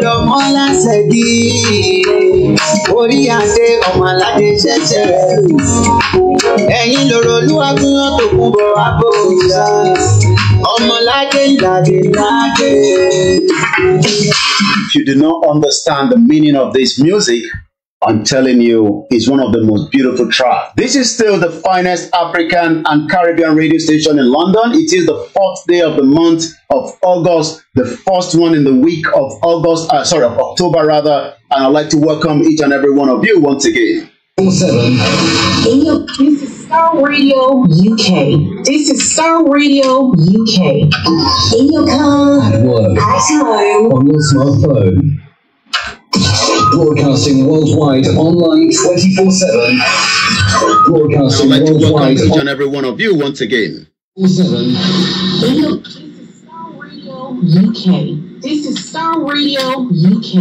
Lọ́mọ́lá ṣẹ̀dí, orí adé ọmọládé ṣẹ̀ṣẹ̀. Ẹ̀yin lòrò olúwa fún ọ̀tò kún bọ̀ àbò ìyá. Ọmọládé ìlàdé ládé. If you do not understand the meaning of this music, I'm telling you, it's one of the most beautiful tracks. This is still the finest African and Caribbean radio station in London. It is the 4th day of the month of August, the first one in the week of October rather. And I'd like to welcome each and every one of you once again. This is Star Radio UK. This is Star Radio UK. In your car, at work, at home, on your smartphone. Broadcasting worldwide, online 24/7. Broadcasting I'd like to worldwide, welcome each and every one of you once again. 24/7. This is Star Radio UK. This is Star Radio UK.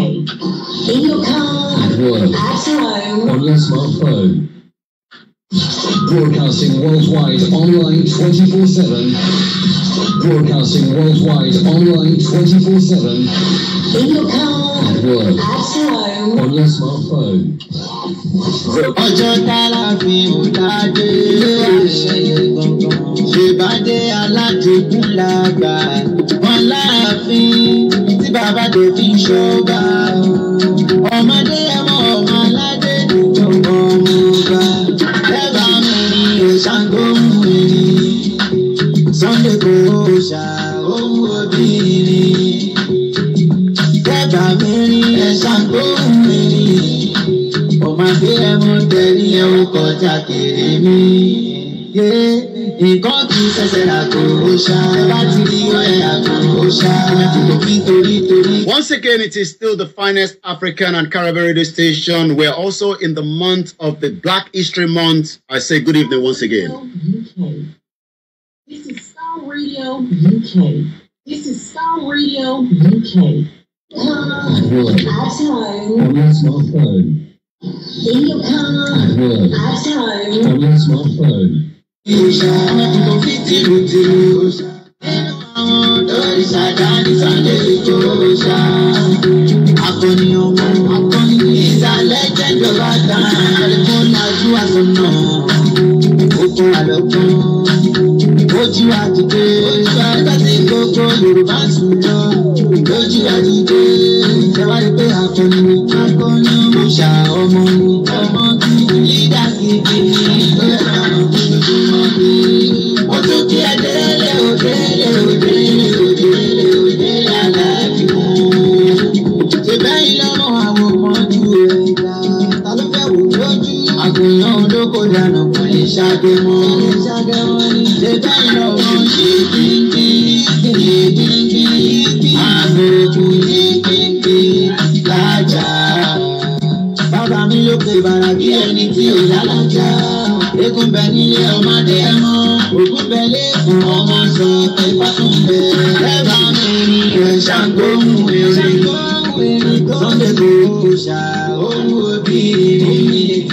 In your car, at work, at home, on your smartphone. Broadcasting worldwide, online 24/7. Broadcasting worldwide, online 24/7. In your car, at work, at home, on your smartphone. Ọjọ́ tára fi òdàdé, ṣèbádé aládìkún làgbà, wọn láàfin tí bàbá dé fi ṣọba. Ọmọdé ẹ̀mọ́ ọmọ aládé ọmọ ọba, ẹ̀bà mi ni Ṣàngó mú mi, Sunday kò ṣà ohun obìnrin. Ẹ̀bà mi ni Ṣàngó mú mi. Ọmọdé ẹ̀mọ́ tẹ̀lé ẹ̀wọ̀n kọjá kéré mi. Nǹkan kì í ṣẹ̀ṣẹ̀ àgò ṣá. Bá ti rí ọ̀rẹ́ àgò ṣá. Nítorí. Once again, it is still the finest African and Caribbean radio station. We're also in the month of the Black History Month. I say good evening once again. UK. This is Star Radio UK. This is Star Radio UK. At work, at home, on your smartphone. In your car, at work, at home, on your smartphone. Ojú àdìdé, ẹgbẹ́ tí gbogbo Yorùbá ń sùn lọ. Ojú àdìdé, ìjọba rí pé akọni òòṣà ọmọ tí lídà gidi ní ó tún kí ẹ délé òdélé aláàbíwò. Ṣé bẹ́yìn lọ́rùn àwọn ọmọ ju ẹ̀dá? Ta ló fẹ́ wò lójú? Àgùnyàn olóko dànù kò lè ṣàgé mọ́. Ṣé bẹ́yìn lọ́rùn ṣe díndín? Àgòkù ní díndín lájà. Bàbá mi ló pe bàrà bí ẹni tí ò lálàjà. Eégún bẹ nílé ọmọdé ẹmọ, ògún bẹ lẹ́kùn ọmọ sọ ẹ̀fà tó ń bẹ. Ẹ̀bà mi ni Ṣàngó mú eré. Sunday kò ṣà ohun obìnrin.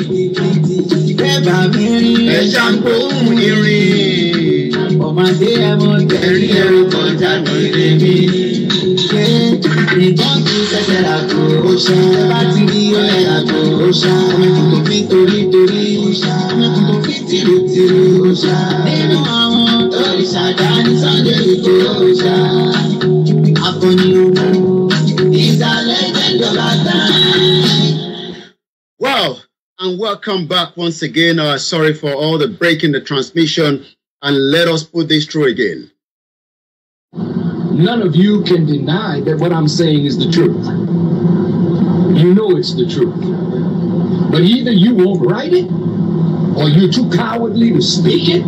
Ẹ̀bà mi ni Ṣàngó mú eré. Ọmọdé ẹmọ tẹ̀rí ẹrù kọjá kéré mi. Nǹkan kì í ṣẹ̀ṣẹ̀ àgò ṣá. Bá ti rí ọ̀rẹ́ àgò ṣá. Kò fi torí ṣá. Kò fi tìrù ṣá. Nínú àwọn òrìṣà dání Sunday kò ṣá. Akọni ogun ìsàlẹ̀ jẹ́jọba tán. Wow, and welcome back once again. Sorry for all the break in the transmission, and let us put this through again. None of you can deny that what I'm saying is the truth. You know it's the truth. But either you won't write it, or you're too cowardly to speak it,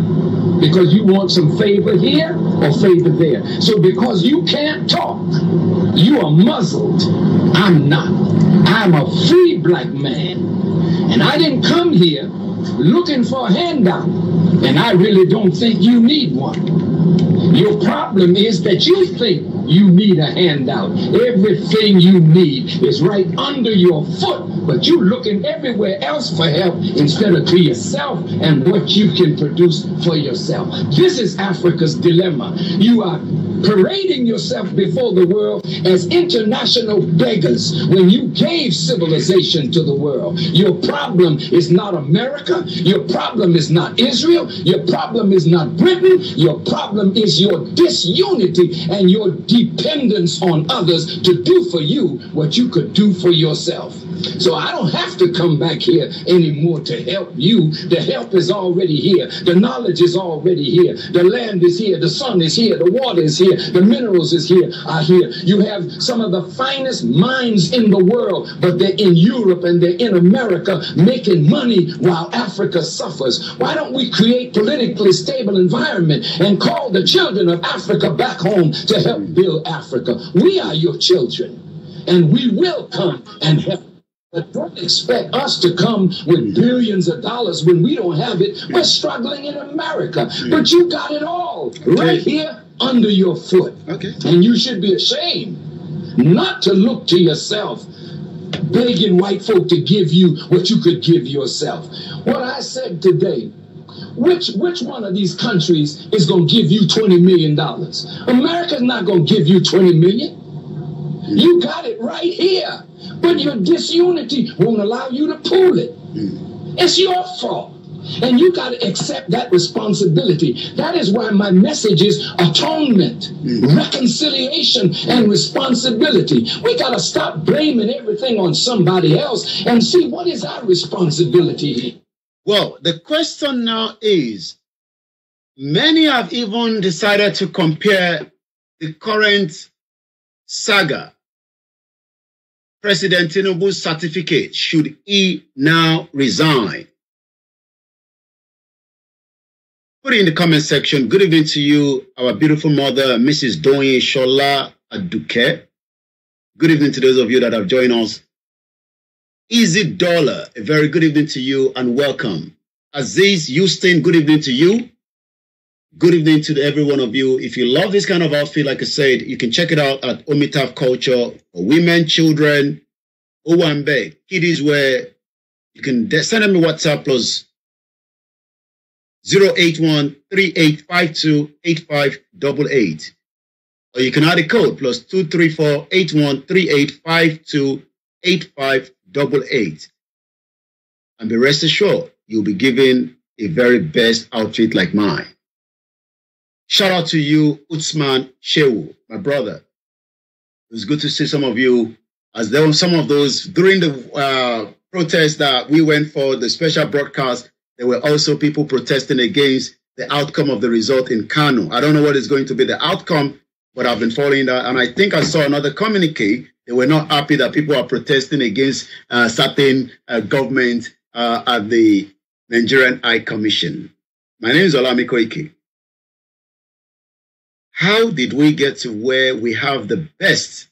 because you want some favor here or favor there. So because you can't talk, you are muzzled. I'm not. I'm a free black man. And I didn't come here looking for a handout. And I really don't think you need one. Your problem is that you think you need a handout. Everything you need is right under your foot, but you're looking everywhere else for help instead of to yourself and what you can produce for yourself. This is Africa's dilemma. You are parading yourself before the world as international beggars when you gave civilization to the world. Your problem is not America. Your problem is not Israel. Your problem is not Britain. Your problem is your disunity and your dependence on others to do for you what you could do for yourself. So I don't have to come back here anymore to help you. The help is already here. The knowledge is already here. The land is here. The sun is here. The water is here. The minerals are here. You have some of the finest minds in the world, but they're in Europe and they're in America making money while Africa suffers. Why don't we create politically stable environment and call the children of Africa back home to help build Africa? We are your children, and we will come and help. But don't expect us to come with billions of dollars when we don't have it. We're struggling in America, but you got it all right here under your foot. And you should be ashamed not to look to yourself, begging white folk to give you what you could give yourself. What I said today, which one of these countries is going to give you $20 million? America's not going to give you $20 million. You got it right here. But your disunity won't allow you to pull it. It's your fault. And you got to accept that responsibility. That is why my message is atonement, reconciliation, and responsibility. We got to stop blaming everything on somebody else and see what is our responsibility. Well, the question now is, many have even decided to compare the current saga, President Tinubu's certificate, should he now resign? Put it in the comment section. Good evening to you, our beautiful mother, Mrs. Doyin Shola Aduke. Good evening to those of you that have joined us. Easy Dollar, a very good evening to you and welcome. Aziz Houston, good evening to you. Good evening to every one of you. If you love this kind of outfit, like I said, you can check it out at Omitaf Culture for women, children, Owambe, kiddies wear. You can send them a WhatsApp plus 081-3852-8588. Or you can add a code plus 234-813852-8588. And be rest assured, you'll be given a very best outfit like mine. Shout out to you, Utsman Shehu, my brother. It was good to see some of you, as there were some of those during the protest that we went for, the special broadcast. There were also people protesting against the outcome of the result in Kano. I don't know what is going to be the outcome, but I've been following that. And I think I saw another communique. They were not happy that people are protesting against certain government at the Nigerian High Commission. My name is Olami Koike. How did we get to where we have the best,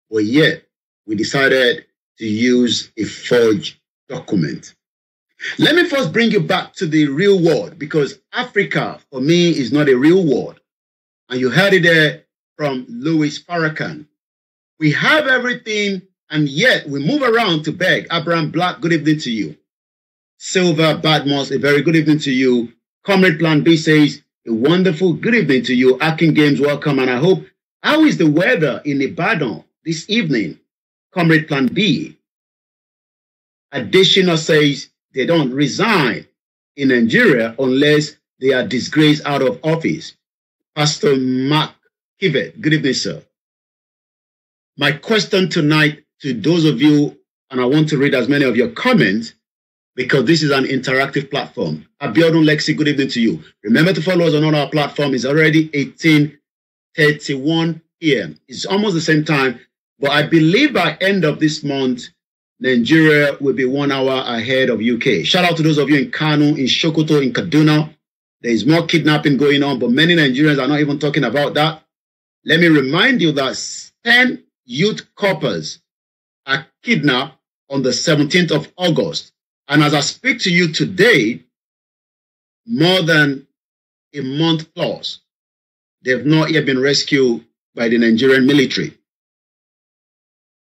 but yet we decided to use a forged document? Let me first bring you back to the real world, because Africa, for me, is not a real world. And you heard it there from Louis Farrakhan. We have everything, and yet we move around to beg. Abraham Black, good evening to you. Silver Badmos, a very good evening to you. Comrade Plan B says, a wonderful good evening to you. Akin Games, welcome. And I hope, how is the weather in Ibadan this evening? Comrade Plan B. Additional says they don't resign in Nigeria unless they are disgraced out of office. Pastor Mark Kivet, good evening, sir. My question tonight to those of you, and I want to read as many of your comments, because this is an interactive platform. Abiodun Lexi, good evening to you. Remember to follow us on all our platforms. It's already 18:31 p.m. It's almost the same time, but I believe by end of this month, Nigeria will be 1 hour ahead of UK. Shout out to those of you in Kano, in Sokoto, in Kaduna. There is more kidnapping going on, but many Nigerians are not even talking about that. Let me remind you that 10 youth couples are kidnapped on the 17th of August. And as I speak to you today, more than a month plus, they've not yet been rescued by the Nigerian military.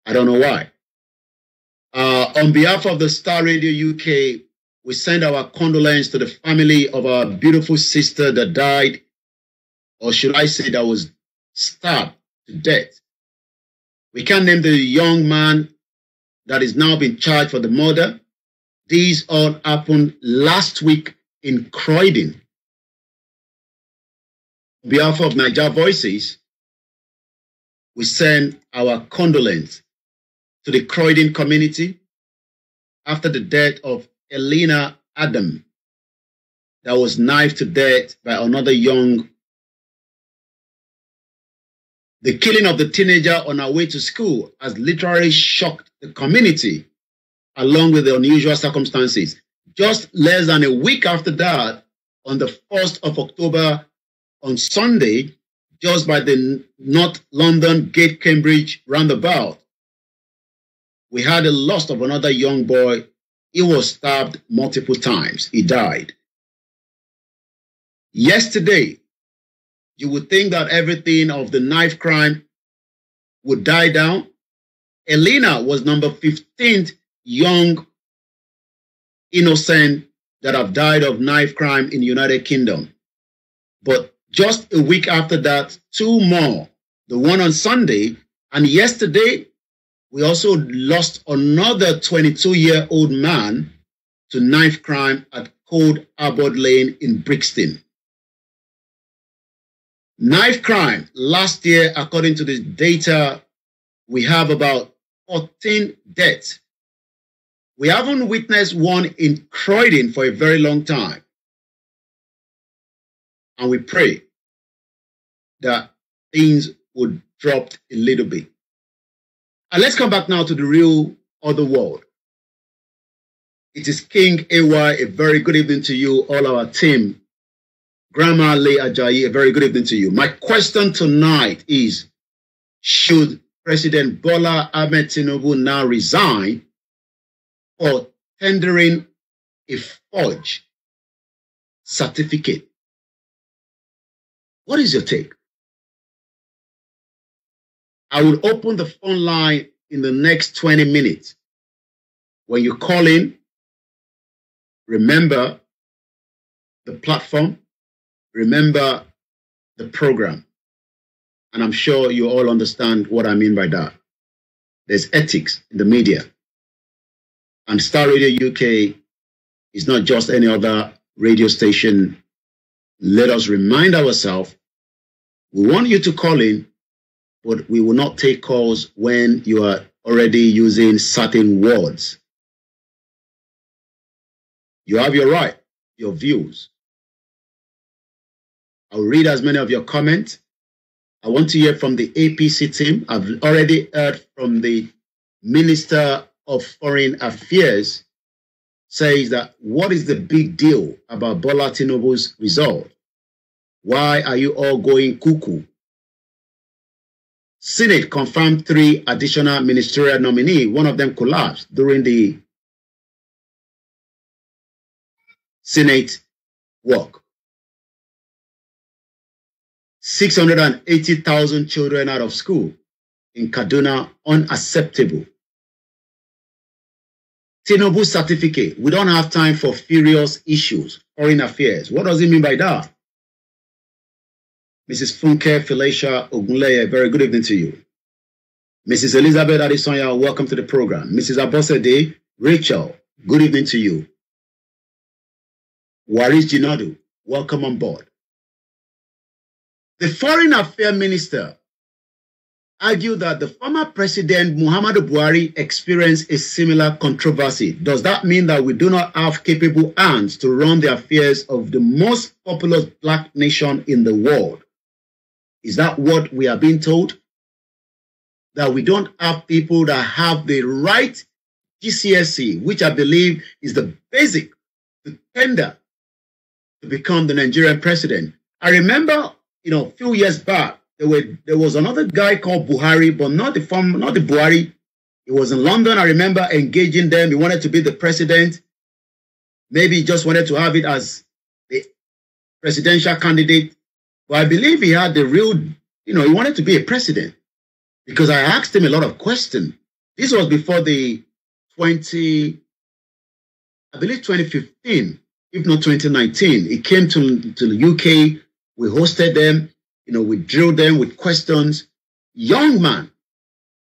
I don't know why. On behalf of the Star Radio UK, we send our condolences to the family of our beautiful sister that died, or should I say that was stabbed to death. We can't name the young man that is now being charged for the murder. These all happened last week in Croydon. On behalf of Niger Voices, we send our condolences to the Croydon community after the death of Elena Adam, that was knifed to death by another young. The killing of the teenager on her way to school has literally shocked the community, along with the unusual circumstances. Just less than a week after that, on the 1st of October, on Sunday, just by the North London Gate Cambridge roundabout, we had the loss of another young boy. He was stabbed multiple times. He died. Yesterday, you would think that everything of the knife crime would die down. Elena was number 15th young innocent that have died of knife crime in the United Kingdom. But just a week after that, two more. The one on Sunday, and yesterday, we also lost another 22-year-old man to knife crime at Cold Harbor Lane in Brixton. Knife crime, last year, according to the data, we have about 14 deaths. We haven't witnessed one in Croydon for a very long time. And we pray that things would drop a little bit. And let's come back now to the real other world. It is King AY. A very good evening to you, all our team. Grandma Le Ajayi, a very good evening to you. My question tonight is, should President Bola Ahmed Tinubu now resign for tendering a forged certificate? What is your take? I will open the phone line in the next 20 minutes. When you call in, remember the platform, remember the program. And I'm sure you all understand what I mean by that. There's ethics in the media. And Star Radio UK is not just any other radio station. Let us remind ourselves, we want you to call in, but we will not take calls when you are already using certain words. You have your right, your views. I'll read as many of your comments. I want to hear from the APC team. I've already heard from the Minister of Foreign Affairs, says that what is the big deal about Bola Tinubu's result? Why are you all going cuckoo? Senate confirmed 3 additional ministerial nominees. One of them collapsed during the Senate work. 680,000 children out of school in Kaduna, unacceptable. Tinubu certificate. We don't have time for furious issues. Foreign affairs. What does it mean by that? Mrs. Funke Felicia Ogunleye, very good evening to you. Mrs. Elizabeth Adesonya, welcome to the program. Mrs. Abosede, Rachel, good evening to you. Waris Jinadu, welcome on board. The Foreign Affairs Minister argued that the former President Muhammadu Buhari experienced a similar controversy. Does that mean that we do not have capable hands to run the affairs of the most populous black nation in the world? Is that what we are being told? That we don't have people that have the right GCSE, which I believe is the basic to tender to become the Nigerian president. I remember, a few years back, there was another guy called Buhari, but not the Buhari. He was in London. I remember engaging them. He wanted to be the president. Maybe he just wanted to have it as the presidential candidate. But I believe he had the real he wanted to be a president, because I asked him a lot of questions. This was before the 2015, if not 2019. He came to the UK. We hosted them. We drilled them with questions. Young man.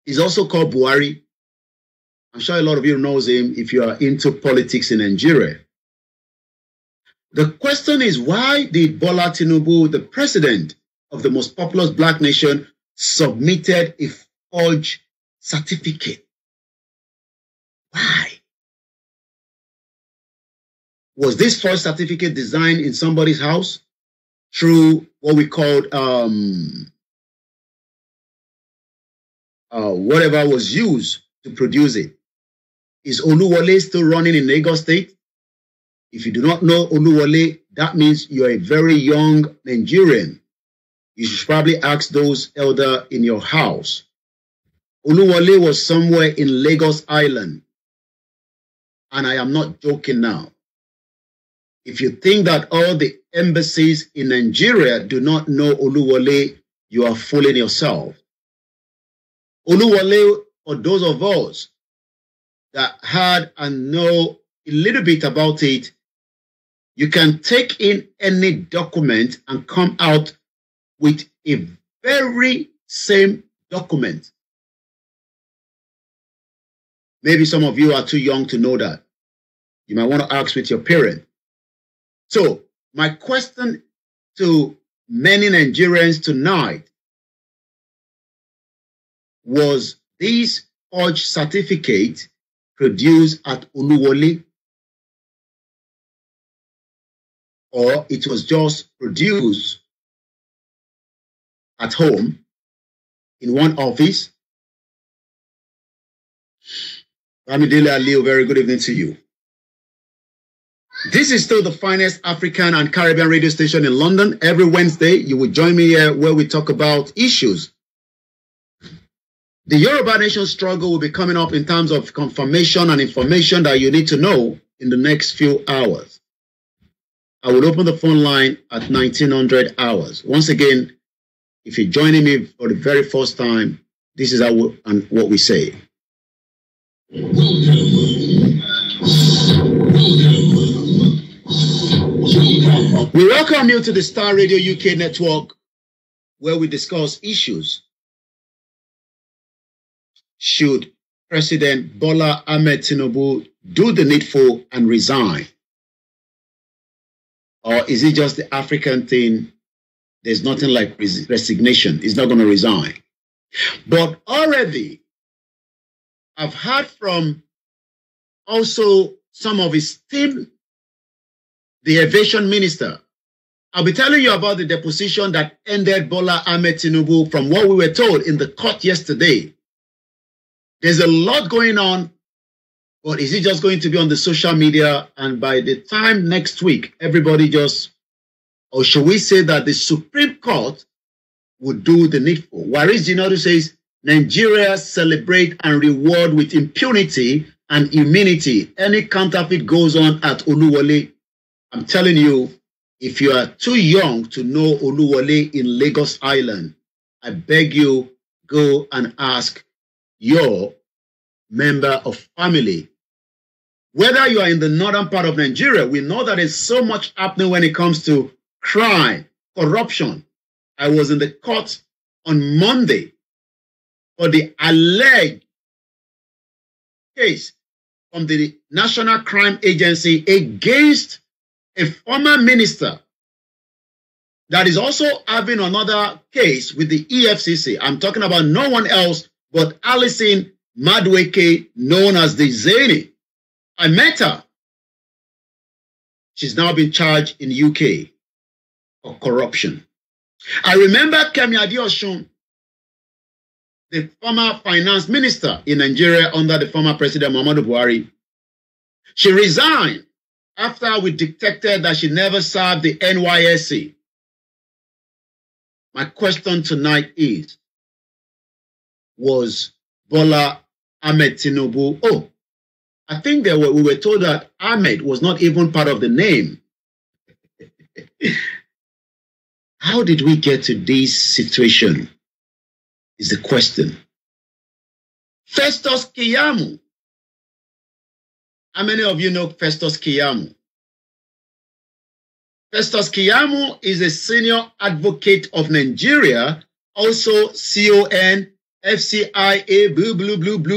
He's also called Buhari. I'm sure a lot of you knows him if you are into politics in Nigeria. The question is, why did Bola Tinubu, the president of the most populous black nation, submitted a forged certificate? Why? Was this forged certificate designed in somebody's house through what we called whatever was used to produce it? Is Oluwole still running in Lagos State? If you do not know Oluwole, that means you're a very young Nigerian. You should probably ask those elder in your house. Oluwole was somewhere in Lagos Island. And I am not joking now. If you think that all the embassies in Nigeria do not know Oluwole, you are fooling yourself. Oluwole, for those of us that had and know a little bit about it, you can take in any document and come out with a very same document. Maybe some of you are too young to know that. You might want to ask with your parent. So, my question to many Nigerians tonight was this forged certificate produced at Oluwole, or it was just produced at home in one office? Ramidele Aliu, very good evening to you. This is still the finest African and Caribbean radio station in London. Every Wednesday, you will join me here where we talk about issues. The Yoruba nation struggle will be coming up in terms of confirmation and information that you need to know in the next few hours. I will open the phone line at 1900 hours. Once again, if you're joining me for the very first time, this is what we say. We welcome you to the Star Radio UK network, where we discuss issues. Should President Bola Ahmed Tinubu do the needful and resign? Or is it just the African thing? There's nothing like resignation. He's not going to resign. But already, I've heard from also some of his team, the aviation minister. I'll be telling you about the deposition that ended Bola Ahmed Tinubu from what we were told in the court yesterday. There's a lot going on, but is it just going to be on the social media? And by the time next week, everybody just, or should we say that the Supreme Court would do the needful? Waris Jinadu says, Nigeria celebrate and reward with impunity and immunity. Any counterfeit goes on at Oluwole. I'm telling you, if you are too young to know Oluwole in Lagos Island, I beg you, go and ask your member of family. Whether you are in the northern part of Nigeria, we know that there's so much happening when it comes to crime, corruption. I was in the court on Monday for the alleged case from the National Crime Agency against a former minister that is also having another case with the EFCC. I'm talking about no one else but Alison Madueke, known as the Zany. I met her. She's now been charged in the UK for corruption. I remember Kemi Adeosun, the former finance minister in Nigeria under the former president Muhammadu Buhari. She resigned after we detected that she never served the NYSC. My question tonight is, was Bola Ahmed Tinubu? Oh, I think we were told that Ahmed was not even part of the name. How did we get to this situation is the question. Festus Keyamo. How many of you know Festus Keyamo? Festus Keyamo is a senior advocate of Nigeria, also CON, FCIA,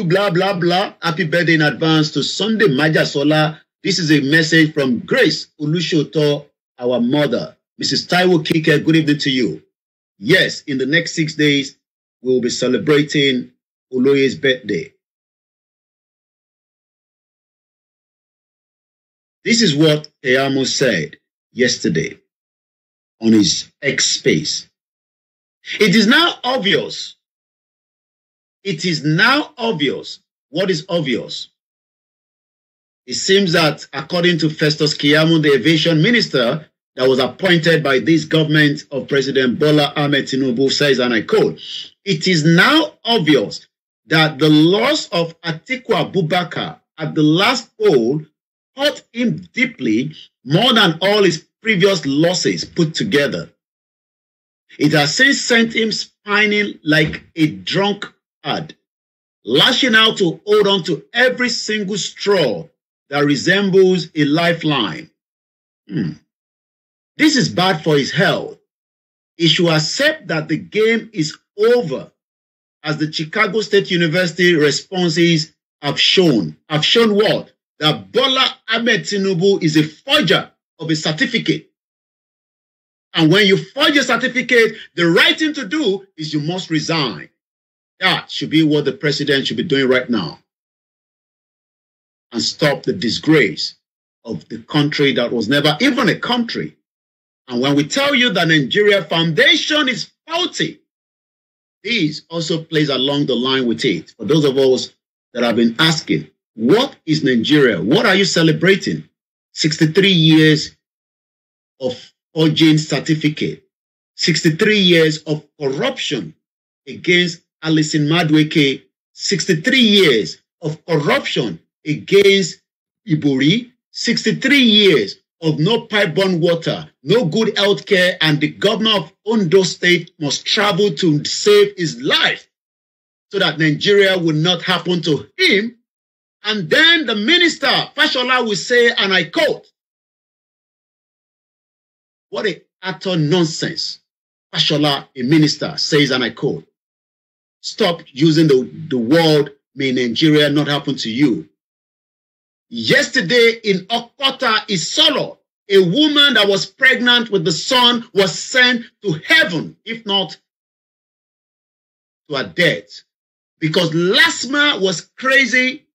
blah, blah, blah. Happy birthday in advance to Sunday Majasola. This is a message from Grace Ulushoto, our mother. Mrs. Taiwo Kike, good evening to you. Yes, in the next 6 days, we will be celebrating Oloye's birthday. This is what Keyamo said yesterday on his X space. It is now obvious. It is now obvious. What is obvious? It seems that according to Festus Keyamo, the aviation minister that was appointed by this government of President Bola Ahmed Tinubu says, and I quote, it is now obvious that the loss of Atiku Abubakar at the last poll hurt him deeply more than all his previous losses put together. It has since sent him spinning like a drunkard, lashing out to hold on to every single straw that resembles a lifeline. This is bad for his health. He should accept that the game is over, as the Chicago State University responses have shown. Have shown what? That Bola Ahmed Tinubu is a forger of a certificate. And when you forge a certificate, the right thing to do is you must resign. That should be what the president should be doing right now. And stop the disgrace of the country that was never even a country. And when we tell you that Nigeria foundation is faulty, this also plays along the line with it. For those of us that have been asking, what is Nigeria? What are you celebrating? 63 years of forging certificate, 63 years of corruption against Alison Madueke, 63 years of corruption against Ibori, 63 years of no pipe-borne water, no good health care, and the governor of Ondo State must travel to save his life so that Nigeria will not happen to him. And then the minister, Fashola, will say, and I quote, what a utter nonsense. Fashola, a minister, says, and I quote, stop using the word, may Nigeria not happen to you. Yesterday in Okota, Isolo, a woman that was pregnant with the son was sent to heaven, if not to her death, because Lasma was crazy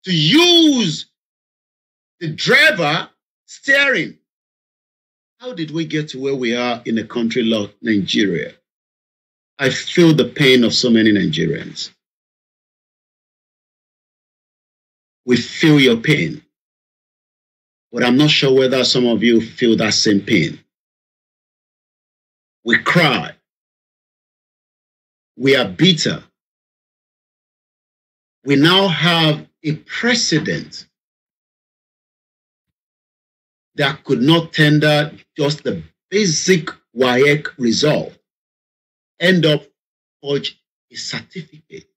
to use the driver steering. How did we get to where we are in a country like Nigeria? I feel the pain of so many Nigerians. We feel your pain. But I'm not sure whether some of you feel that same pain. We cry. We are bitter. We now have a precedent that could not tender just the basic WAEC result, end up forge a certificate.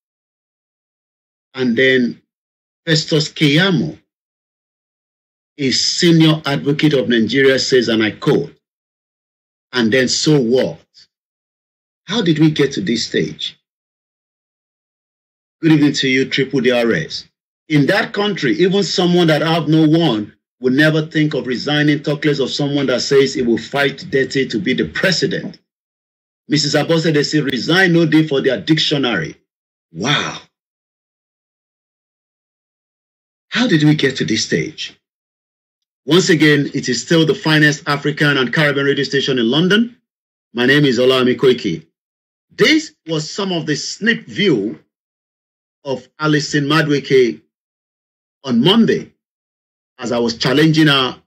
And then Festus Keyamo, a senior advocate of Nigeria, says, and I quote, and then so what? How did we get to this stage? Good evening to you, Triple DRS. In that country, even someone that have no one would never think of resigning, talk less of someone that says he will fight dirty to be the president. Mrs. Abose, they say, resign no day for their dictionary. Wow. How did we get to this stage? Once again, it is still the finest African and Caribbean radio station in London. My name is Olami Koiki. This was some of the snip view of Alison Madueke on Monday, as I was challenging her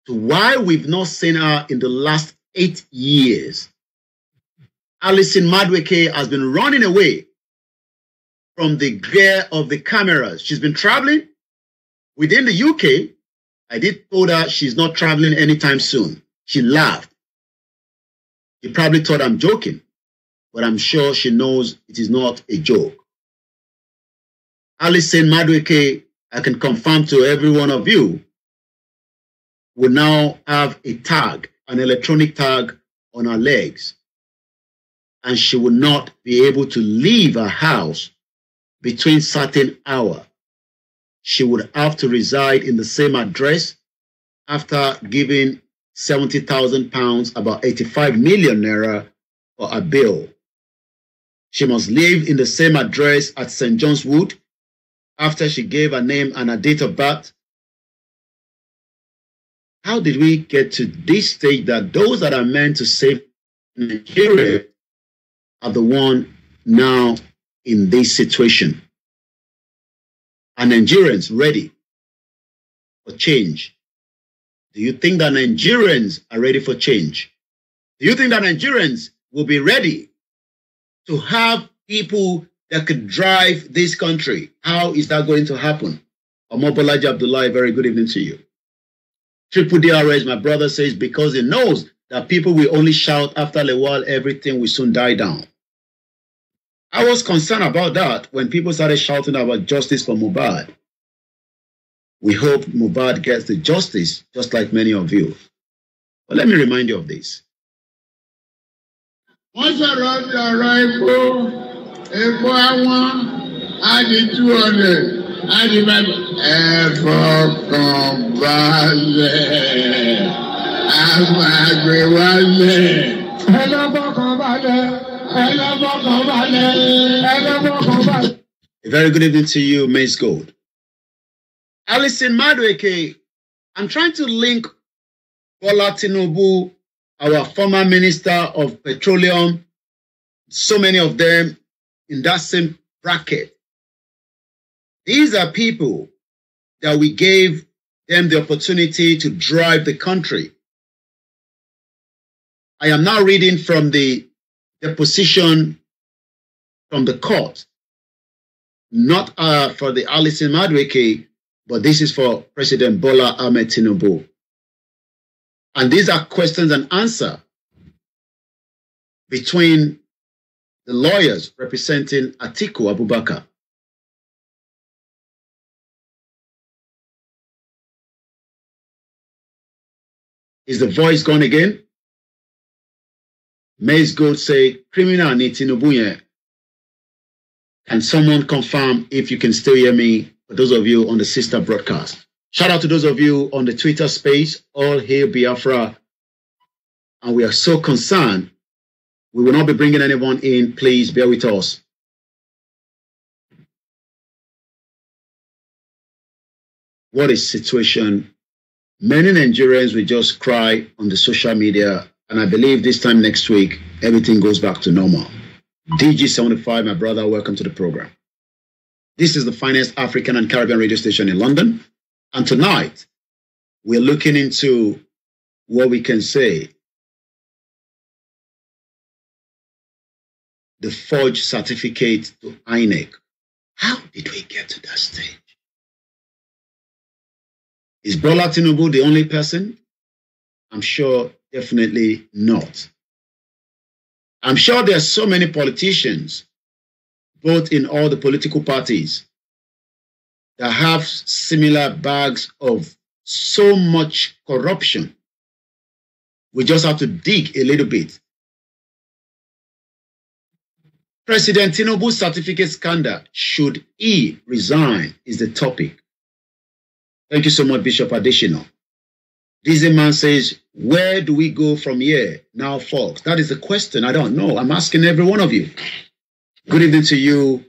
to why we've not seen her in the last 8 years. Alison Madueke has been running away from the glare of the cameras. She's been traveling within the UK. I did told her she's not traveling anytime soon. She laughed. She probably thought I'm joking, but I'm sure she knows it is not a joke. Alison Madueke, I can confirm to every one of you, will now have a tag, an electronic tag on her legs, and she will not be able to leave her house between certain hours. She would have to reside in the same address after giving £70,000, about 85 million naira, for a bill. She must live in the same address at St. John's Wood after she gave her name and her date of birth. How did we get to this stage that those that are meant to save Nigeria are the one now in this situation? Are Nigerians ready for change? Do you think that Nigerians are ready for change? Do you think that Nigerians will be ready to have people that could drive this country? How is that going to happen? Omobolaji Abdullahi, very good evening to you. Triple DRS, my brother says, because he knows that people will only shout after a while, everything will soon die down. I was concerned about that when people started shouting about justice for Mohbad. We hope Mohbad gets the justice, just like many of you. But let me remind you of this. Once around the arrival, epo àwọn adi 200, adi 500. Ẹ̀fọ́kàn balẹ̀, àgbàgbé wálẹ̀. Ẹlọ́fọ́kàn balẹ̀. A very good evening to you, Mace Gold. Alison Madueke, I'm trying to link Bola Tinubu, our former Minister of Petroleum, so many of them in that same bracket. These are people that we gave them the opportunity to drive the country. I am now reading from the deposition from the court, not for the Alison Madueke, but this is for President Bola Ahmed Tinubu. And these are questions and answers between the lawyers representing Atiku Abubakar. Is the voice gone again? Mace Gold say, criminal ni Tinubu yen. Can someone confirm if you can still hear me, for those of you on the sister broadcast? Shout out to those of you on the Twitter space. All hail Biafra. And we are so concerned. We will not be bringing anyone in. Please bear with us. What is situation? Many Nigerians will just cry on the social media. And I believe this time next week, everything goes back to normal. DG75, my brother, welcome to the program. This is the finest African and Caribbean radio station in London. And tonight, we're looking into what we can say the forged certificate to INEC. How did we get to that stage? Is Bola Tinubu the only person? I'm sure definitely not. I'm sure there are so many politicians, both in all the political parties, that have similar bags of so much corruption. We just have to dig a little bit. President Tinubu's certificate scandal, should he resign, is the topic. Thank you so much, Bishop Adesina. This man says, where do we go from here now, folks? That is the question. I don't know. I'm asking every one of you. Good evening to you,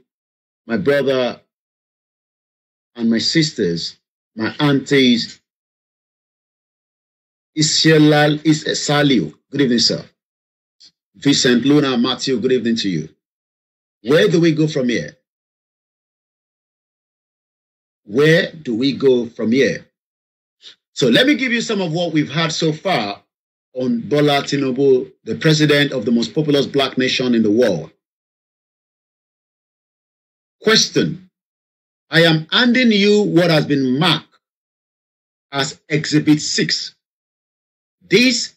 my brother and my sisters, my aunties. Isielal is Saliu. Good evening, sir. Vincent, Luna, Matthew, good evening to you. Where do we go from here? Where do we go from here? So let me give you some of what we've had so far on Bola Tinubu, the president of the most populous black nation in the world. Question. I am handing you what has been marked as Exhibit 6. This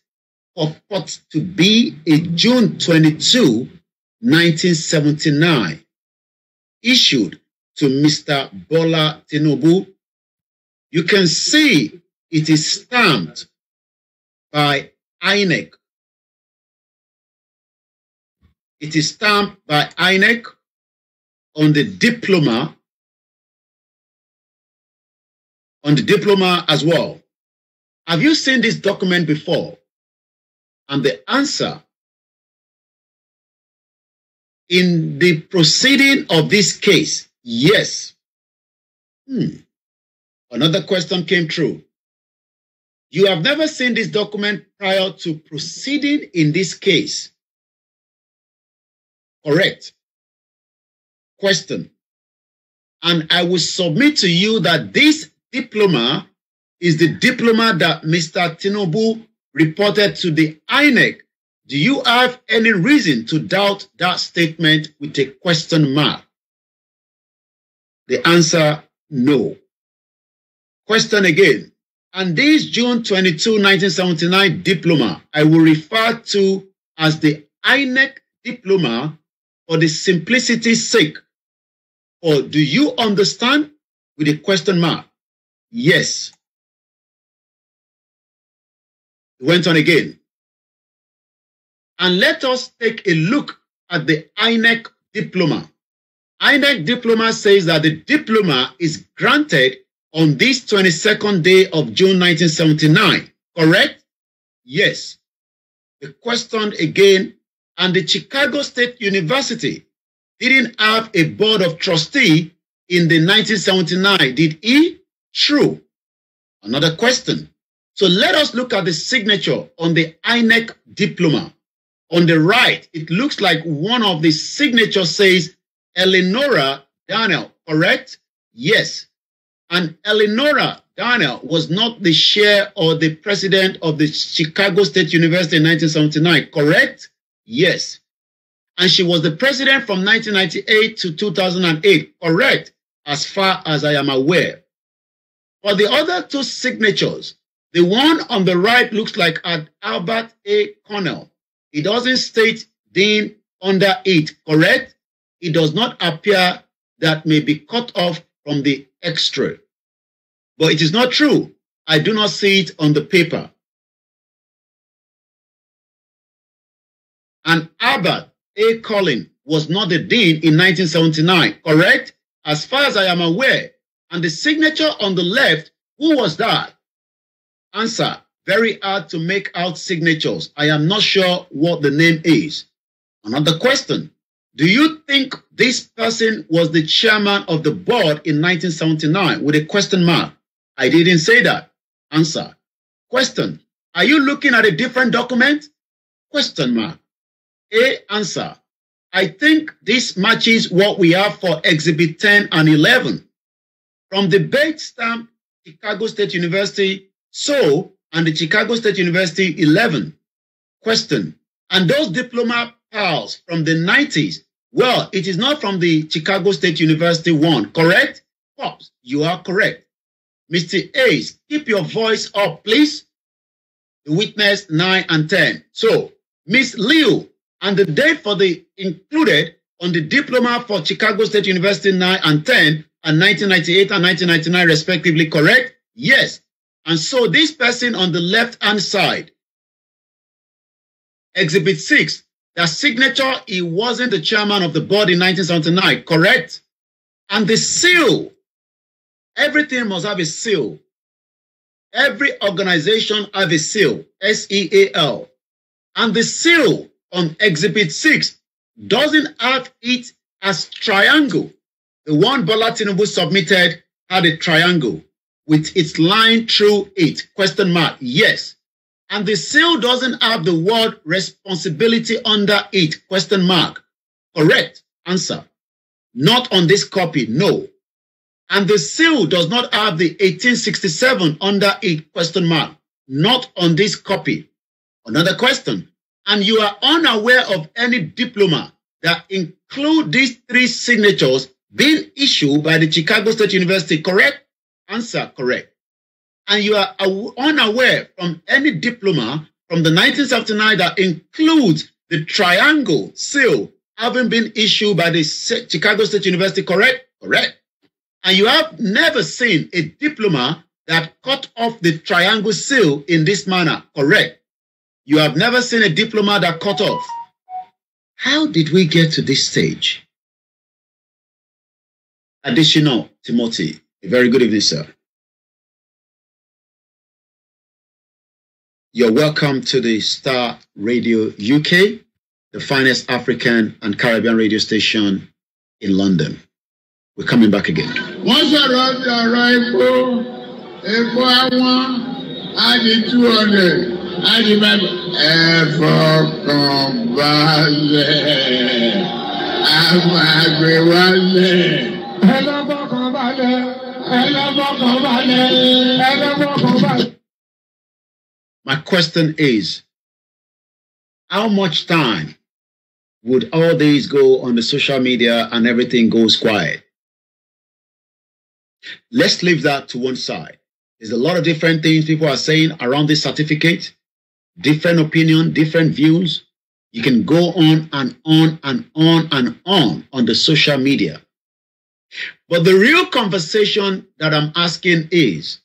purport to be a June 22, 1979, issued to Mr. Bola Tinubu. You can see it is stamped by INEC. It is stamped by INEC on the diploma, as well. Have you seen this document before? And the answer, in the proceeding of this case, yes. Another question came through. You have never seen this document prior to proceeding in this case. Correct. Question. And I will submit to you that this diploma is the diploma that Mr. Tinubu reported to the INEC. Do you have any reason to doubt that statement with a question mark? The answer, no. Question again. And this June 22, 1979 diploma, I will refer to as the INEC diploma for the simplicity's sake. Or do you understand? With a question mark. Yes. He went on again. And let us take a look at the INEC diploma. INEC diploma says that the diploma is granted on this 22nd day of June 1979. Correct? Yes. The question again, and the Chicago State University didn't have a board of trustees in the 1979, did he? True. Another question. So let us look at the signature on the INEC diploma. On the right, it looks like one of the signatures says Eleanora Daniel, correct? Yes. And Eleanora Daniel was not the chair or the president of the Chicago State University in 1979, correct? Yes. And she was the president from 1998 to 2008, correct? As far as I am aware. For the other two signatures, the one on the right looks like Albert A. Connell. It doesn't state Dean under it, correct? It does not appear that may be cut off from the extra. But it is not true. I do not see it on the paper. And Albert A. Collin was not the dean in 1979, correct? As far as I am aware. And the signature on the left, who was that? Answer, very hard to make out signatures. I am not sure what the name is. Another question. Do you think this person was the chairman of the board in 1979 with a question mark? I didn't say that. Answer. Question. Are you looking at a different document? Question mark. A. Answer. I think this matches what we have for Exhibit 10 and 11. From the bait stamp, Chicago State University, so, and the Chicago State University 11. Question. And those diploma pals from the 90s, well, it is not from the Chicago State University 1, correct? Pops, you are correct. Mr. Ace, keep your voice up, please. The witness 9 and 10. So, Miss Liu, and the date for the included on the diploma for Chicago State University 9 and 10 and 1998 and 1999 respectively, correct? Yes. And so this person on the left-hand side, Exhibit 6, the signature, he wasn't the chairman of the board in 1979, correct? And the seal, everything must have a seal. Every organization have a seal, S-E-A-L. And the seal on Exhibit 6 doesn't have it as triangle. The one Bola Tinubu submitted had a triangle with its line through it, question mark, yes. And the seal doesn't have the word responsibility under it, question mark, correct, answer. Not on this copy, no. And the seal does not have the 1867 under it, question mark, not on this copy. Another question, and you are unaware of any diploma that include these three signatures being issued by the Chicago State University, correct? Answer, correct. And you are unaware from any diploma from the 1979 that includes the triangle seal having been issued by the Chicago State University, correct? Correct. And you have never seen a diploma that cut off the triangle seal in this manner, correct? You have never seen a diploma that cut off. How did we get to this stage? Additional Timothy, a very good evening, sir. You're welcome to the Star Radio UK, the finest African and Caribbean radio station in London. We're coming back again. Once I run the rifle, if I want, I did 200. I remember. My question is, how much time would all these go on the social media and everything goes quiet? Let's leave that to one side. There's a lot of different things people are saying around this certificate, different opinion, different views. You can go on and on and on and on the social media. But the real conversation that I'm asking is,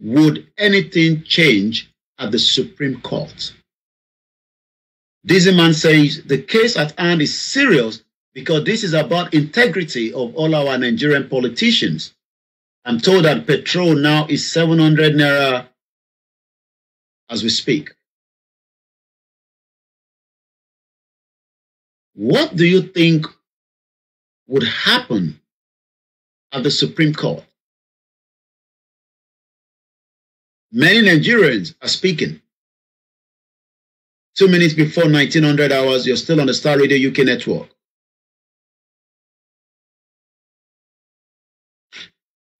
would anything change at the Supreme Court? This man says the case at hand is serious because this is about integrity of all our Nigerian politicians. I'm told that petrol now is 700 naira as we speak. What do you think would happen at the Supreme Court? Many Nigerians are speaking. 2 minutes before 1900 hours, you're still on the Star Radio UK network.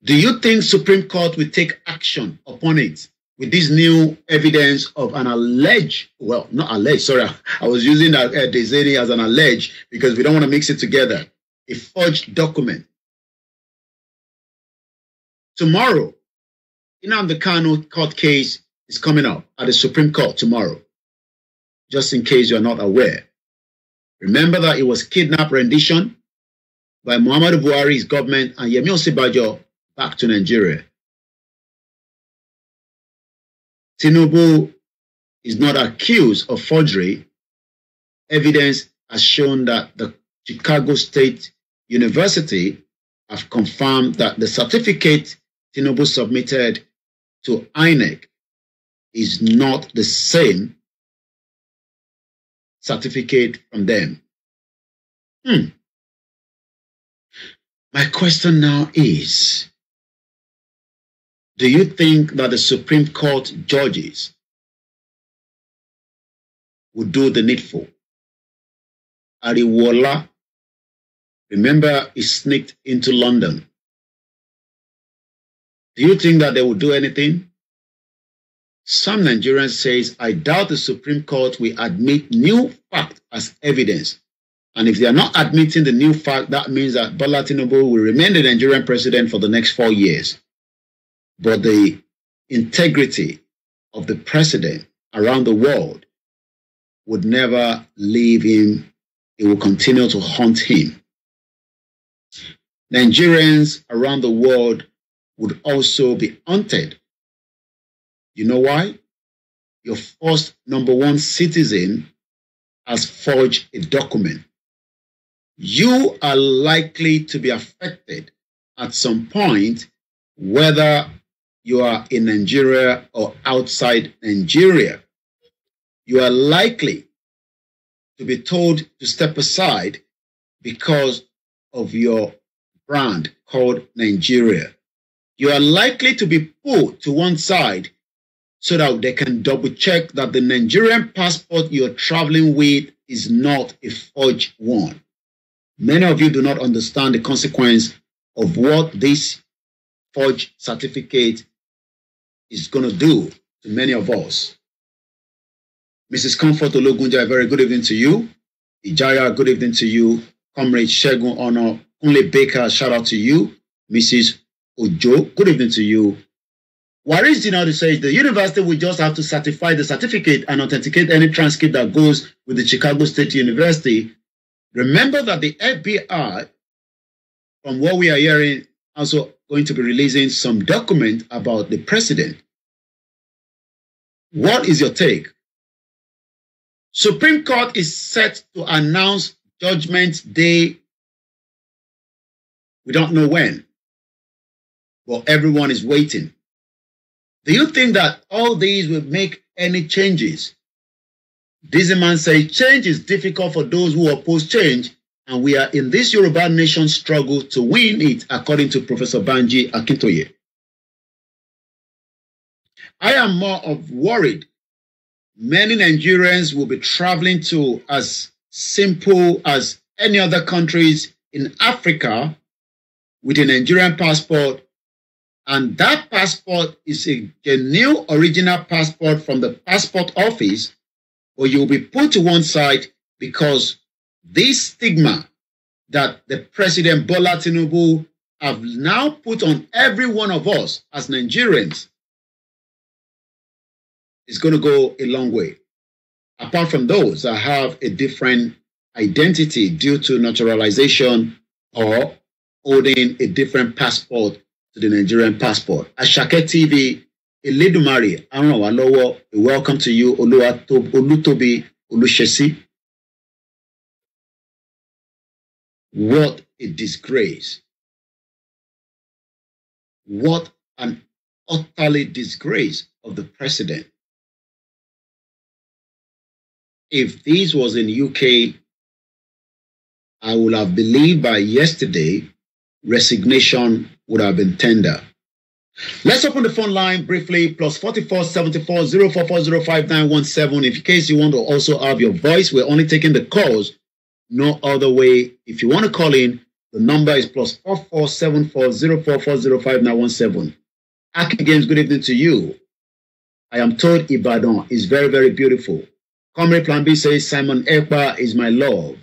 Do you think Supreme Court will take action upon it with this new evidence of an alleged, well, not alleged, sorry, I was using that designating as an alleged because we don't want to mix it together, a forged document? Tomorrow, the Kano court case is coming up at the Supreme Court tomorrow, just in case you're not aware. Remember that it was kidnap rendition by Muhammadu Buhari's government and Yemi Osinbajo back to Nigeria. Tinubu is not accused of forgery. Evidence has shown that the Chicago State University have confirmed that the certificate Tinubu submitted to INEC is not the same certificate from them. My question now is, do you think that the Supreme Court judges would do the needful? Ariwola, remember, he sneaked into London. Do you think that they will do anything? Some Nigerians says, I doubt the Supreme Court will admit new fact as evidence. And if they are not admitting the new fact, that means that Bola Tinubu will remain the Nigerian president for the next 4 years. But the integrity of the president around the world would never leave him. It will continue to haunt him. Nigerians around the world would also be haunted. You know why? Your first #1 citizen has forged a document. You are likely to be affected at some point, whether you are in Nigeria or outside Nigeria. You are likely to be told to step aside because of your brand called Nigeria. You are likely to be pulled to one side so that they can double check that the Nigerian passport you're traveling with is not a forged one. Many of you do not understand the consequence of what this forged certificate is going to do to many of us. Mrs. Comfort Ologunja, a very good evening to you. Ijaya, good evening to you. Comrade Shegun Ono, Kunle Baker, shout out to you. Mrs. Ojo, good evening to you. Waris did not say the university will just have to certify the certificate and authenticate any transcript that goes with the Chicago State University. Remember that the FBI, from what we are hearing, also going to be releasing some document about the president. What is your take? Supreme Court is set to announce Judgment Day. We don't know when, but everyone is waiting. Do you think that all these will make any changes? This man says change is difficult for those who oppose change, and we are in this Yoruba nation struggle to win it, according to Professor BANJI AKINTOYE. I am more of worried. Many Nigerians will be traveling to as simple as any other countries in Africa with a Nigerian passport, and that passport is a new original passport from the passport office, or you'll be put to one side because this stigma that the President Bola Tinubu have now put on every one of us as Nigerians is going to go a long way. Apart from those that have a different identity due to naturalization or holding a different passport to the Nigerian passport. Ashake TV, Eledumare, Aranwalowo, welcome to you, Olutobi Olushesi. What a disgrace. What an utterly disgrace of the president. If this was in UK, I would have believed by yesterday resignation would have been tender. Let's open the phone line briefly, +44 74 044 05917. In case you want to also have your voice, we're only taking the calls, no other way. If you want to call in, the number is +44 74 044 05917. Akin Games, good evening to you. I am told Ibadan is very, very beautiful. Comrade Plan B says Simon Ekpa is my love.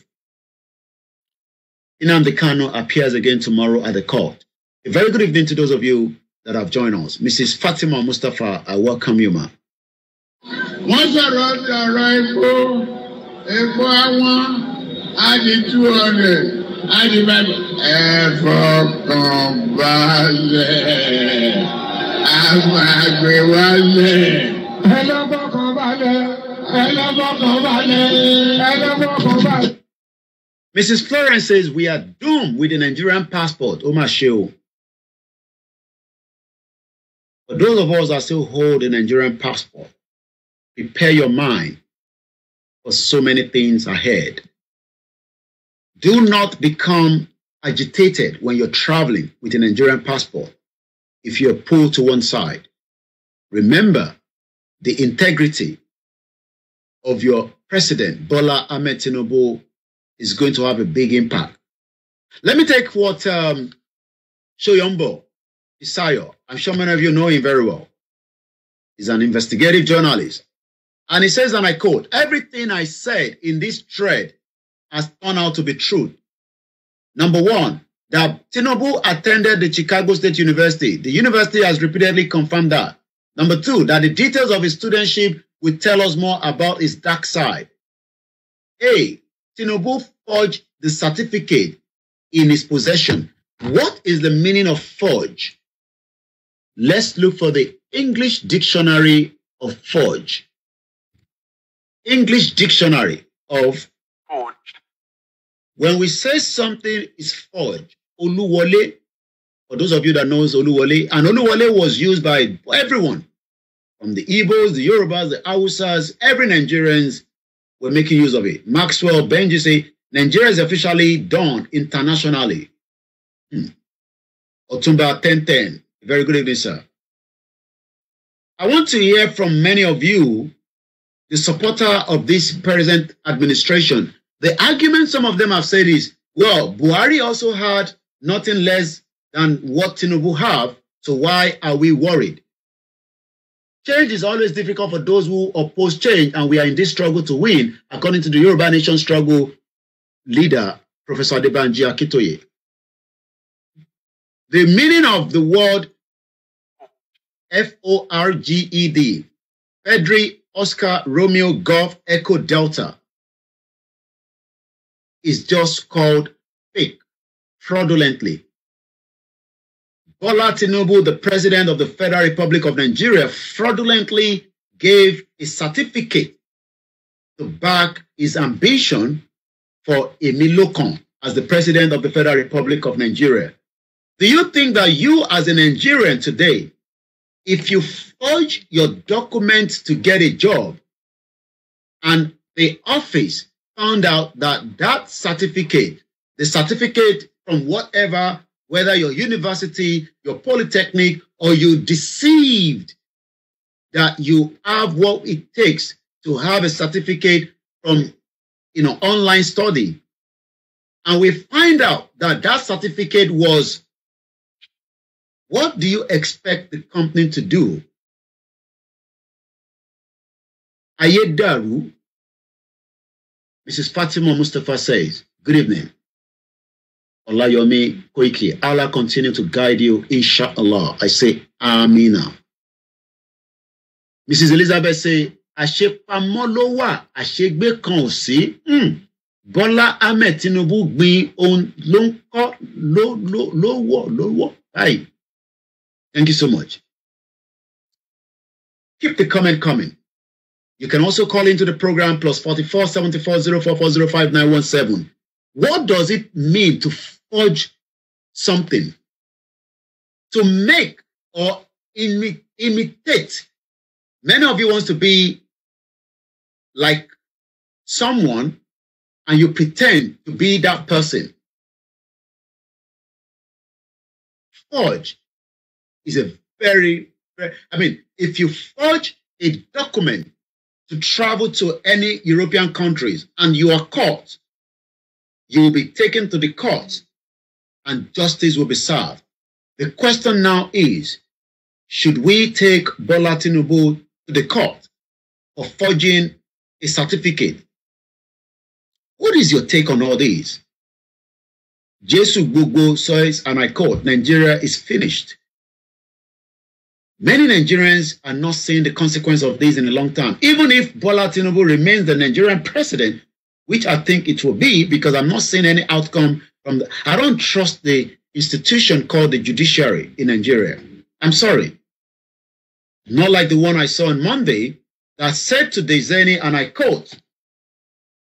Nnamdi Kanu appears again tomorrow at the court. A very good evening to those of you that have joined us. Mrs. Fatima Mustafa, I welcome you, ma. Wọ́n sọ̀rọ̀ sí ọ̀rọ̀ epo àwọn á di 200 á di bẹ́ẹ̀. Ẹ fọkàn balẹ̀, a máa gbé wálẹ̀. Ẹ lọ fọkàn balẹ̀, ẹ lọ fọkàn balẹ̀, ẹ lọ fọkàn balẹ̀. Mrs. Florence says we are doomed with the Nigerian passport. Oma Sheo. For those of us that still hold a Nigerian passport, prepare your mind for so many things ahead. Do not become agitated when you're traveling with a Nigerian passport if you're pulled to one side. Remember the integrity of your president, Bola Ahmed Tinubu, is going to have a big impact. Let me take what Shoyombo Isayo, I'm sure many of you know him very well. He's an investigative journalist. And he says, and I quote, everything I said in this thread has turned out to be true. Number one, that Tinubu attended the Chicago State University. The university has repeatedly confirmed that. Number two, that the details of his studentship will tell us more about his dark side. A, Tinubu forged the certificate in his possession. What is the meaning of forge? Let's look for the English dictionary of forge. English dictionary of forged. When we say something is forged, Oluwole, for those of you that knows Oluwole, and Oluwole was used by everyone, from the Igbos, the Yorubas, the Hausas, every Nigerians were making use of it. Maxwell Benji say, Nigeria is officially done internationally. Otumba 1010. Very good evening, sir. I want to hear from many of you, the supporter of this present administration. The argument some of them have said is, well, Buhari also had nothing less than what Tinubu have, so why are we worried? Change is always difficult for those who oppose change, and we are in this struggle to win, according to the Yoruba Nation struggle leader, Professor BANJI AKINTOYE. The meaning of the word FORGED, Fedri Oscar Romeo Golf Echo Delta, is just called fake, fraudulently. Bola Tinubu, the President of the Federal Republic of Nigeria, fraudulently gave a certificate to back his ambition for Emilokon as the President of the Federal Republic of Nigeria. Do you think that you as a Nigerian today, if you forge your documents to get a job and the office found out that that certificate, the certificate from whatever, whether your university, your polytechnic, or you deceived that you have what it takes to have a certificate from, online study, and we find out that that certificate was, what do you expect the company to do? Ayedaru, Mrs. Fatima Mustafa says, good evening. Olayomi Koiki, Allah continue to guide you, inshallah. I say, Amina. Mrs. Elizabeth say, Àṣepamọ́lówà, àṣegbé kan ò sí. Bola Ahmed Tinubu gbin ohun ló ń kọ́ lówó. Hi. Thank you so much. Keep the comment coming. You can also call into the program +44 74 044 05 917. What does it mean to forge something? To make or imitate. Many of you want to be like someone and you pretend to be that person. Forge is a very, if you forge a document to travel to any European countries and you are caught, you will be taken to the court and justice will be served. The question now is, should we take Bola Tinubu to the court for forging a certificate? What is your take on all these? Jesu Gbogbo says, and I quote, Nigeria is finished. Many Nigerians are not seeing the consequence of this in the long term. Even if Bola Tinubu remains the Nigerian president, which I think it will be, because I'm not seeing any outcome from the... I don't trust the institution called the judiciary in Nigeria. I'm sorry. Not like the one I saw on Monday that said to Dezeni, and I quote,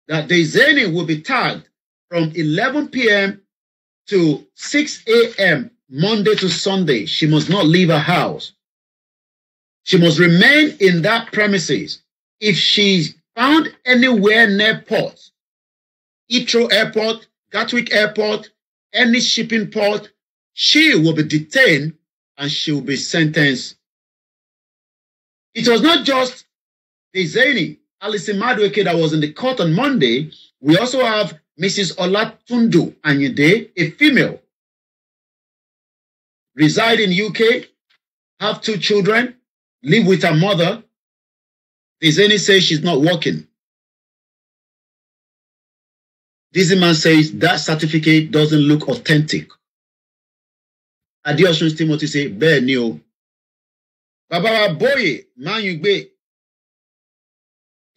that Dezeni will be tagged from 11 p.m. to 6 a.m. Monday to Sunday. She must not leave her house. She must remain in that premises. If she's found anywhere near ports, Heathrow Airport, Gatwick Airport, any shipping port, she will be detained and she will be sentenced. It was not just Dezeni, Alison Madueke, that was in the court on Monday. We also have Mrs. Olatundu Anyede, a female, reside in UK, have 2 children, live with her mother. Dezeni says she's not working. This man says that certificate doesn't look authentic. Adiosun Timothy say, bẹ́ẹ̀ ni o. Bàbá wa Boye, man you gbe.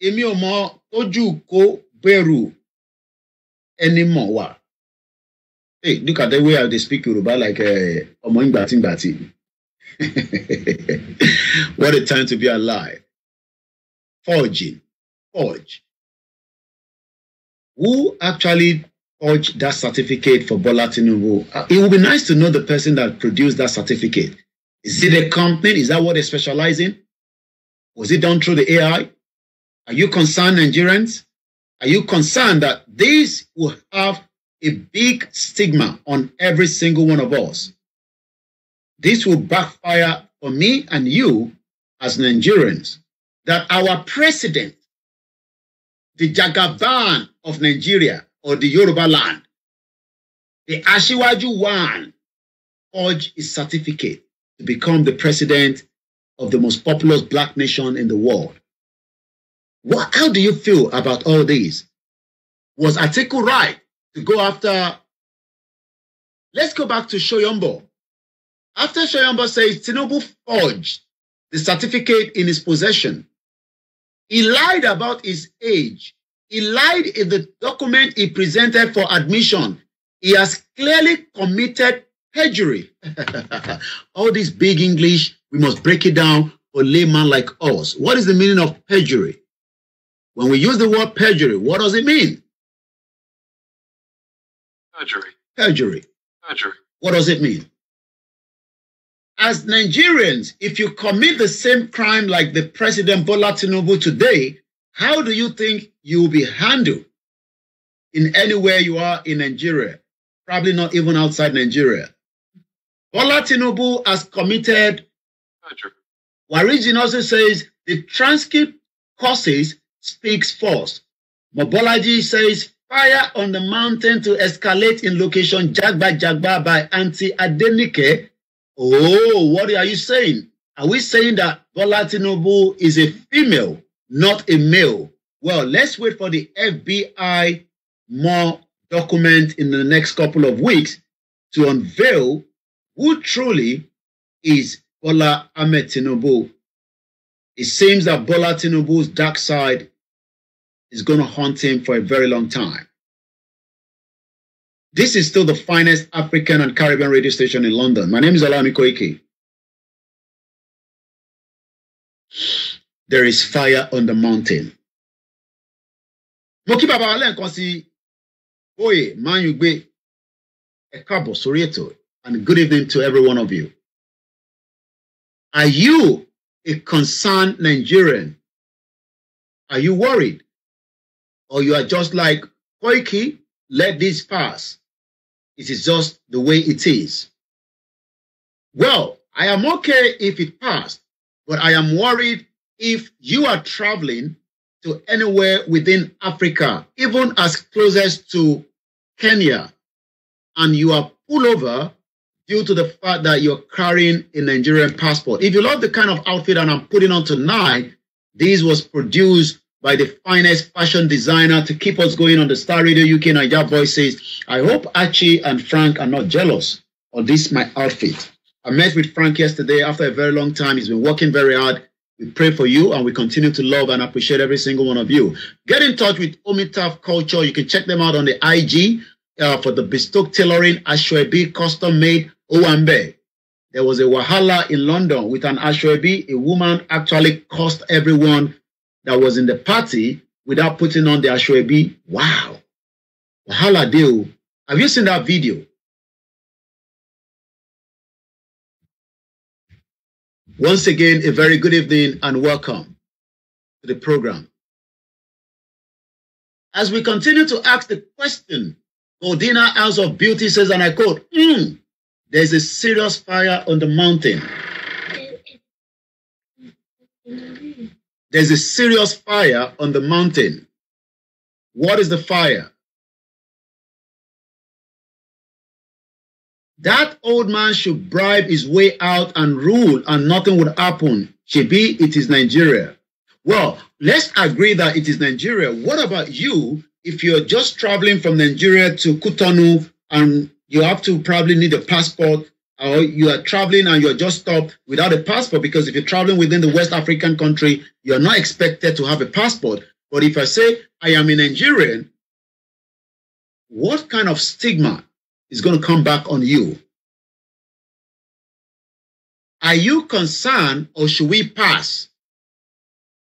Èmi ò mọ̀ tójú kó bẹ̀rù anymore wa. Hey, look at the way they speak Yoruba like ọmọ ngbati. What a time to be alive. Forging. Forge. Who actually forged that certificate for Bola Tinubu? It would be nice to know the person that produced that certificate. Is it a company? Is that what they specialize in? Was it done through the AI? Are you concerned, Nigerians? Are you concerned that this will have a big stigma on every single one of us? This will backfire for me and you as Nigerians. That our president, the Jagaban of Nigeria or the Yoruba land, the Ashiwaju one, forged his certificate to become the president of the most populous black nation in the world. How do you feel about all this? Was Atiku right to go after? Let's go back to Shoyombo. After Shoyombo says Tinubu forged the certificate in his possession. He lied about his age. He lied in the document he presented for admission. He has clearly committed perjury. All this big English, we must break it down for a layman like us. What is the meaning of perjury? When we use the word perjury, what does it mean? Perjury. Perjury. Perjury. What does it mean? As Nigerians, if you commit the same crime like the President Bola Tinubu today, how do you think you will be handled in anywhere you are in Nigeria? Probably not even outside Nigeria. Bola Tinubu has committed Perjury. Warijin also says the transcript causes speaks first. Mobolaji says fire on the mountain to escalate in location Jagba by Auntie Adenike. Oh, what are you saying? Are we saying that Bola Tinubu is a female, not a male? Well, let's wait for the FBI more document in the next couple of weeks to unveil who truly is Bola Ahmed Tinubu. It seems that Bola Tinubu's dark side is going to haunt him for a very long time. This is still the finest African and Caribbean radio station in London. My name is Olami Koike. There is fire on the mountain. Mo kí bàbá wa lẹ́ẹ̀kan sí Oye Manyugbe ẹ káàbọ̀ sórí ètò, and good evening to every one of you. Are you a concerned Nigerian? Are you worried? Or you are just like Koike, let this pass. It is just the way it is. Well, I am okay if it passed, but I am worried if you are traveling to anywhere within Africa, even as closest to Kenya, and you are pulled over due to the fact that you're carrying a Nigerian passport. If you love the kind of outfit that I'm putting on tonight, this was produced by the finest fashion designer to keep us going on the Star Radio UK Nigeria Voices. I hope Archie and Frank are not jealous of this, my outfit. I met with Frank yesterday after a very long time. He's been working very hard. We pray for you, and we continue to love and appreciate every single one of you. Get in touch with Omitaf Culture. You can check them out on the IG for the bespoke tailoring, Ashwebi, custom made Owambe. There was a wahala in London with an Ashwebi. A woman actually cursed everyone that was in the party without putting on the Ashwebi. Wow. Wahala deal. Have you seen that video? Once again, a very good evening and welcome to the program. As we continue to ask the question, Godina House of Beauty says, and I quote, there's a serious fire on the mountain. There's a serious fire on the mountain. What is the fire? That old man should bribe his way out and rule, and nothing would happen. Shebi, it is Nigeria. Well, let's agree that it is Nigeria. What about you if you're just traveling from Nigeria to Cotonou and you have to probably need a passport, or you are traveling and you're just stopped without a passport? Because if you're traveling within the West African country, you're not expected to have a passport. But if I say I am a Nigerian, what kind of stigma is going to come back on you? Are you concerned, or should we pass?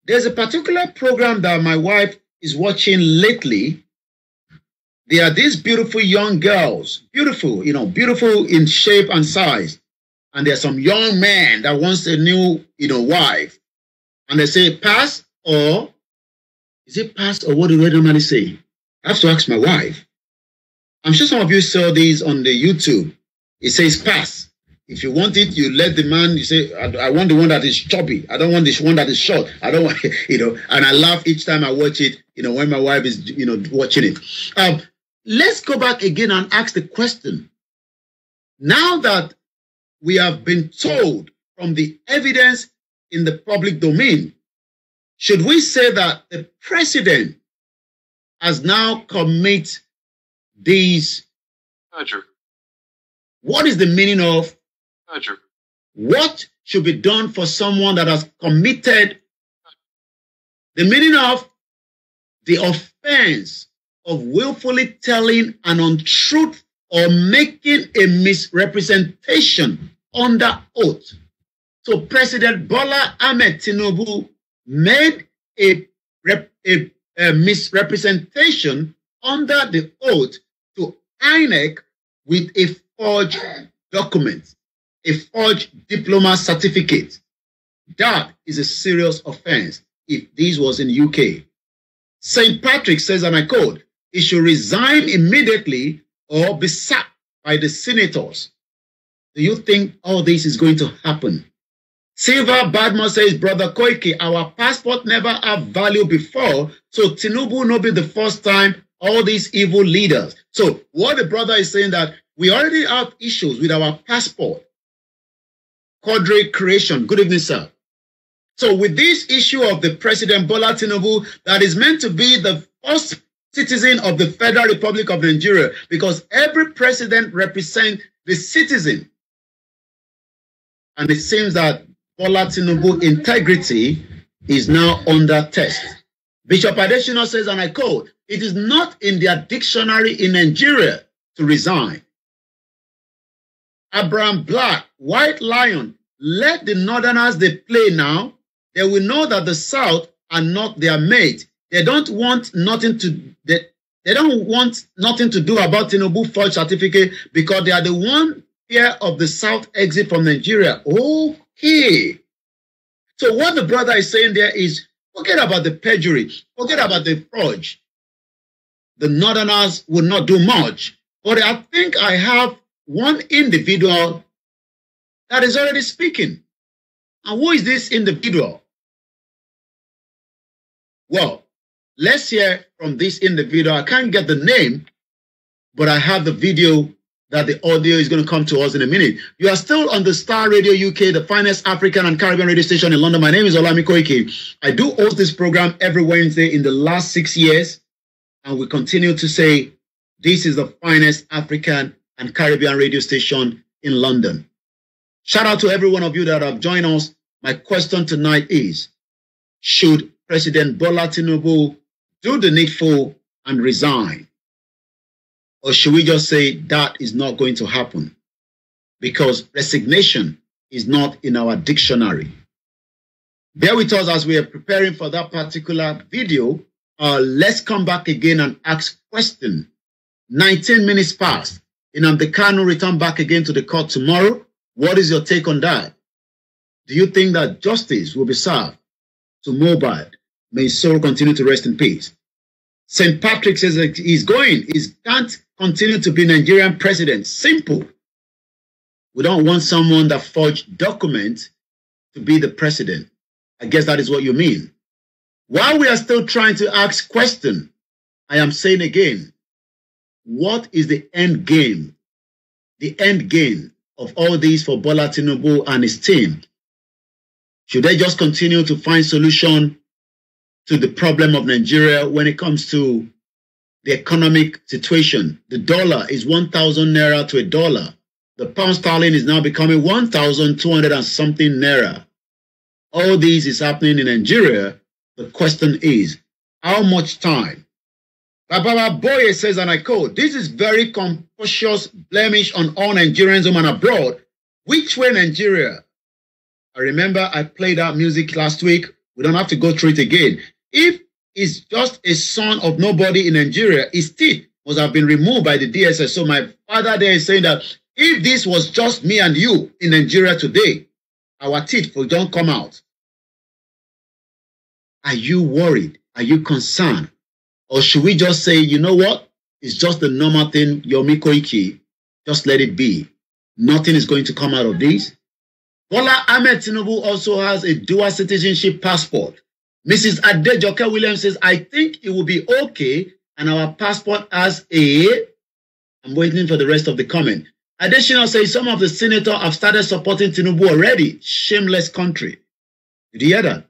There's a particular program that my wife is watching lately. There are these beautiful young girls, beautiful, beautiful in shape and size. And there's some young man that wants a new, wife. And they say, pass, or is it pass, or what do they normally say? I have to ask my wife. I'm sure some of you saw these on the YouTube. It says pass. If you want it, you let the man, you say, I want the one that is chubby. I don't want this one that is short. I don't want, and I laugh each time I watch it, when my wife is, watching it. Let's go back again and ask the question. Now that we have been told from the evidence in the public domain, should we say that the president has now committed these? Perjury. What is the meaning of perjury? What should be done for someone that has committed the meaning of the offense of willfully telling an untruth or making a misrepresentation under oath. So President Bola Ahmed Tinubu made a misrepresentation under the oath to INEC with a forged document, a forged diploma certificate. That is a serious offense if this was in UK. St. Patrick says, and I quote, he should resign immediately or be sacked by the senators. Do you think all this is going to happen? Silver Badman says, Brother Koike, our passport never have value before, so Tinubu no be the first time all these evil leaders. So what the brother is saying that we already have issues with our passport. Quadri creation. Good evening, sir. So with this issue of the President Bola Tinubu, that is meant to be the first citizen of the Federal Republic of Nigeria, because every president represents the citizen. And it seems that Bola Tinubu integrity is now under test. Bishop Adesina says, and I quote, it is not in their dictionary in Nigeria to resign. Abraham Black, White Lion, let the Northerners they play now. They will know that the South are not their mate. They don't want nothing to they don't want nothing to do about Tinubu forged certificate because they are the one fear of the South exit from Nigeria. Okay. So what the brother is saying there is forget about the perjury, forget about the forge. The Northerners will not do much. But I think I have one individual that is already speaking. And who is this individual? Well, let's hear from this individual. I can't get the name, but I have the video that the audio is going to come to us in a minute. You are still on the Star Radio UK, the finest African and Caribbean radio station in London. My name is Olami Koike. I do host this program every Wednesday in the last 6 years, and we continue to say this is the finest African and Caribbean radio station in London. Shout out to every one of you that have joined us. My question tonight is, should President Bola Tinubu do the needful and resign? Or should we just say that is not going to happen? Because resignation is not in our dictionary. Bear with us as we are preparing for that particular video. Let's come back again and ask question. 19 minutes past. Nnamdi Kanu return back again to the court tomorrow. What is your take on that? Do you think that justice will be served to Mobile? May his soul continue to rest in peace. St. Patrick says that he's going. He can't continue to be Nigerian president. Simple. We don't want someone that forged documents to be the president. I guess that is what you mean. While we are still trying to ask questions, I am saying again, what is the end game? The end game of all these for Bola Tinubu and his team? Should they just continue to find solution to the problem of Nigeria when it comes to the economic situation? The dollar is 1,000 naira to a dollar. The pound sterling is now becoming 1,200 and something naira. All this is happening in Nigeria. The question is, how much time? Baba Boye says, and I quote, this is very conspicuous blemish on all Nigerians home and abroad. Which way Nigeria? I remember I played that music last week. We don't have to go through it again. If it's just a son of nobody in Nigeria, his teeth must have been removed by the DSS. So my father there is saying that if this was just me and you in Nigeria today, our teeth will don't come out. Are you worried? Are you concerned? Or should we just say, you know what? It's just the normal thing, Yomi Koiki. Just let it be. Nothing is going to come out of this. Bola Ahmed Tinubu also has a dual citizenship passport. Mrs. Adejoke Williams says, I think it will be okay, and our passport has a... I'm waiting for the rest of the comment. Adesina says, some of the senators have started supporting Tinubu already. Shameless country. Did you hear that?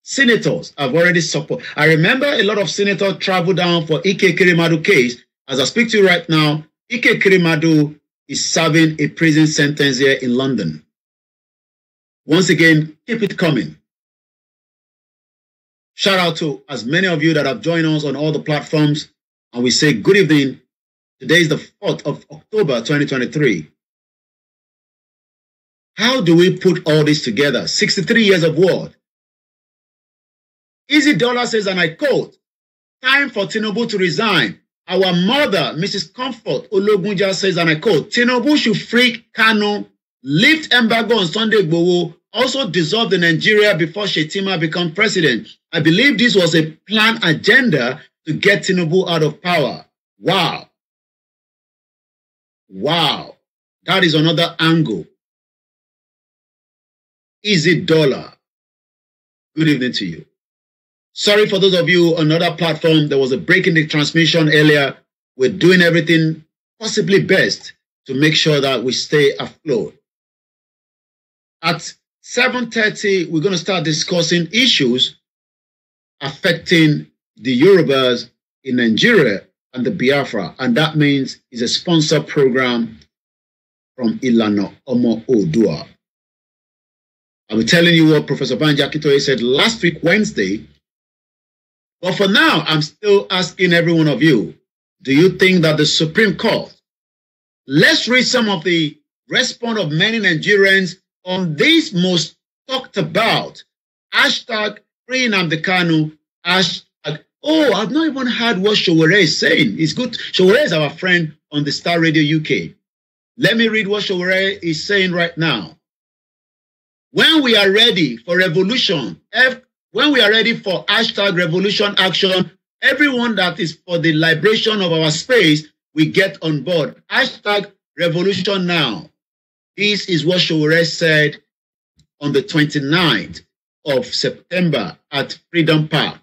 Senators have already supported. I remember a lot of senators traveled down for Ike Kirimadu case. As I speak to you right now, Ike Kirimadu is serving a prison sentence here in London. Once again, keep it coming. Shout out to as many of you that have joined us on all the platforms. And we say good evening. Today is the 4th of October, 2023. How do we put all this together? 63 years of war. Easy Dollar says, and I quote, time for Tinubu to resign. Our mother, Mrs. Comfort Ologunja says, and I quote, Tinubu should free Kanu, lift embargo on Sunday Igboho, also dissolve the Nigeria before Shetima becomes president. I believe this was a planned agenda to get Tinubu out of power. Wow. Wow. That is another angle. Easy Dollar. Good evening to you. Sorry for those of you on another platform. There was a break in the transmission earlier. We're doing everything possibly best to make sure that we stay afloat. At 7:30, we're going to start discussing issues affecting the Yorubas in Nigeria and the Biafra. And that means it's a sponsored program from Ilana Omo Odua. I'll be telling you what Professor BANJI AKINTOYE said last week, Wednesday. But for now, I'm still asking every one of you, do you think that the Supreme Court, let's read some of the response of many Nigerians on this most talked about, hashtag free Nnamdi Kanu, hashtag, oh, I've not even heard what Showore is saying. It's good. Showore is our friend on the Star Radio UK. Let me read what Showore is saying right now. When we are ready for revolution, when we are ready for hashtag revolution action, everyone that is for the liberation of our space, we get on board. Hashtag revolution now. This is what Showore said on the 29th of September at Freedom Park.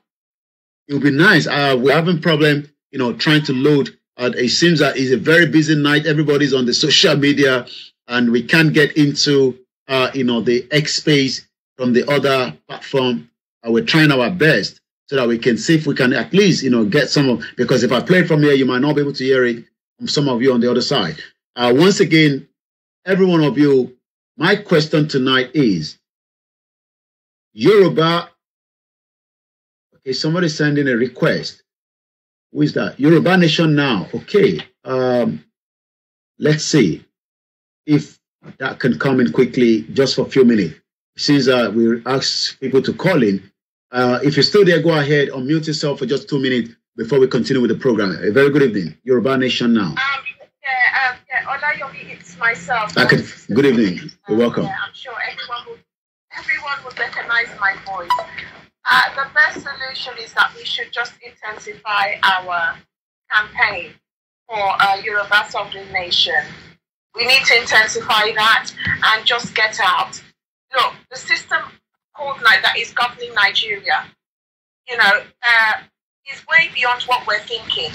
It will be nice. We're having problem, trying to load. It seems that it's a very busy night. Everybody's on the social media and we can't get into, the X space from the other platform. We're trying our best so that we can see if we can at least, get some of, because if I play it from here, you might not be able to hear it from some of you on the other side. Once again, every one of you, my question tonight is, Yoruba, okay, somebody sending a request. Who is that? Yoruba Nation Now. Okay, let's see if that can come in quickly just for a few minutes. Since we ask people to call in, if you're still there, go ahead, unmute yourself for just 2 minutes before we continue with the program. A very good evening, Yoruba Nation Now. Olayomi, it's myself. Okay. Good evening. You're welcome. Yeah, I'm sure everyone would recognize my voice. The best solution is that we should just intensify our campaign for Yoruba Sovereign Nation. We need to intensify that and just get out. Look, the system called that is governing Nigeria, is way beyond what we're thinking.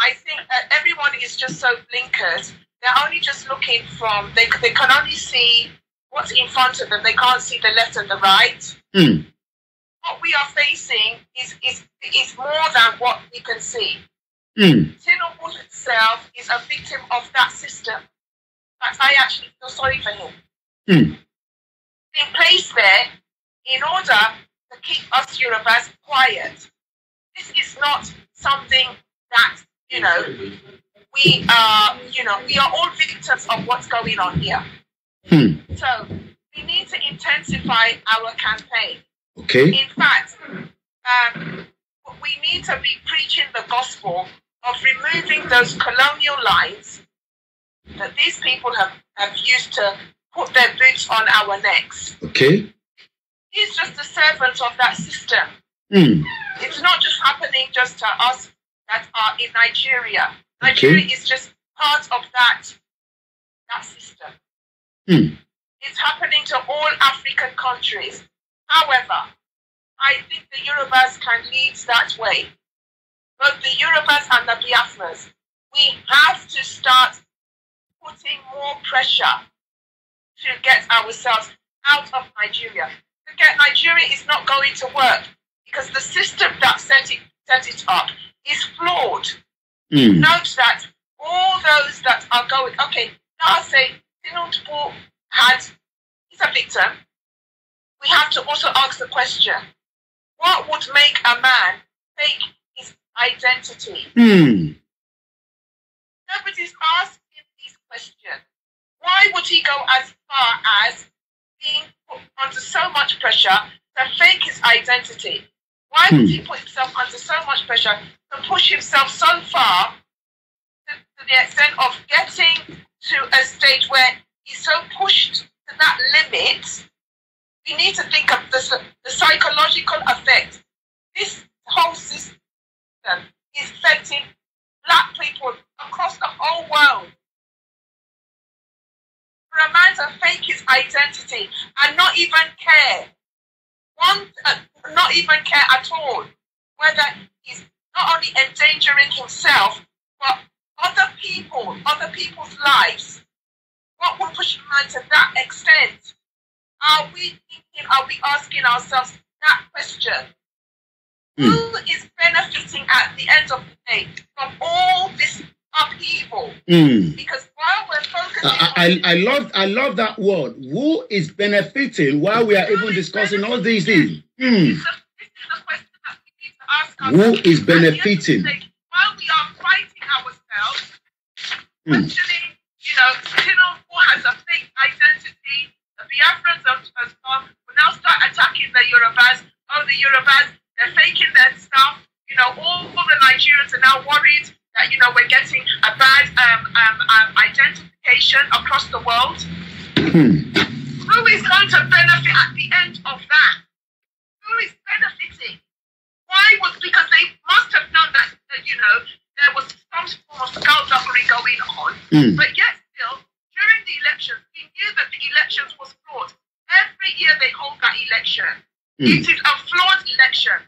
I think everyone is just so blinkered. They're only just looking from, they can only see what's in front of them. They can't see the left and the right. What we are facing is more than what we can see. Tinubu himself is a victim of that system. But I actually feel sorry for him. Being placed there in order to keep us Yorubas quiet. This is not something that, we are all victims of what's going on here. So we need to intensify our campaign. Okay. In fact, we need to be preaching the gospel of removing those colonial lines that these people have used to put their boots on our necks. Okay. He's just a servant of that system. It's not just happening just to us that are in Nigeria. Nigeria is just part of that system. It's happening to all African countries. However, I think the Yorubas can lead that way. Both the Yorubas and the Biafras, we have to start putting more pressure to get ourselves out of Nigeria. Nigeria is not going to work because the system that set it up is flawed. Note that all those that are going, okay, now I say Tinubu had is a victim, we have to also ask the question, what would make a man fake his identity? Nobody's asking these questions. Why would he go as far as being put under so much pressure to fake his identity? Why would he put himself under so much pressure to push himself so far to the extent of getting to a stage where he's so pushed to that limit? We need to think of the psychological effect. This whole system is affecting black people across the whole world. For a man to fake his identity and not even care, not even care at all, whether he's not only endangering himself, but other people's lives. What would push a man to that extent? Are we asking ourselves that question? Who is benefiting at the end of the day from all this upheaval? Because while we're focusing I love that word. Who is benefiting while we are even discussing all these things? This is the question that we need to ask ourselves. Who is benefiting? While we are fighting ourselves, questioning, Tinubu has a fake identity, the Biafrans has come, we now start attacking the Yorubas. Oh, the Yorubas, they're faking their stuff. All the Nigerians are now worried that, we're getting a bad identification across the world. Who is going to benefit at the end of that? Who is benefiting? Because they must have known that, there was some form of skullduggery going on. But yet still, during the elections, we knew that the elections was flawed. Every year they hold that election. It is a flawed election.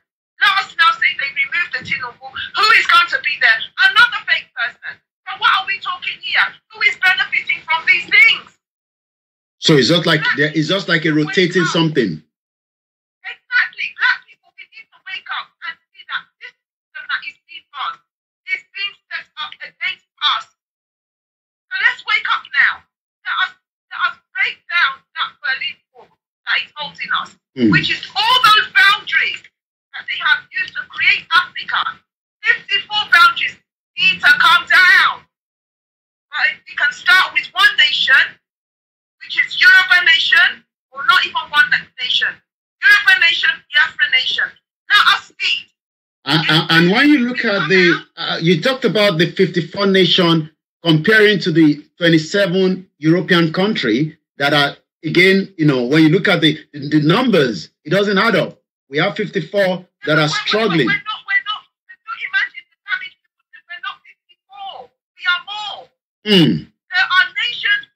Let us now say they removed the Tinubu. Who is going to be there? Another fake person. So what are we talking here? Who is benefiting from these things? So it's just like a rotating something. Exactly. Black people, we need to wake up and see that this system that is being done is being set up against us. So let's wake up now. Let us break down that Berlin Wall that is holding us, which is all those boundaries that they have used to create Africa. 54 boundaries need to come down. But we can start with one nation, which is Yoruba nation, or not even one nation. Yoruba nation, Biafra nation. Let us speak. And when you look at you talked about the 54 nation comparing to the 27 European country that are, again, when you look at the numbers, it doesn't add up. We have 54 that are struggling. We're not imagine the damage we're not 54. We are more. There are nations,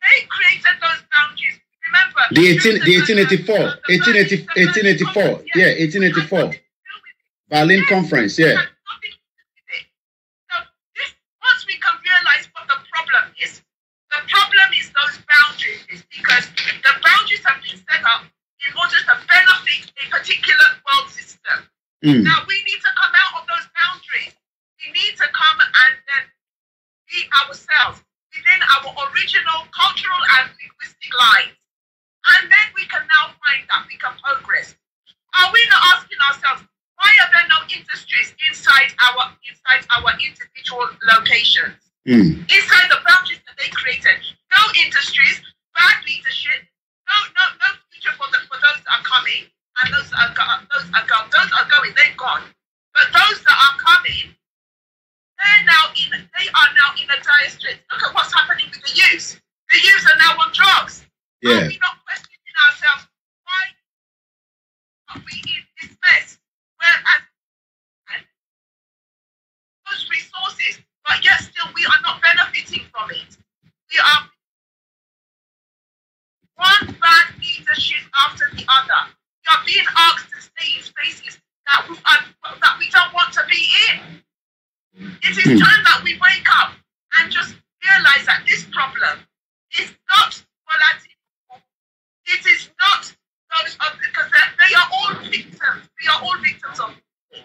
they created those boundaries. Remember, the 1884. Yeah, 1884. Berlin Conference, yeah. So once we can realize what the problem is those boundaries, because the boundaries have been set up in order to benefit a particular world system. Now we need to come out of those boundaries. We need to come and then be ourselves within our original cultural and linguistic lines. And then we can now find that we can progress. Are we not asking ourselves, why are there no industries inside our individual locations? Inside the boundaries that they created. No industries, bad leadership, no future for those that are coming, and those are going, they've gone. But those that are coming, they are now in a dire strait. Look at what's happening with the youth. The youth are now on drugs. Yeah. Are we not questioning ourselves, why are we in this mess? Whereas those resources, but yet still we are not benefiting from it. We are one bad leadership after the other. We are being asked to stay in spaces that we don't want to be in. It is time that we wake up and just realize that this problem is not volatile. It is not those because they are all victims. We are all victims of it.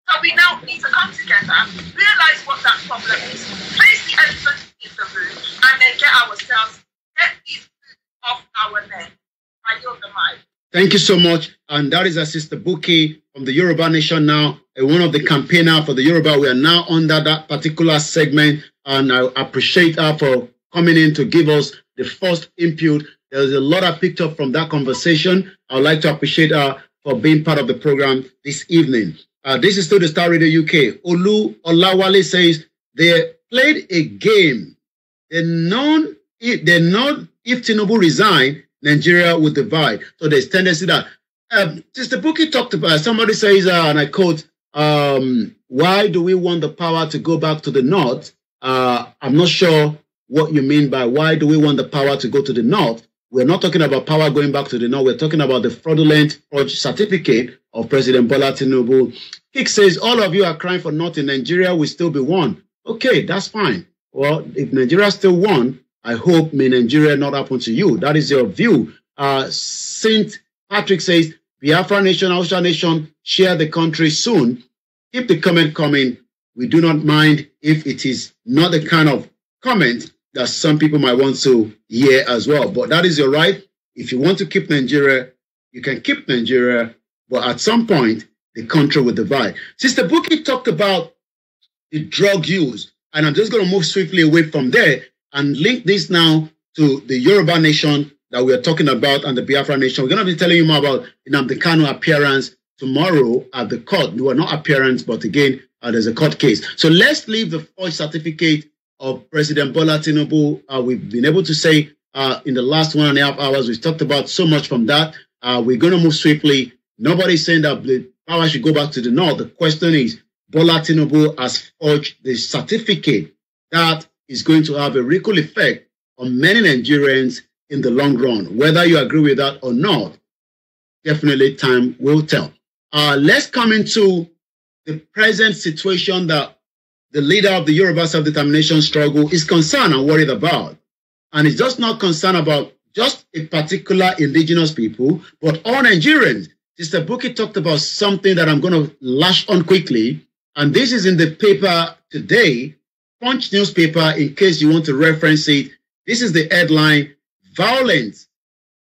So we now need to come together, realize what that problem is, place the elephant in the room, and then get ourselves, get these off our neck. I yield the mic. Thank you so much. And that is Sister Buki from the Yoruba Nation now, one of the campaigners for the Yoruba. We are now under that particular segment, and I appreciate her for coming in to give us the first input. There's a lot I picked up from that conversation. I would like to appreciate her for being part of the program this evening. This is still the Star Radio UK. Olu Olawale says they played a game. They know if Tinubu resign, Nigeria would divide. So there's tendency that Sister Buki talked about. Somebody says, and I quote, "Why do we want the power to go back to the north?" I'm not sure what you mean by why do we want the power to go to the north. We're not talking about power going back to the north. We're talking about the fraudulent forged certificate of President Bola Tinubu. Kick says, all of you are crying for north in Nigeria will still be won. Okay, that's fine. Well, if Nigeria still won, I hope may Nigeria not happen to you. That is your view. Saint Patrick says, Biafra Nation, Hausa Nation, share the country soon. Keep the comment coming. We do not mind if it is not the kind of comment that some people might want to hear as well. But that is your right. If you want to keep Nigeria, you can keep Nigeria. But at some point, the country will divide. Sister Buki talked about the drug use. And I'm just going to move swiftly away from there and link this now to the Yoruba Nation that we are talking about and the Biafra Nation. We're going to be telling you more about Nnamdi Kanu appearance tomorrow at the court. Well, not appearance, but again, there's a court case. So let's leave the forged certificate of President Bola Tinubu. We've been able to say in the last 1.5 hours, we've talked about so much from that. We're going to move swiftly. Nobody's saying that the power should go back to the north. The question is, Bola Tinubu has forged the certificate that is going to have a ripple effect on many Nigerians in the long run. Whether you agree with that or not, definitely time will tell. Let's come into the present situation that the leader of the Yoruba self-determination struggle is concerned and worried about. And it's just not concerned about just a particular indigenous people, but all Nigerians. Sister Buki talked about something that I'm going to lash on quickly. And this is in the paper today, Punch newspaper, in case you want to reference it. This is the headline, violence,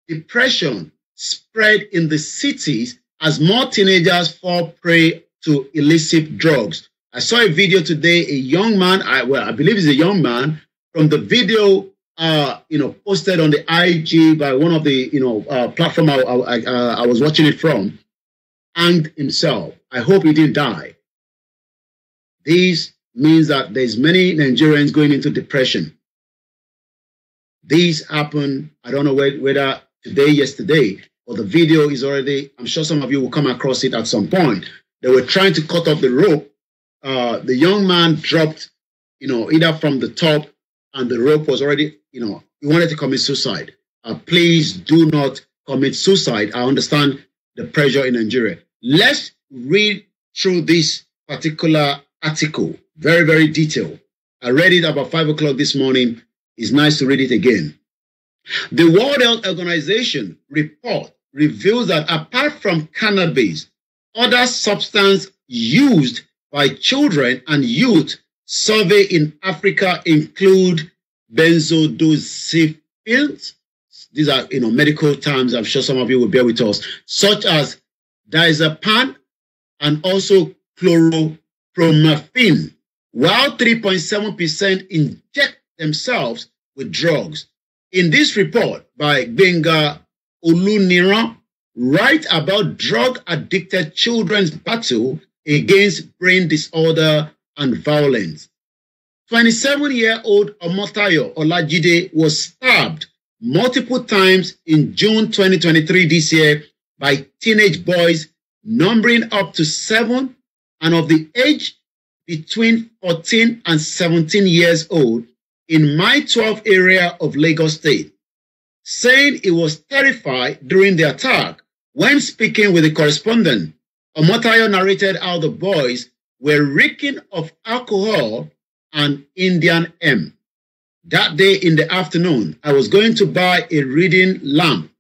depression spread in the cities as more teenagers fall prey to illicit drugs. I saw a video today, a young man, I believe he's a young man, from the video, posted on the IG by one of the, platform I was watching it from, hanged himself. I hope he didn't die. This means that there's many Nigerians going into depression. These happen, I don't know whether today, yesterday, or the video is already, I'm sure some of you will come across it at some point. They were trying to cut off the rope. The young man dropped, either from the top, and the rope was already, he wanted to commit suicide. Please do not commit suicide. I understand the pressure in Nigeria. Let's read through this particular article, very, very detailed. I read it about 5 o'clock this morning. It's nice to read it again. The World Health Organization report reveals that apart from cannabis, other substances used by children and youth surveyed in Africa include benzodiazepines. These are, medical terms. I'm sure some of you will bear with us, such as diazepam and also chlorpromazine, while 3.7% inject themselves with drugs. In this report by Benga Oluniran, write about drug-addicted children's battle against brain disorder and violence. 27-year-old Omotayo Olajide was stabbed multiple times in June 2023 this year by teenage boys numbering up to 7 and of the age between 14 and 17 years old in Mile 12 area of Lagos State. Saying he was terrified during the attack, when speaking with the correspondent, Omotayo narrated how the boys were reeking of alcohol and Indian hemp. That day in the afternoon, I was going to buy a reading lamp.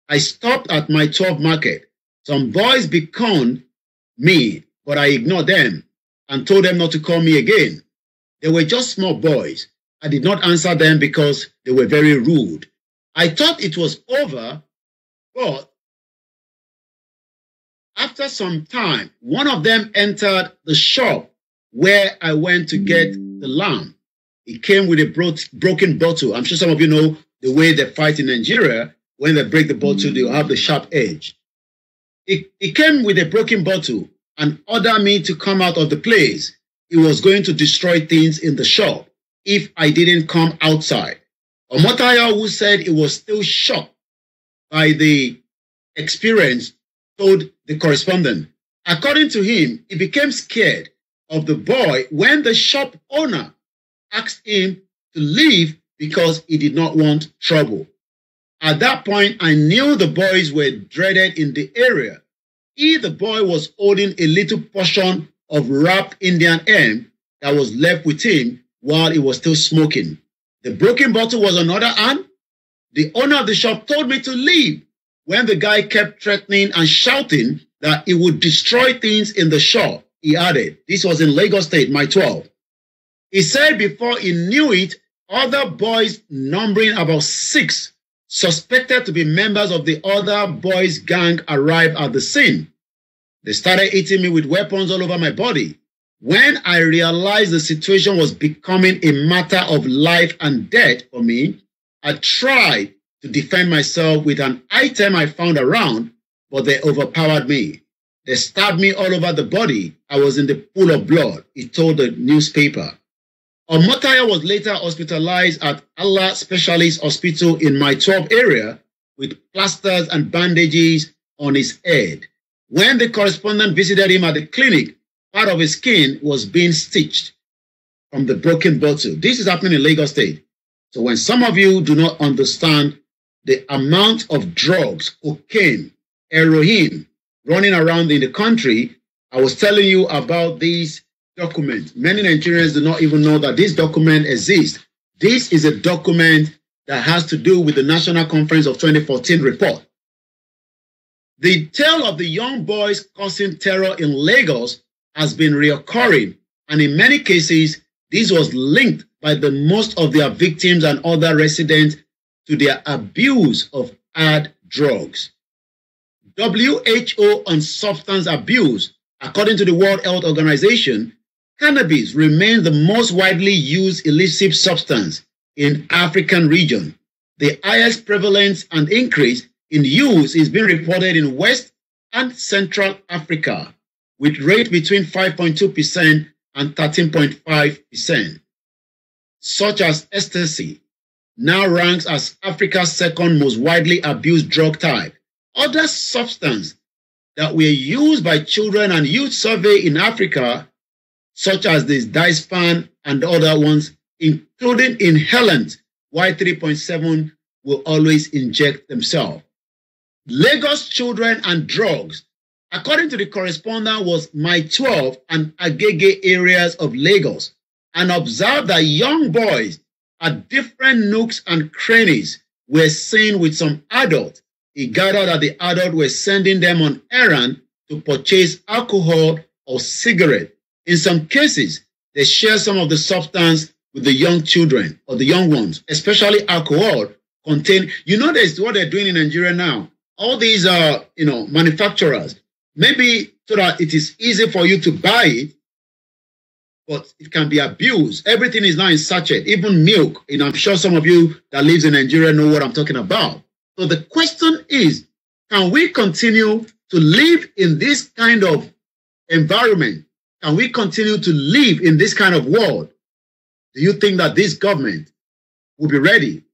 I stopped at my 12 market. Some boys beckoned me, but I ignored them and told them not to call me again. They were just small boys. I did not answer them because they were very rude. I thought it was over, but after some time, one of them entered the shop where I went to get the lamb. He came with a broken bottle. I'm sure some of you know the way they fight in Nigeria. When they break the bottle, they'll have the sharp edge. He came with a broken bottle and ordered me to come out of the place. He was going to destroy things in the shop if I didn't come outside. Omotaya, who said he was still shocked by the experience, told the correspondent. According to him, he became scared of the boy when the shop owner asked him to leave because he did not want trouble. At that point, I knew the boys were dreaded in the area. The boy was holding a little portion of wrapped Indian hemp that was left with him while he was still smoking. The broken bottle was on the other hand. The owner of the shop told me to leave when the guy kept threatening and shouting that he would destroy things in the shop. He added, this was in Lagos State, May 12. He said before he knew it, other boys numbering about 6 suspected to be members of the other boys' gang arrived at the scene. They started hitting me with weapons all over my body. When I realized the situation was becoming a matter of life and death for me, I tried to defend myself with an item I found around, but they overpowered me. They stabbed me all over the body. I was in the pool of blood, he told the newspaper. Omotaya was later hospitalized at Allah Specialist Hospital in my 12 area with plasters and bandages on his head. When the correspondent visited him at the clinic, part of his skin was being stitched from the broken bottle. This is happening in Lagos State. So when some of you do not understand the amount of drugs, cocaine, heroin running around in the country, I was telling you about these documents. Many Nigerians do not even know that this document exists. This is a document that has to do with the National Conference of 2014 report. The tale of the young boys causing terror in Lagos has been reoccurring, and in many cases, this was linked by most of their victims and other residents to their abuse of hard drugs. WHO on substance abuse, according to the World Health Organization, cannabis remains the most widely used illicit substance in African region. The highest prevalence and increase in use is being reported in West and Central Africa, with rate between 5.2% and 13.5%. Such as ecstasy, now ranks as Africa's second most widely abused drug type. Other substances that were used by children and youth survey in Africa, such as this diazepam and other ones, including inhalant, while 3.7 will always inject themselves. Lagos children and drugs, according to the correspondent, was my 12 and Agege areas of Lagos, and observed that young boys at different nooks and crannies were seen with some adults. He gathered that the adults were sending them on errand to purchase alcohol or cigarette. In some cases, they share some of the substance with the young children or the young ones, especially alcohol contain. You know, that's what they're doing in Nigeria now. All these manufacturers, maybe so that it is easy for you to buy it, but it can be abused. Everything is now in sachet, even milk. I'm sure some of you that lives in Nigeria know what I'm talking about. So the question is, can we continue to live in this kind of environment? Can we continue to live in this kind of world? Do you think that this government will be ready,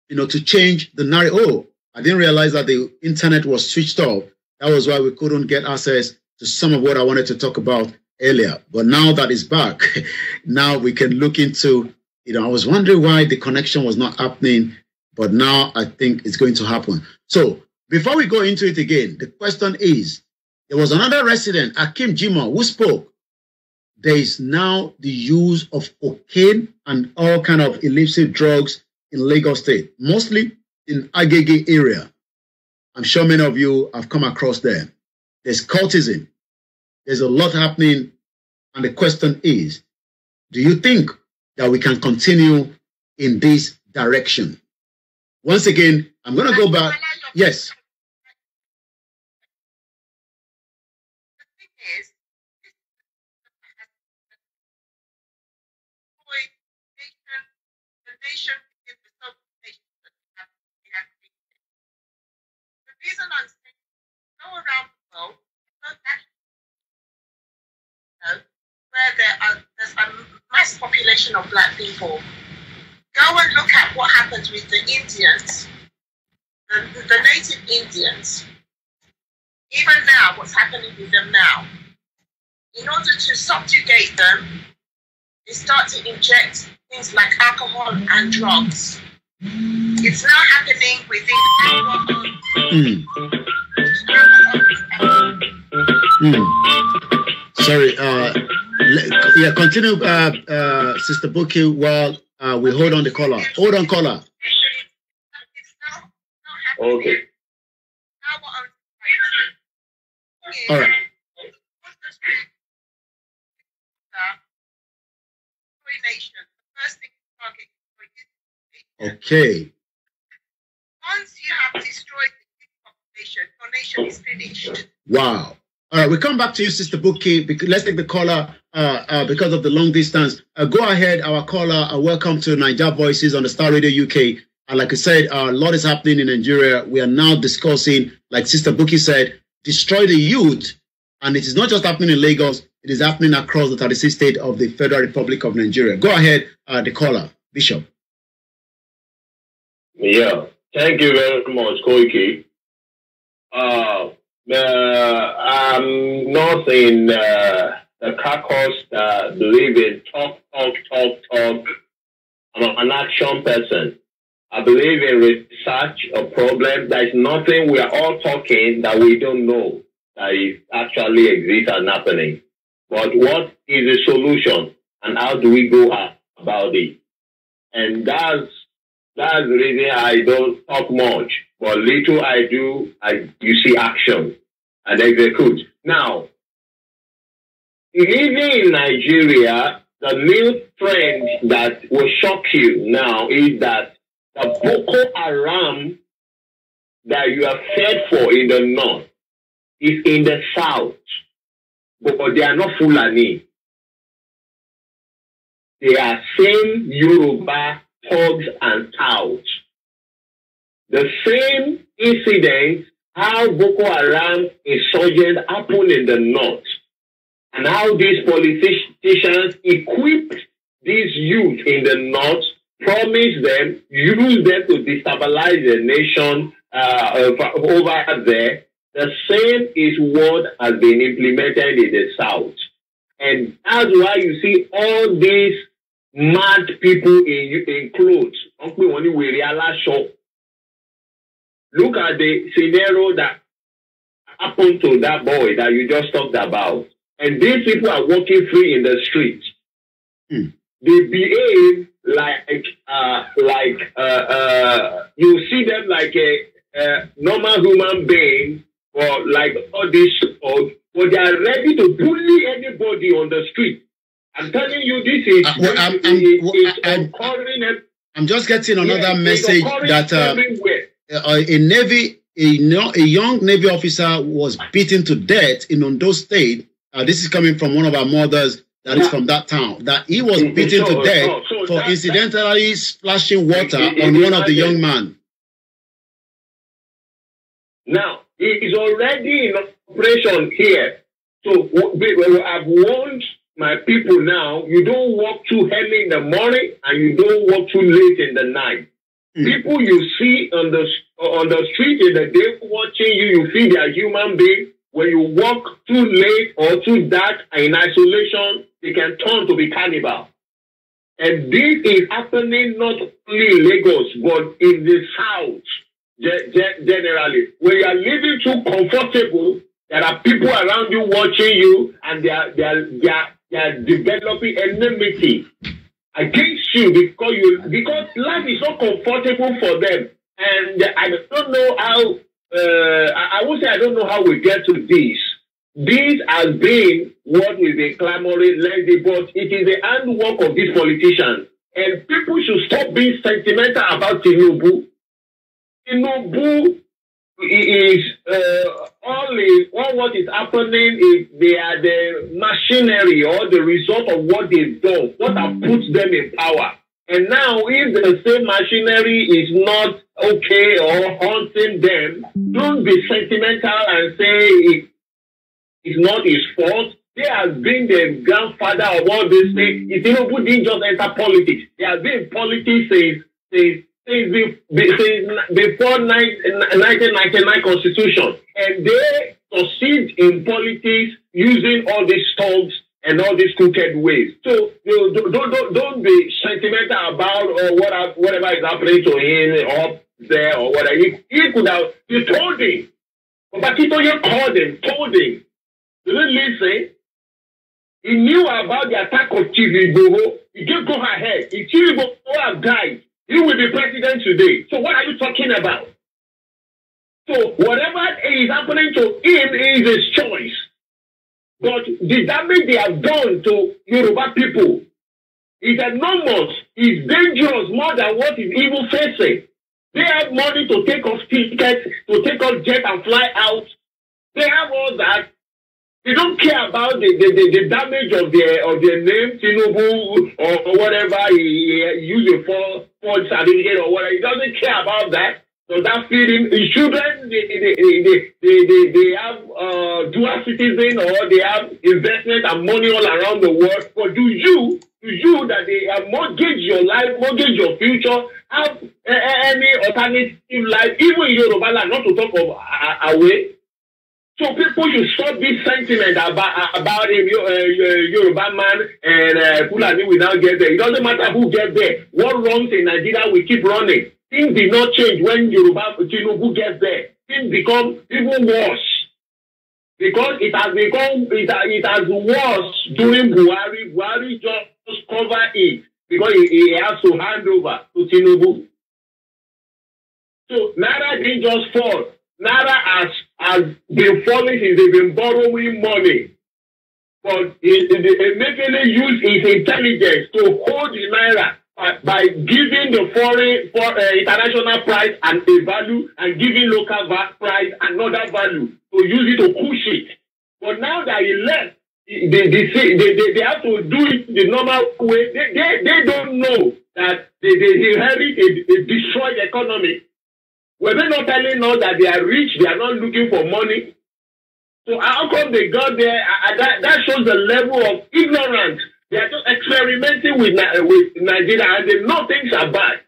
to change the narrative? Oh, I didn't realize that the internet was switched off. That was why we couldn't get access to some of what I wanted to talk about earlier. But now that it's back, now we can look into, I was wondering why the connection was not happening, but now I think it's going to happen. So before we go into it again, the question is, there was another resident, Akim Jimo, who spoke. There is now the use of cocaine and all kind of illicit drugs in Lagos State, mostly in Agege area. I'm sure many of you have come across there. There's cultism. There's a lot happening. And the question is, do you think that we can continue in this direction. Once again, I'm going to go back. Yes. The thing is, the nation is the self-nation that we have created. The reason I'm saying go around the world, where there's a mass population of black people. Go and look at what happens with the Indians, the native Indians. Even now, what's happening with them now. In order to subjugate them, they start to inject things like alcohol and drugs. It's now happening within our own. Sorry, yeah, continue, Sister Buki, while we hold on the caller. Hold on, caller. Okay. All right. Okay. Once you have destroyed the population, your nation is finished. Wow. All right, we come back to you, Sister Buki. Let's take the caller because of the long distance. Go ahead, our caller. Welcome to Niger Voices on the Star Radio UK. And like I said, a lot is happening in Nigeria. We are now discussing, like Sister Buki said, destroy the youth. And it is not just happening in Lagos. It is happening across the 36 states of the Federal Republic of Nigeria. Go ahead, the caller, Bishop. Yeah, thank you very much, Koiki. I'm not in the caucus that believe in talk. I'm an action person. I believe in research a problem. There is nothing we are all talking that we don't know that is actually exists and happening. But what is the solution and how do we go about it? And that's the reason I don't talk much. But little I do, you see action and execute. Now, living in Nigeria, the new trend that will shock you now is that the Boko Haram that you are fed for in the north is in the south. But they are not Fulani. They are same Yoruba thugs and touts. The same incident, how Boko Haram insurgents happened in the north, and how these politicians equipped these youth in the north, promised them, used them to destabilize the nation over there. The same is what has been implemented in the south. And that's why you see all these mad people in clothes. Look at the scenario that happened to that boy that you just talked about. And these people are walking free in the streets. They behave like you see them like a normal human being, or like all these people, but they are ready to bully anybody on the street. I'm telling you, this is I'm just getting another message that a young Navy officer was beaten to death in Ondo State. This is coming from one of our mothers that is from that town. That he was beaten to death for incidentally splashing water on one of the young men. Now, he is already in operation here. So I've warned my people now, you don't walk too early in the morning and you don't walk too late in the night. People you see on the street in the day watching you see they are human beings. When you walk too late or too dark and in isolation, they can turn to be cannibal. And this is happening not only in Lagos, but in the south generally. When you are living too comfortable, there are people around you watching you, and they are developing enmity against you because life is so comfortable for them. And I don't know how. I would say I don't know how we get to this. this has been what we've been clamoring lately, but it is the handwork of these politicians. And people should stop being sentimental about Tinubu. Tinubu is all what is happening is they are the machinery or the result of what they've done, what have put them in power. And now, if the same machinery is not okay or haunting them, don't be sentimental and say it's not his fault. They have been the grandfather of all these things. Tinubu didn't just enter politics. They have been in politics since before 1999 Constitution. And they succeed in politics using all these thugs and all these crooked ways. So don't be sentimental about whatever is happening to him up there or whatever. He could have, he told him. But AKINTOYE called him, told him. He didn't listen. He knew about the attack of Tinubu. He just go ahead. If Tinubu have died, he will be president today. So what are you talking about? So whatever is happening to him is his choice. But the damage they have done to Yoruba people is enormous. It's dangerous more than what is even facing. They have money to take off tickets, to take off jet and fly out. They have all that. They don't care about the damage of their name, Tinubu, or whatever he used a false certificate or whatever. He doesn't care about that. So that feeling, the children, they have dual citizen or they have investment and money all around the world. But do you that they have mortgage your life, mortgage your future, have any alternative life, even in Yoruba land, not to talk of away? So people should stop this sentiment about him, Yoruba man and Fulani will now get there. It doesn't matter who gets there. What wrongs in Nigeria will keep running. Things did not change when Tinubu gets there. Things become even worse. Because it has worse during Buhari. Buhari just cover it because he has to hand over to Tinubu. So Naira didn't just fall. Naira has been falling since they've been borrowing money. But he immediately used his intelligence to hold the Naira by giving the foreign international price and a value and giving local price another value to use it to push it. But now that he left, they have to do it the normal way. They don't know that they inherit a destroyed economy. Were they not telling us that they are rich, they are not looking for money? So how come they got there? That shows the level of ignorance. They are just experimenting with Nigeria and they know things are bad.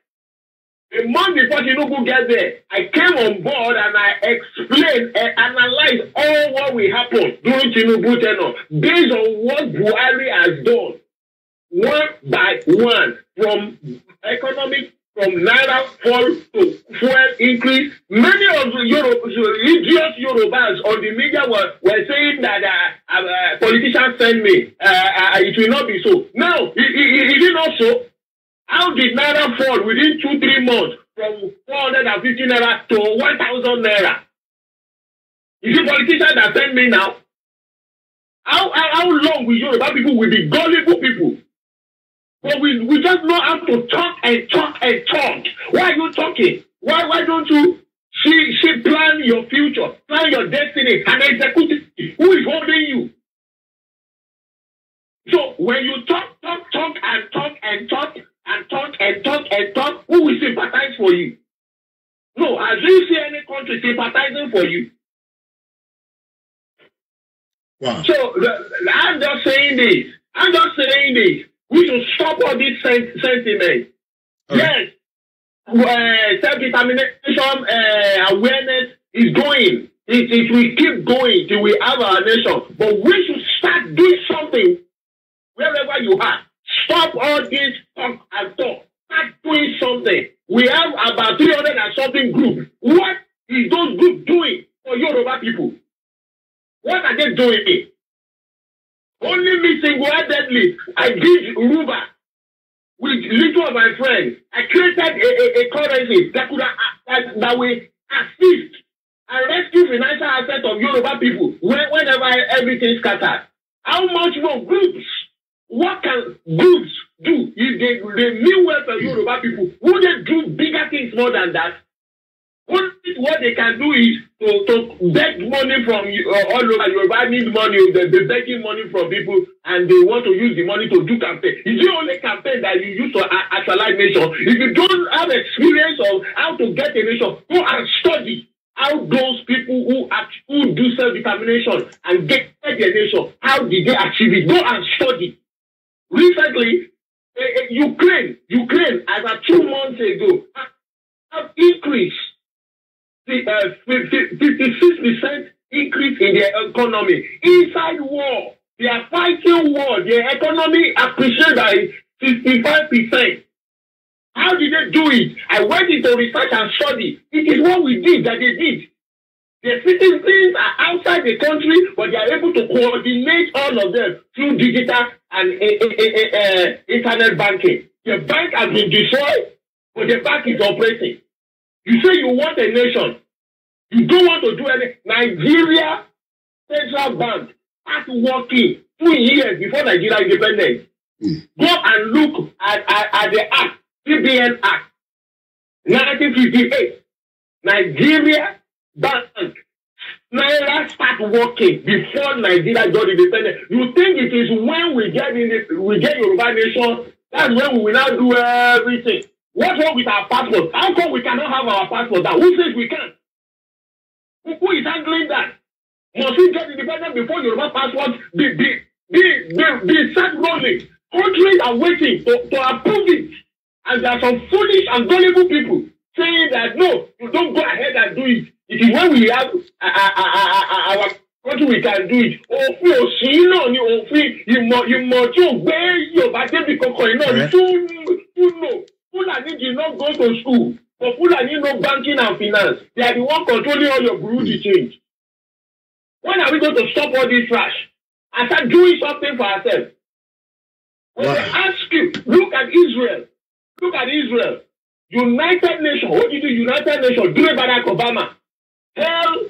A month before Tinubu gets there, I came on board and I explained and analyzed all what will happen during Tinubu tenure based on what Buhari has done, one by one, from economic, from Naira fall to fuel increase. Many of the idiot Yorubas on the media were saying that politicians send me. It will not be so. No, it did not so. How did Naira fall within 2-3 months from 450 Naira to 1,000 Naira? Is it politicians that send me now? How long will Yoruba people will be gullible people? But we just know how to talk and talk and talk. Why are you talking? Why don't you see plan your future, plan your destiny, and execute it? Who is holding you? So when you talk and talk and talk and talk and talk and talk, who will sympathize for you? No, as you see any country sympathizing for you. Wow. So I'm just saying this. We should stop all this sentiment. Yes, self-determination awareness is going. It will keep going till we have our nation. But we should start doing something wherever you are. Stop all this talk and talk. Start doing something. We have about 300 and something groups. What is those groups doing for Yoruba people? What are they doing? Only me single-handedly, I did YORUBA with little of my friends. I created a currency that will assist and rescue financial assets of of Yoruba people whenever everything scatters? How much more groups? What can groups do if they mean well for Yoruba people? Would they do bigger things more than that? What they can do is to beg money from all over. Yoruba need money. They're begging money from people, and they want to use the money to do campaign. It's the only campaign that you use to actualize nation. If you don't have experience of how to get a nation, go and study how those people who do self-determination and get their nation, how did they achieve it? Go and study. Recently, Ukraine, as of 2 months ago, have increased 56% increase in their economy. Inside war, they are fighting war. Their economy appreciated by 65%. How did they do it? I went into research and study. It is what we did that they did. The citizens are outside the country, but they are able to coordinate all of them through digital and internet banking. The bank has been destroyed, but the bank is operating. You say you want a nation. You don't want to do anything. Nigeria Central Bank started working 2 years before Nigeria independence. Go and look at the Act, CBN Act, 1958. Nigeria Bank, Naira start working before Nigeria got independent. You think it is when we get Yoruba nation, that's when we will now do everything. What's wrong with our passport? How come we cannot have our passport now? Who says we can't? Who is handling that? Must we get independent before Yoruba passport be set rolling? Countries are waiting to approve it. And there are some foolish and gullible people saying that no, you don't go ahead and do it. It is when we have our country we can do it. Fulani did not go to school, but Fulani know banking and finance. They are the one controlling all your Burundi change. When are we going to stop all this trash and start doing something for ourselves? When they ask you, look at Israel. Look at Israel. United Nations. What did the United Nations do? Barack Obama tell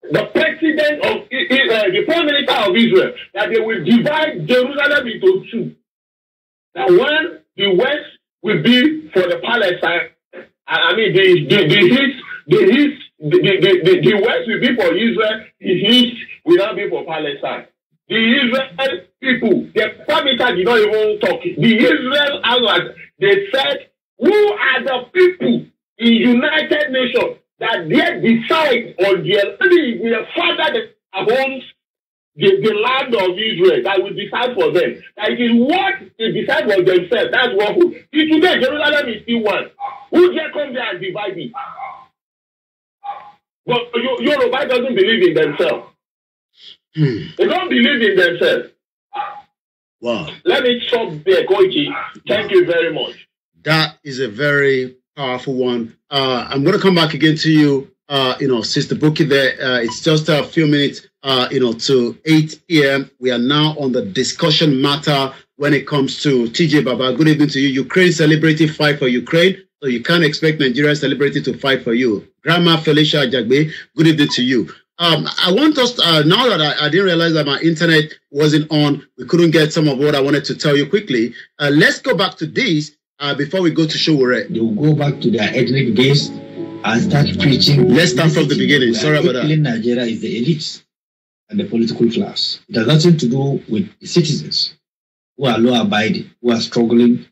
the president of the prime minister of Israel that they will divide Jerusalem into two. That one, the west will be for the Palestine. I mean, the west will be for Israel. The east will not be for Palestine. The Israel people, the prime minister did not even talk. The Israel allies, they said, who are the people in United Nations that they decide on the father that owns the land of Israel that will decide for them? That it is what they decide for themselves. That's what today Jerusalem is still one. Who dare come there and divide it? But Yoruba doesn't believe in themselves. They don't believe in themselves. Wow. Let me stop there, Koichi. Thank you very much. That is a very powerful one. I'm going to come back again to you, Sister Bookie there. It's just a few minutes, to 8 p.m. We are now on the discussion matter when it comes to TJ Baba. Good evening to you. Ukraine celebrity fight for Ukraine. So you can't expect Nigeria celebrity to fight for you. Grandma Felicia Jagbe, good evening to you. I want us, now that I didn't realize that my internet wasn't on, we couldn't get some of what I wanted to tell you quickly. Let's go back to this before we go to Showore. They will go back to their ethnic base and start preaching. Let's start from the beginning. Sorry about that. Nigeria is the elites and the political class. It has nothing to do with the citizens who are law-abiding, who are struggling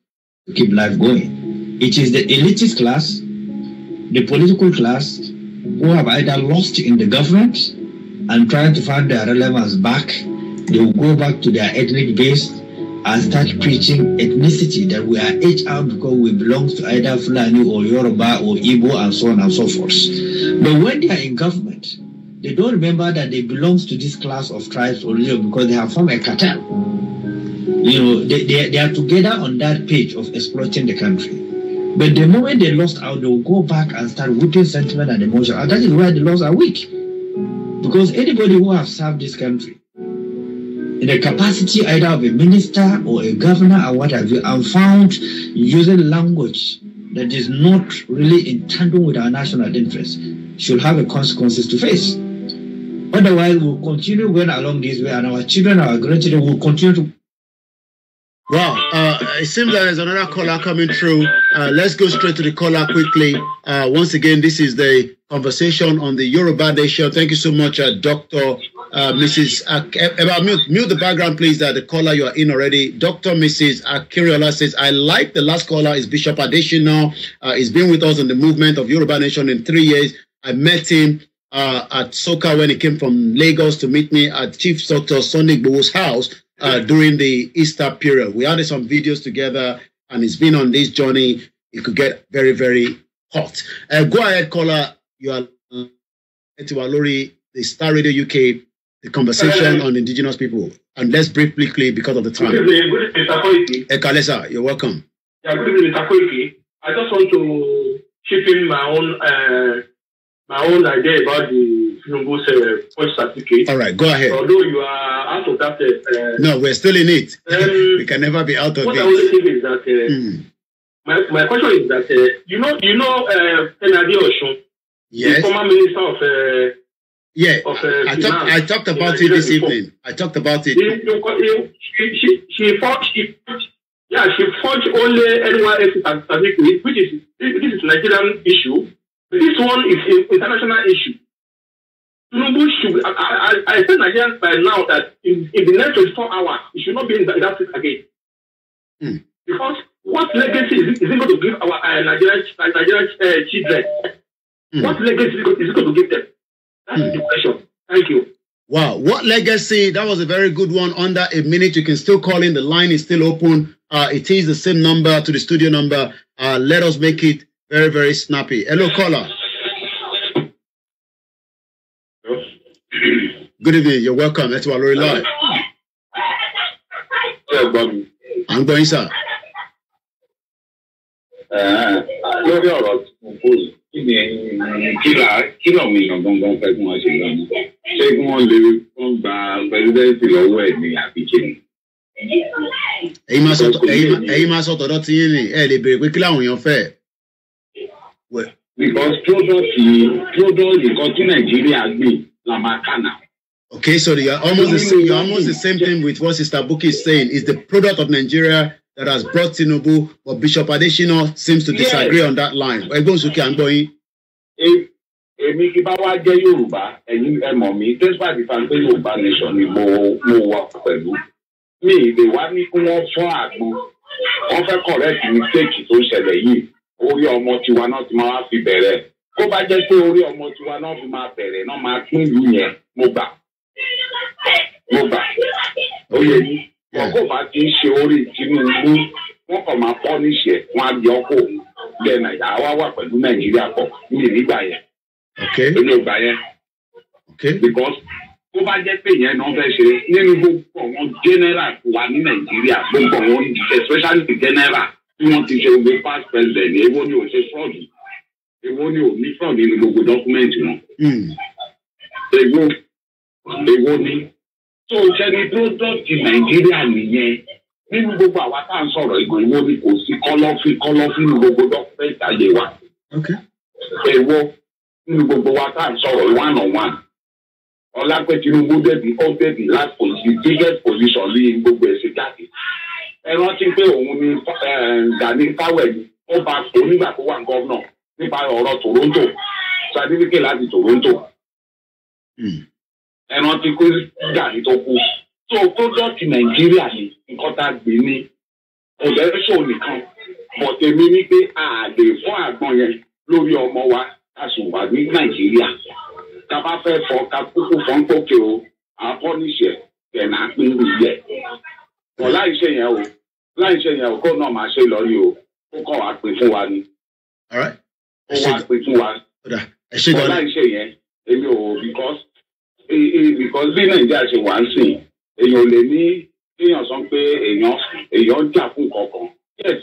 to keep life going. It is the elitist class, the political class, who have either lost in the government and trying to find their relevance back. They will go back to their ethnic base and start preaching ethnicity, that we are out because we belong to either Fulani or Yoruba or Igbo and so on and so forth. But when they are in government, they don't remember that they belong to this class of tribes or religion because they have formed a cartel. They are together on that page of exploiting the country. But the moment they lost out, they will go back and start whipping sentiment and emotion. And that is why the laws are weak. Because anybody who has served this country in the capacity either of a minister or a governor or what have you, and found using language that is not really in tandem with our national interests, should have a consequences to face. Otherwise, we'll continue going along this way, and our children, our grandchildren will continue to. Wow, it seems that there's another caller coming through. Let's go straight to the caller quickly. Once again, this is the conversation on the Yoruba Nation. Thank you so much, Dr. Mrs. Mute the background, please. The caller you are in already. Dr. Mrs. Akiriola says, I like the last caller is Bishop Adesina. He's been with us on the movement of Yoruba Nation in 3 years. I met him at Soka when he came from Lagos to meet me at Chief Dr. Sunday Igboho's house. During the Easter period. We had some videos together, and it's been on this journey. It could get very, very hot. Go ahead, caller. You are Lori, the Star Radio UK, the conversation on indigenous people. And let's briefly, because of the time. Good evening, Mr. Koiki. Kalesa, you're welcome. Yeah, good evening, Mr. Koiki. I just want to chip in my own idea about the Tinubu's first certificate. All right, go ahead. Although you are out of that. No, we're still in it. We can never be out of it. What I was thinking is that my question is that you know Kennedy Oshun, yes, the former minister of I talked about it this evening. I talked about it. She forged only NYSC certificate, which is Nigerian issue. This one is an international issue. Tinubu should, I said Nigerians by now that in the next 24 hours, it should not be in that seat again. Because what legacy is it going to give our Nigerian children? What legacy is it going to give them? That's the question. Thank you. Wow, what legacy? That was a very good one. Under a minute, you can still call in. The line is still open. It is the same number to the studio number. Let us make it very, very snappy. Hello, caller. Good evening. You're welcome. That's Walori Live. I'm going, sir. Lórí ọ̀rọ̀ tí kí lọ́mọ èèyàn gangan fẹ́ kí wọ́n ṣe lọ́nà ṣé kí wọ́n lè gba pẹ̀lúdẹ́sì lọ́wọ́ ẹ̀ ní àbíkẹ́ni. Ẹ̀yin máa sọ tọ̀dọ̀ tí yín ni ẹ lè béèrè pé kí láwọn èèyàn fẹ́. Because product nǹkan tí Nàìjíríà gbìn la máa kà náà. Okay, so you're almost the same thing with what Sister Buki is saying. It's the product of Nigeria that has brought Tinubu, but Bishop Adesina seems to disagree on that line. Èmi kí bá wá jẹ́ Yorùbá, ẹ̀yin ẹ mọ̀ mí, despite the fact pé Yorùbá nation ni mo wà pẹ̀lú. Mi ìdè wá ní kí wọ́n fọ́ àgbo. Wọ́n fẹ́ correct mistake tó ṣẹlẹ̀ yìí. Orí ọmọ tiwa náà ti máa fi bẹ̀rẹ̀. Kó bá jẹ́ pé orí ọmọ tiwa náà fi máa bẹ̀rẹ̀ náà máa pín ìlú yẹn, mo gbà. Ó yẹ ní. Wọ́n kò bá ti ń ṣe orí Tinubu, wọ́n kàn máa pọ́ níṣẹ́, wọ́n á yọ kó lẹ́ Nàìjíríà wá wà pẹ̀lú Nàìjíríà pọ̀ ní ìgbà yẹn. Ní ìgbà yẹn. Because tó bá jẹ́ pé yẹn náà fẹ́ ṣe nínú gbogbo àwọn general wà ní Nàìjíríà, gbogbo àwọn especially the general tí wọ́n ti ṣe gbogbo past president, èwo ni ò ṣe fraud, èwo ni ò ní fraud nínú gbogbo document wọn. Èwo ni. So ṣẹ́ni product Nàìjíríà nìyẹn nínú gbogbo àwa tá à ń sọ̀rọ̀ ìgò ìwọ ni kò sí kọ́lọ́fín ní gbogbo document ayé wa. Èwo nínú gbogbo wa tá à ń sọ̀rọ̀ one on one. Ọlápẹ́ Tinubu dẹ̀bi last position biggest position ní gbogbo ẹ̀sìn jáde. Ẹ rántí pé òun ni Gani Fáwẹ̀lì ó bá kó nígbà tó wà gọ́vnọ̀ nípa ọ̀rọ̀ Toronto certificate láti Toronto. Ẹ rántí pé Gani tó kú. So product Nàìjíríà ni nǹkan tá a gbé ní ọ̀dẹ́rẹ́sọ̀ nìkan. Bọ̀tẹ̀mí ní pé a lè fọ́ àgbọn yẹn lórí ọmọ wa àṣùwà ní Nàìjíríà. Ká bá fẹ́ fọ ká kúkú fọ́n tókè o, àpọ́níṣẹ́ tẹ̀nà pín ìyẹ́. Bọ̀ láìṣe yẹn o, kó náà máa ṣe lọ rí o, kó kọ́ wa pín fún wa ni. Kó wa pín fún wa. Bọ̀ láìṣe yẹn, èmi ò because bí Nàìjíríà ṣe wà ń sìn, èèyàn lè ní kéèyàn sọ pé èèyàn jà fún kankan. Yes,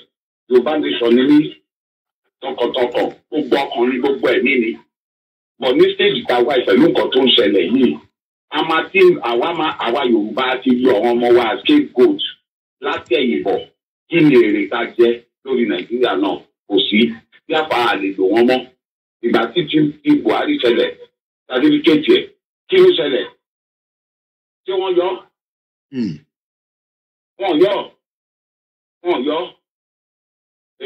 Yorùbá nation ni ní tọkàntọkàn, gbogbo ọkùnrin gbogbo ẹ̀mí ni. But ní stage ta wá ìpẹ̀lú nǹkan tó ń ṣẹlẹ̀ yìí, àwa Yorùbá ti yọ àwọn ọmọ wa scapegoat láti ẹ̀yìn bọ̀. Kí ni èrè ta jẹ́ lórí Nàìjíríà náà? Kò sí bí àfa àlejò wọn mọ́. Ìgbà tí Buhari ṣẹlẹ̀, certificate ẹ̀ Kí ló ṣẹlẹ̀? Ṣé wọ́n yọ? Wọ́n yọ. Wọ́n yọ.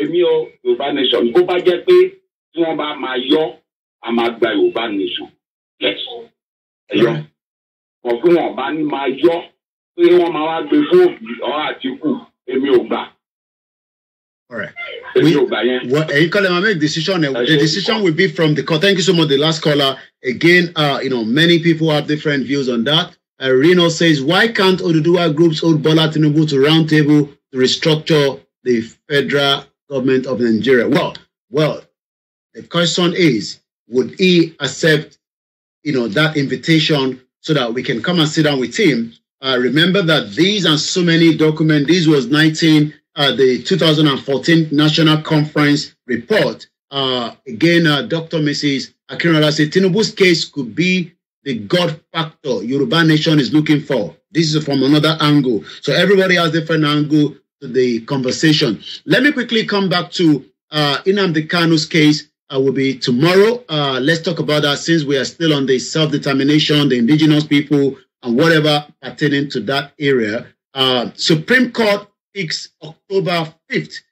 Èmi o, Yorùbá nation. Bó bá jẹ́ pé tí wọ́n bá máa yọ, a máa gba Yorùbá nation. Yes. Ẹ̀yọ́. Kọ̀ fún wọn bá ní máa yọ pé wọ́n máa wá gbé fún Àtíkù. Èmi ò gbà. All right. You call them make decision. The decision will be from the court. Thank you so much. The last caller again. Many people have different views on that. Reno says, why can't Oduduwa groups hold Bola Tinubu to round table to restructure the federal government of Nigeria? Well, the question is, would he accept, that invitation so that we can come and sit down with him? Remember that these are so many documents. This was the 2014 National Conference report. Again, Dr. Mrs. Akintoye said Tinubu's case could be the God factor Yoruba nation is looking for. This is from another angle. So everybody has different angle to the conversation. Let me quickly come back to Nnamdi Kanu's case. Will be tomorrow. Let's talk about that since we are still on the self-determination, the indigenous people, and whatever pertaining to that area. Supreme Court fixed October 5th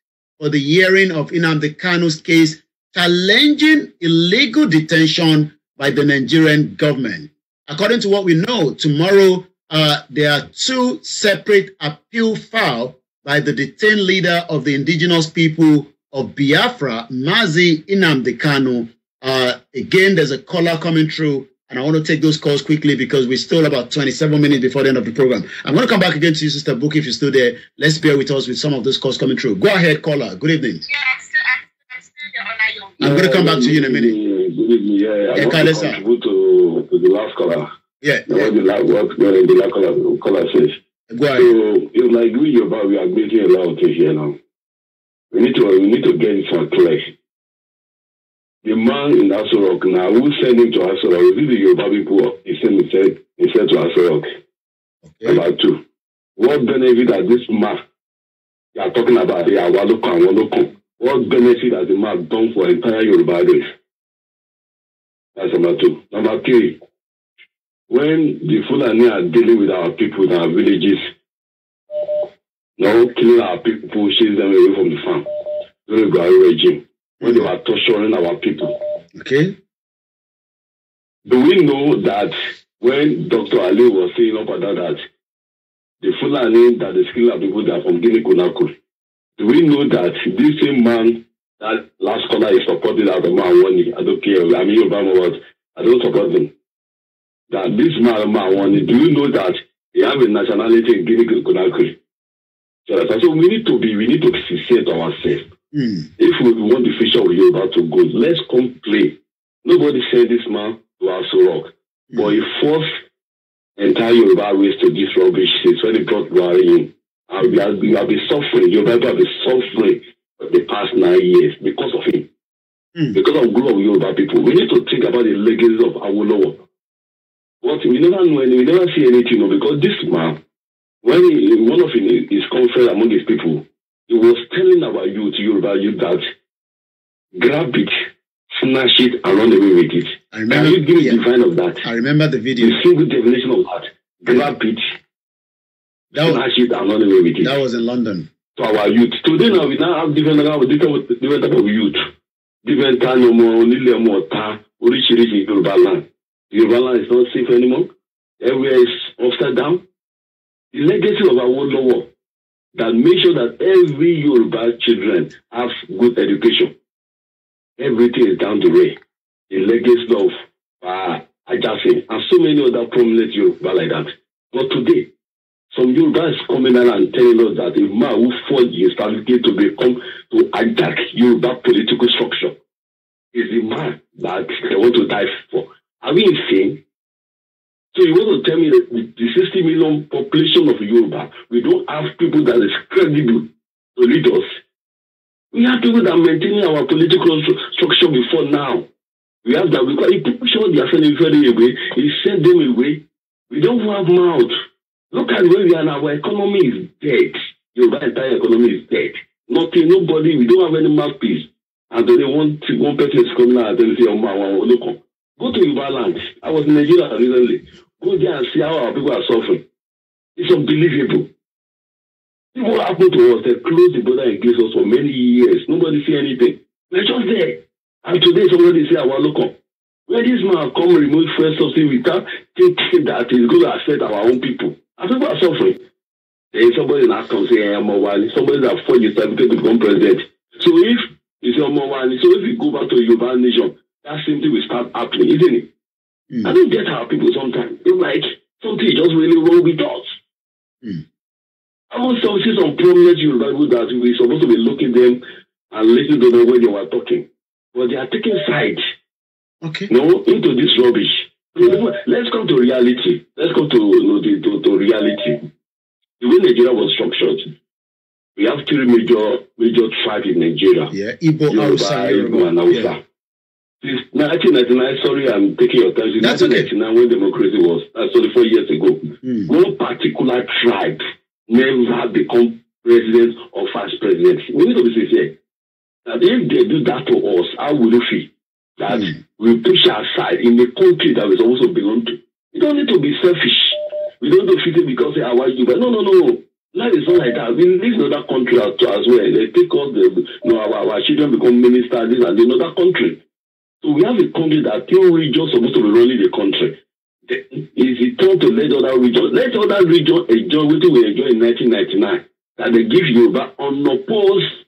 for the hearing of Nnamdi Kanu's case challenging illegal detention by the Nigerian government. According to what we know, tomorrow there are two separate appeal filed by the detained leader of the indigenous people of Biafra, Mazi Nnamdi Kanu. Again, there's a caller coming through, and I want to take those calls quickly because we're still about 27 minutes before the end of the program. I'm going to come back again to you, Sister Book, if you're still there. Let's bear with us with some of those calls coming through. Go ahead, caller. Good evening. I'm still there. I'm going to come back to you in a minute. Good evening. Yeah, I want to contribute to the last caller. Yeah. What the last caller says. Go ahead. So, it's like we are making a lot of things here now. We need to get it some clear. The man in Aso Rock now, who sent him to Aso Rock? Is it the Yoruba people? He said to Aso Rock. Okay. Number two, what benefit has this man you are talking about the Awaloko? What benefit has the man done for entire Yoruba race? That's number two. Number three, when the Fulani are dealing with our people in our villages, killing our people, chasing them away from the farm during the Buhari regime, when they were torturing our people. Okay. Do we know that when Dr. Ali was saying up and down that the Fulani that is killing our people, they are from Guinea Conakry? Do we know that this same man, that last caller is supported as a man warning? I don't care. I mean, Obama, I don't support them. That this man warning, do you know that he have a nationality in Guinea Conakry? So we need to sincere to ourselves. If we want the future of Yoruba to go, let's complain. Nobody said this man to Aso Rock, but he forced entire Yoruba race to this rubbish since when he brought Buhari in. And we have been suffering. Yoruba have been suffering for the past 9 years because of him. Because of growth of Yoruba people. We need to think about the legacy of Awolowo. But we never know, we never see anything, because this man, when one of his conference among his people, he was telling our youth, Yoruba youth, that grab it, snatch it, and run away with it. Can you give me the define of that? I remember the video. The single definition of that. Grab it, snatch it, and run away with it. That was in London. To our youth. Today now, we now have different type of youth. Different time, Yoruba land. Yoruba land is not safe anymore. Everywhere is upside down. The legacy of our Awolowo that make sure that every Yoruba children have good education. Everything is down the way. The legacy of Ajase and so many other prominent Yoruba like that. But today, some Yoruba is coming out and telling us that a man who forged his certificate to attack Yoruba political structure is the man that they want to die for. Are we insane? So you want to tell me that with the 60 million population of Yoruba, we don't have people that is credible to lead us? We have people that are maintaining our political structure before now. We have that because if people show they are sending away, he sent them away. We don't have mouth. Look at where we are now. Our economy is dead. Yoruba entire economy is dead. Nothing, nobody, we don't have any mouthpiece. And then one person is coming out and they say, look. Go to Yoruba land. I was in Nigeria recently. Go there and see how our people are suffering. It's unbelievable. What happened to us? They closed the border against us for many years. Nobody see anything. We're just there. And today somebody say, our local. When this man come remove first subsidy without thinking that it's going to affect our own people. Our people are suffering. Then somebody now comes say, I'm a wali. Somebody that fought the certificate to become president. So if you say, I'm a wali, so if you go back to Yoruba nation, that same thing will start happening, isn't it? I don't get how people sometimes. It's like something just really wrong with us. I want to see some prominent Yoruba people that we're supposed to be looking them and listening to them when they were talking. But they are taking sides. Okay. No, into this rubbish. Let's come to reality. Let's come to reality. The way Nigeria was structured, we have three major tribes in Nigeria. Yeah, Igbo, Hausa, Igbo, and Hausa. Yeah. Since 1999, sorry, I'm taking your time. Since 1999, when democracy was, 34 years ago, no particular tribe never become president or vice president. We need to be sincere. That if they do that to us, how will you feel? That we push aside in a country that we supposed to belong to. We don't need to be selfish. We don't do it because they are white people. No. Life is not like that. We live in another country as well. They take us, our children become ministers this and in another country. So we have a country that two regions supposed to be running the country. Is it time to let other regions enjoy what we enjoy in 1999? That they give Yoruba unopposed.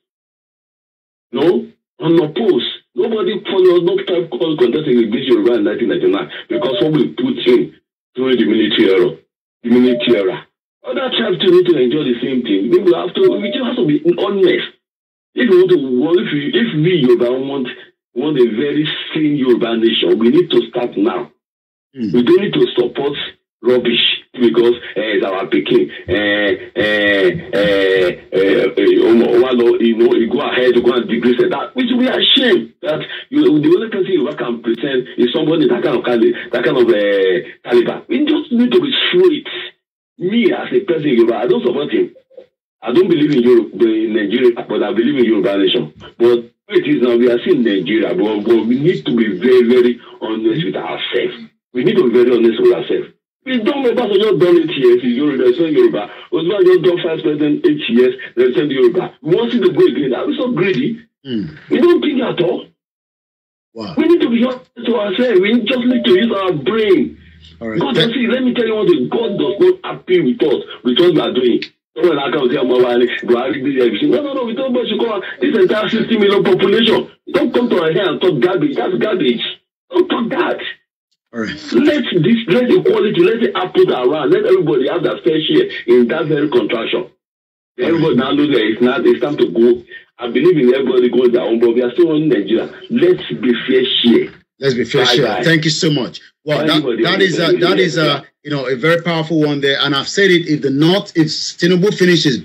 No? Unopposed. Nobody followed, no type called contesting against Yoruba in 1999 because what we put in during the military era. Other tribes still need to enjoy the same thing. We just have to be honest. If we Yoruba want a very sane Yoruba nation, we need to start now. We don't need to support rubbish because it's our picking. You go ahead to go and degrade that, which we are ashamed that the only person you can pretend is somebody that kind of caliber. We just need to be straight. Me as a person, I don't support him. I don't believe in Europe, in Nigeria, but I believe in Yoruba nation. But it is now we are seeing Nigeria, but we need to be very, very honest with ourselves. We need to be very honest with ourselves. We don't know about just done 8 years in Yoruba, they send Yoruba. Osman just done 5 president 8 years, they send Yoruba. We want to go again. Are we so greedy? We don't think at all. Wow. We need to be honest to ourselves. We just need to use our brain. All right. God, see, let me tell you one thing. God does not happy with us, with what we are doing. No, we don't want to go this entire 60 million population. Don't come to our hair and talk garbage. That's garbage. Don't talk that. All right. Let equality, let it happen around. Let everybody have their fair share in that very contraction. Everybody now knows that it's time to go. I believe in everybody going their own, but we are still in Nigeria. Let's be fair share. Let's be fair share. Thank you so much. Well, that is a very powerful one there. And I've said it, if Tinubu finishes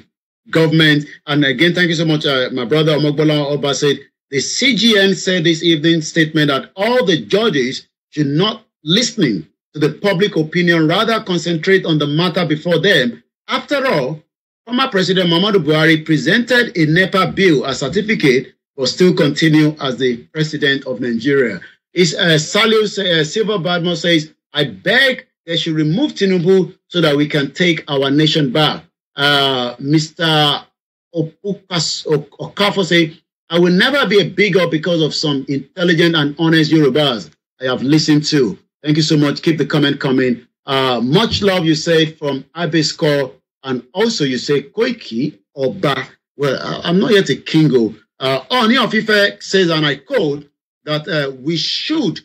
government, and again, thank you so much, my brother Bola Oba said, the CGN said this evening statement that all the judges should not listening to the public opinion, rather concentrate on the matter before them. After all, former President Muhammadu Buhari presented a NEPA bill as certificate, but still continue as the president of Nigeria. Silver Badmo says, I beg they should remove Tinubu so that we can take our nation back. Mr. Okafo says, I will never be a bigot because of some intelligent and honest Yorubas I have listened to. Thank you so much. Keep the comment coming. Much love, you say, from Abisko, and also you say Koiki Oba. Well, I'm not yet a Kingo. Oni of Ife says, and I quote, that we should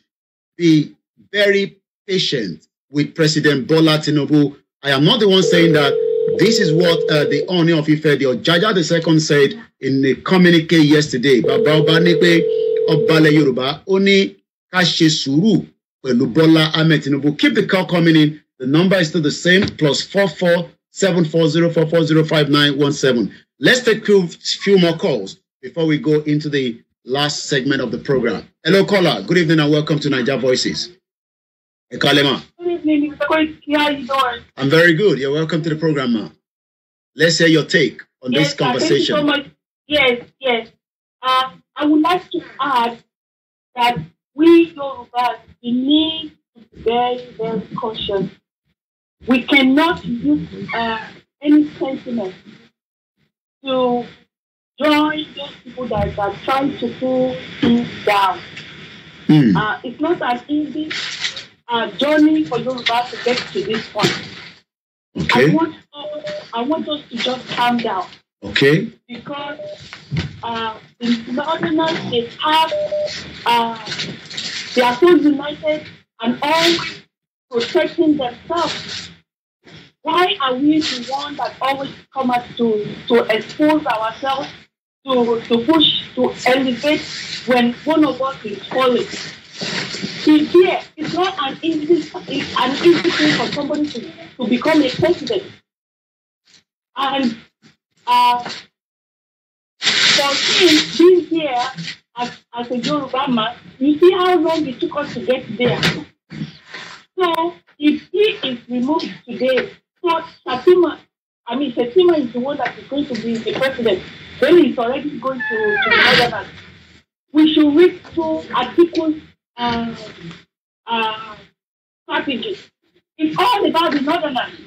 be very patient with President Bola Tinubu. I am not the one saying that. This is what the Oni of Ife, the Ojaja II, said in the communique yesterday. Baba Obanipe Obale Yoruba, Oni Kashe Suru, Bola Ahmed Tinubu. Keep the call coming in. The number is still the same, +44 74044059117. Let's take a few more calls before we go into the last segment of the program. Hello, caller. Good evening and welcome to Naija Voices. Ekalema. Good evening, Mr. Koiki. How are you doing? I'm very good. You're welcome to the program, ma. Let's hear your take on this conversation. Thank you so much. Yes. I would like to add that we Yorubas we need to be very, very cautious. We cannot use any sentiment to join those people that are trying to pull things down. It's not an easy journey for Yoruba to get to this point. Okay. I want us to just calm down. Okay. Because the Northerners, they are so united and always protecting themselves. Why are we the ones that always come up to expose ourselves, to push, to elevate when one of us is falling? Here, it's not an easy thing for somebody to become a president. And for him being here as a Yoruba man, you see how long it took us to get there. So if he is removed today, so Shatima is the one that is going to be the president. Then he's already going to the Northerners. We should read through articles strategies. It's all about the Northerners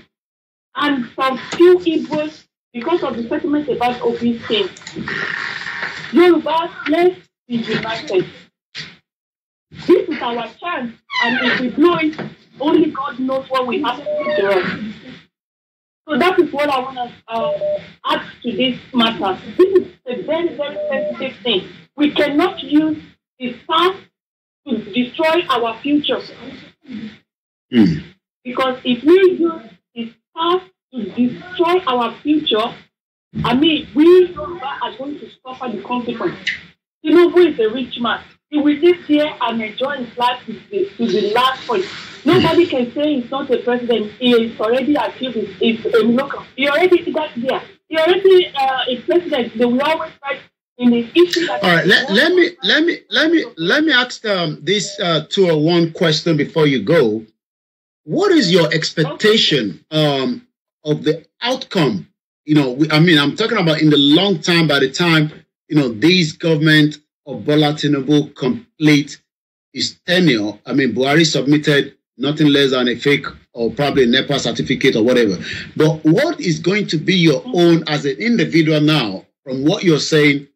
and some few Igbos because of the settlement about Obi's thing. Yoruba, let's be united. This is our chance, and if we blow it, only God knows what will happen to us. So that is what I want to add to this matter. This is a very, very sensitive thing. We cannot use the past to destroy our future. Because if we use the past to destroy our future, we Yoruba are going to suffer the consequence. Tinubu is a rich man. He will live here and enjoy his life to the last point. Nobody can say he's not a president. He has already achieved his local. He already got there. He already a president. They will always fight in his issue. All right. Let me ask this 201 question before you go. What is your expectation of the outcome? I'm talking about in the long time. By the time this government of Bola Tinubu complete his tenure, Buhari submitted nothing less than a fake or probably a NEPA certificate or whatever. But what is going to be your own as an individual now, from what you're saying,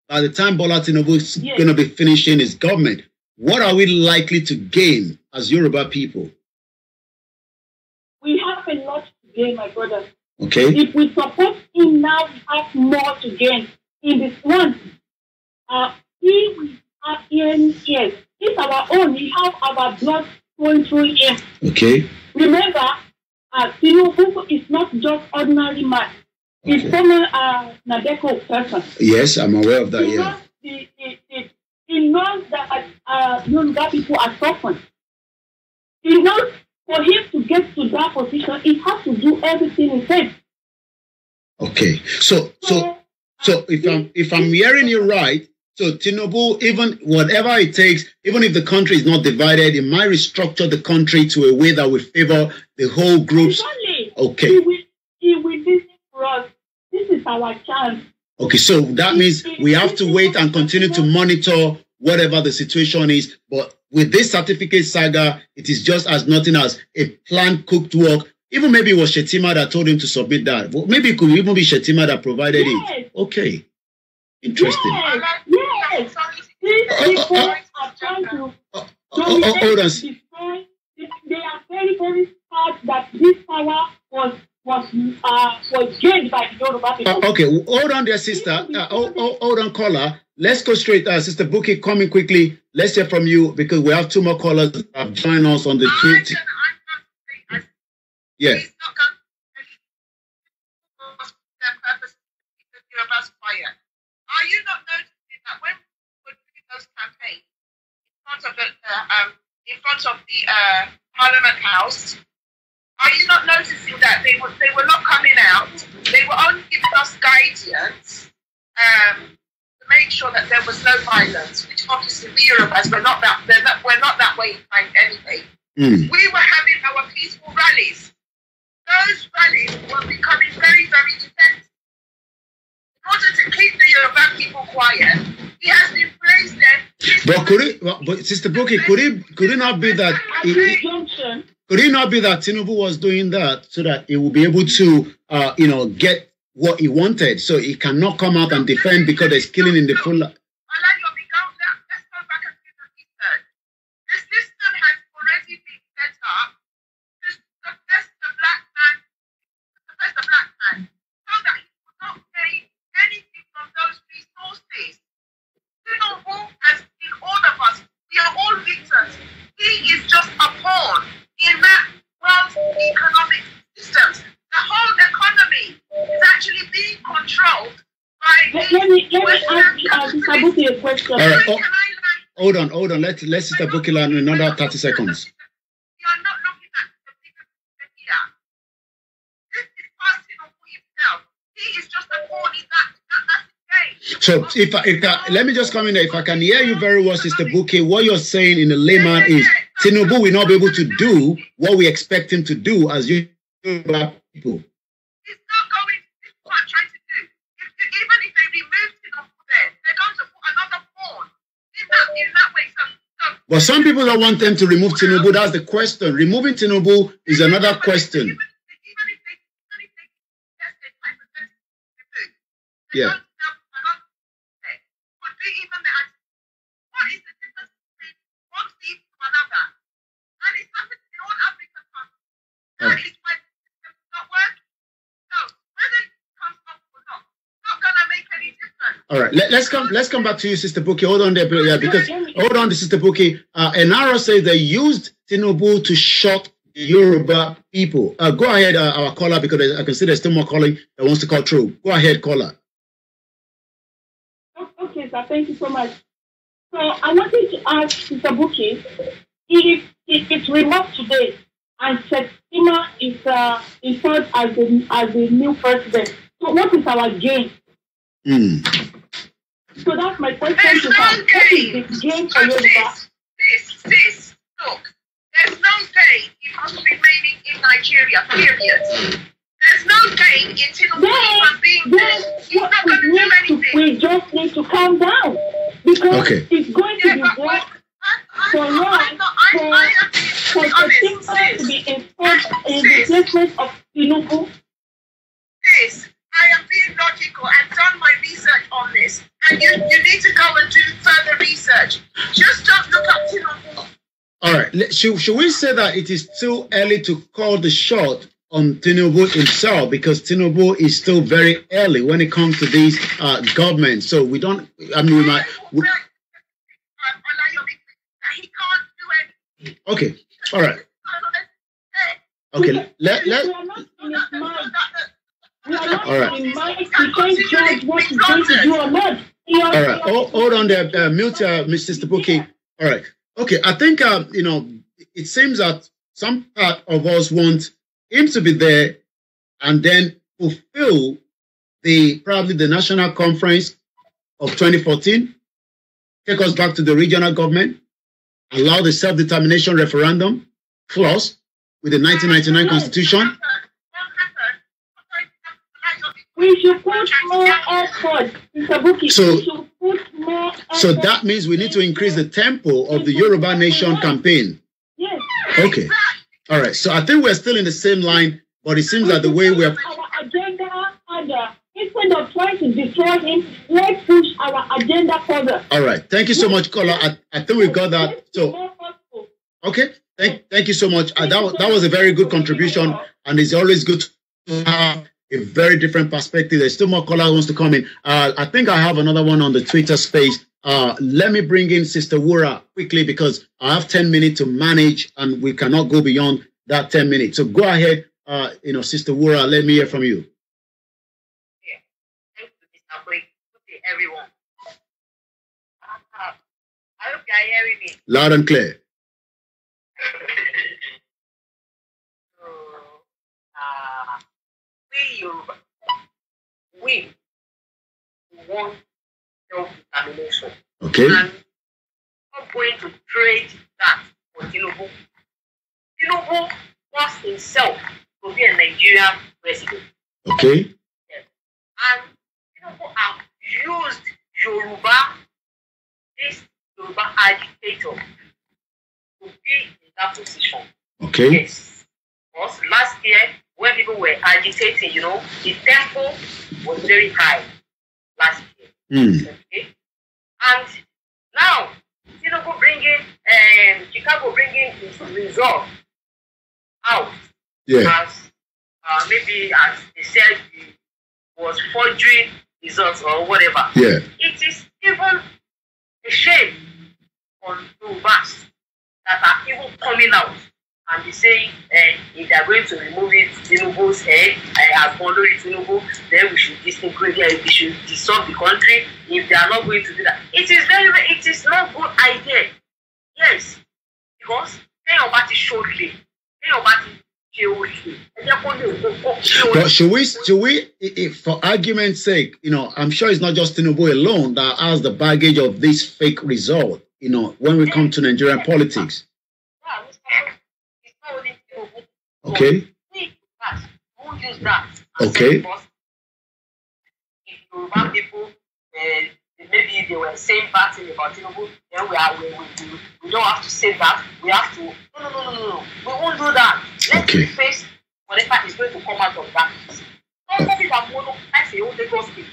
by the time Bola Tinubu is going to be finishing his government, what are we likely to gain as Yoruba people? We have a lot to gain, my brother. Okay. If we support him now, we have more to gain. In this one, he will have ears. It's our own. We have our blood going through him. Okay. Remember, Tinubu is not just ordinary man. He's former Nadeko person. Yes, I'm aware of that. He knows that Yoruba people are suffering. He knows for him to get to that position, he has to do everything he said. Okay. So if I'm hearing you right, so Tinubu, even whatever it takes, even if the country is not divided, it might restructure the country to a way that will favor the whole groups. Exactly. Okay. He will listen for us. This is our chance. Okay, so that means we have to wait and continue to monitor whatever the situation is. But with this certificate saga, it is just as nothing as a planned cooked work. Even maybe it was Shetima that told him to submit that. Well, maybe it could even be Shetima that provided it. Okay. Interesting. Yes. These people are trying to hold on. Destroy. They are very, very sad that this power was gained by the Yoruba people. Okay, hold on there, sister. Hold on, caller. Let's go straight. Sister Buki, coming quickly. Let's hear from you because we have two more callers that have joined us on the tweet. Yes. Are you not noticing that when we were doing those campaigns in front of the Parliament House, are you not noticing that they were not coming out? They were only giving us guidance to make sure that there was no violence, which obviously we Yorubas we're not that way inclined anyway. We were having our peaceful rallies. Those rallies were becoming very, very intense. order to keep the Yoruba people quiet, he has replaced them. But Sister Buki, could it not be that Tinubu was doing that so that he will be able to get what he wanted, so he cannot come out and defend because there's killing in the full. Let's go back and do the research. The system has already been set up to suppress the black man, so that he would not pay anything from those resources. Tinubu has been all of us. We are all victims. He is just a pawn in that world's economic systems. The whole economy is actually being controlled by Let me ask Sabuki a question. All right. Hold on. Let's Sister Buki learn another 30 seconds. You are not looking at the bigger picture here. This is passing on for himself. He is just a pawn in that game. So if let me just come in there. If I can hear you very well, Sister Buki, what you're saying in the layman is Tinubu will not be able to do what we expect him to do as you people. He's not going. This is what I'm trying to do. Even if they remove Tinubu there, they're going to put another pawn in that way. So But some people don't want them to remove Tinubu. That's the question. Removing Tinubu is another question. Yeah. All right, let's come back to you, Sister Buki. Hold on there, because hold on, Sister Buki. Enaro says they used Tinubu to shut the Yoruba people. Go ahead, our caller, because I can see there's still more calling that wants to call through. Go ahead, caller. Okay, sir. Thank you so much. So I wanted to ask Sister Buki if it's remarked today and Shettima is served as the new president. So what is our gain? So that's my question. There's to no gain. What is the gain for Yoruba? This, look, there's no gain in us remaining in Nigeria, period. There's no gain in Tinubu even being there. He's not going to do anything. We just need to calm down because it's going to be work for long for Shettima to be informed in the replacement of Tinubu. I am being logical. I've done my research on this. And you need to go and do further research. Just don't look up Tinubu. All right. Should we say that it is too early to call the shot on Tinubu himself, because Tinubu is still very early when it comes to these governments? So we don't, I mean, he can't do anything. Okay. All right. Okay. All right. We can't judge what he's going to do or not. All right. Hold on there, mute, Mr. Buki. All right. Okay. I think it seems that some part of us want him to be there and then fulfill probably the national conference of 2014, take us back to the regional government, allow the self-determination referendum clause with the 1999 constitution. We should put more effort, Mr. Buki. So that means we need to increase the tempo of the Yoruba Nation campaign. Yes. Okay. All right. So I think we're still in the same line, but it seems that the way we're... Our agenda further. Instead of trying to destroy him, let's push our agenda further. All right. Thank you so much, caller. I think we've got that. So, okay. Thank you so much. That was a very good contribution, and it's always good to have a very different perspective. There's still more callers who wants to come in. I think I have another one on the Twitter space. Let me bring in Sister Wura quickly because I have 10 minutes to manage and we cannot go beyond that 10 minutes. So go ahead, Sister Wura, let me hear from you. Yeah. Thank you, Mr. Boy. Good day, everyone. I hope you are hearing me. Loud and clear. Yoruba, we want self-determination. Okay. And I'm not going to trade that for Tinubu. Tinubu wants himself to be a Nigerian president. Okay. Yes. And Tinubu have used Yoruba, this Yoruba agitator, to be in that position. Okay. Yes. Because last year, when people were agitating, you know, the tempo was very high last year. Okay. And now, Tinubu bringing, Chicago bringing his result out. Yeah. As maybe as they said, it was forging results or whatever. Yeah. It is even a shame on Yorubas that are even coming out and be saying, if they are going to remove it, Tinubu's head, as Bola Tinubu, then we should disintegrate it, we should dissolve the country. If they are not going to do that, it is not a good idea. Yes, because they shortly. But should we, if for argument's sake, you know, I'm sure it's not just Tinubu alone that has the baggage of this fake result, you know, when we come to Nigerian politics. Okay. Who use that? Okay. If Yoruba people, maybe they were saying bad thing about Tinubu, then we don't have to say that. We have to. No. We won't do that. Let's face whatever is going to come out of that. Somebody that won't I say, they go speak.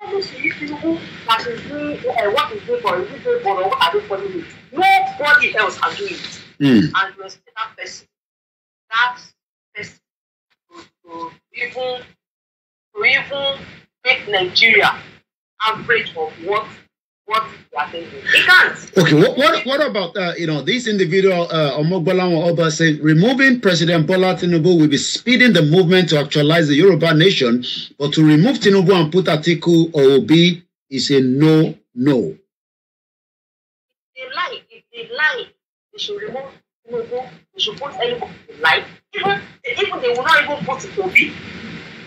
Obviously, Tinubu that is doing what is doing for is doing for what are they following it. Nobody else can do it. And you expect that person. That person to even make Nigeria average of what we are thinking. It can't. Okay, what about you know, this individual Omogbola Oba said removing President Bola Tinubu will be speeding the movement to actualize the Yoruba nation, but to remove Tinubu and put Atiku or Obi is a no. If they lie, they should remove Tinubu. They should put anybody lie. Even they will not even put it Obi.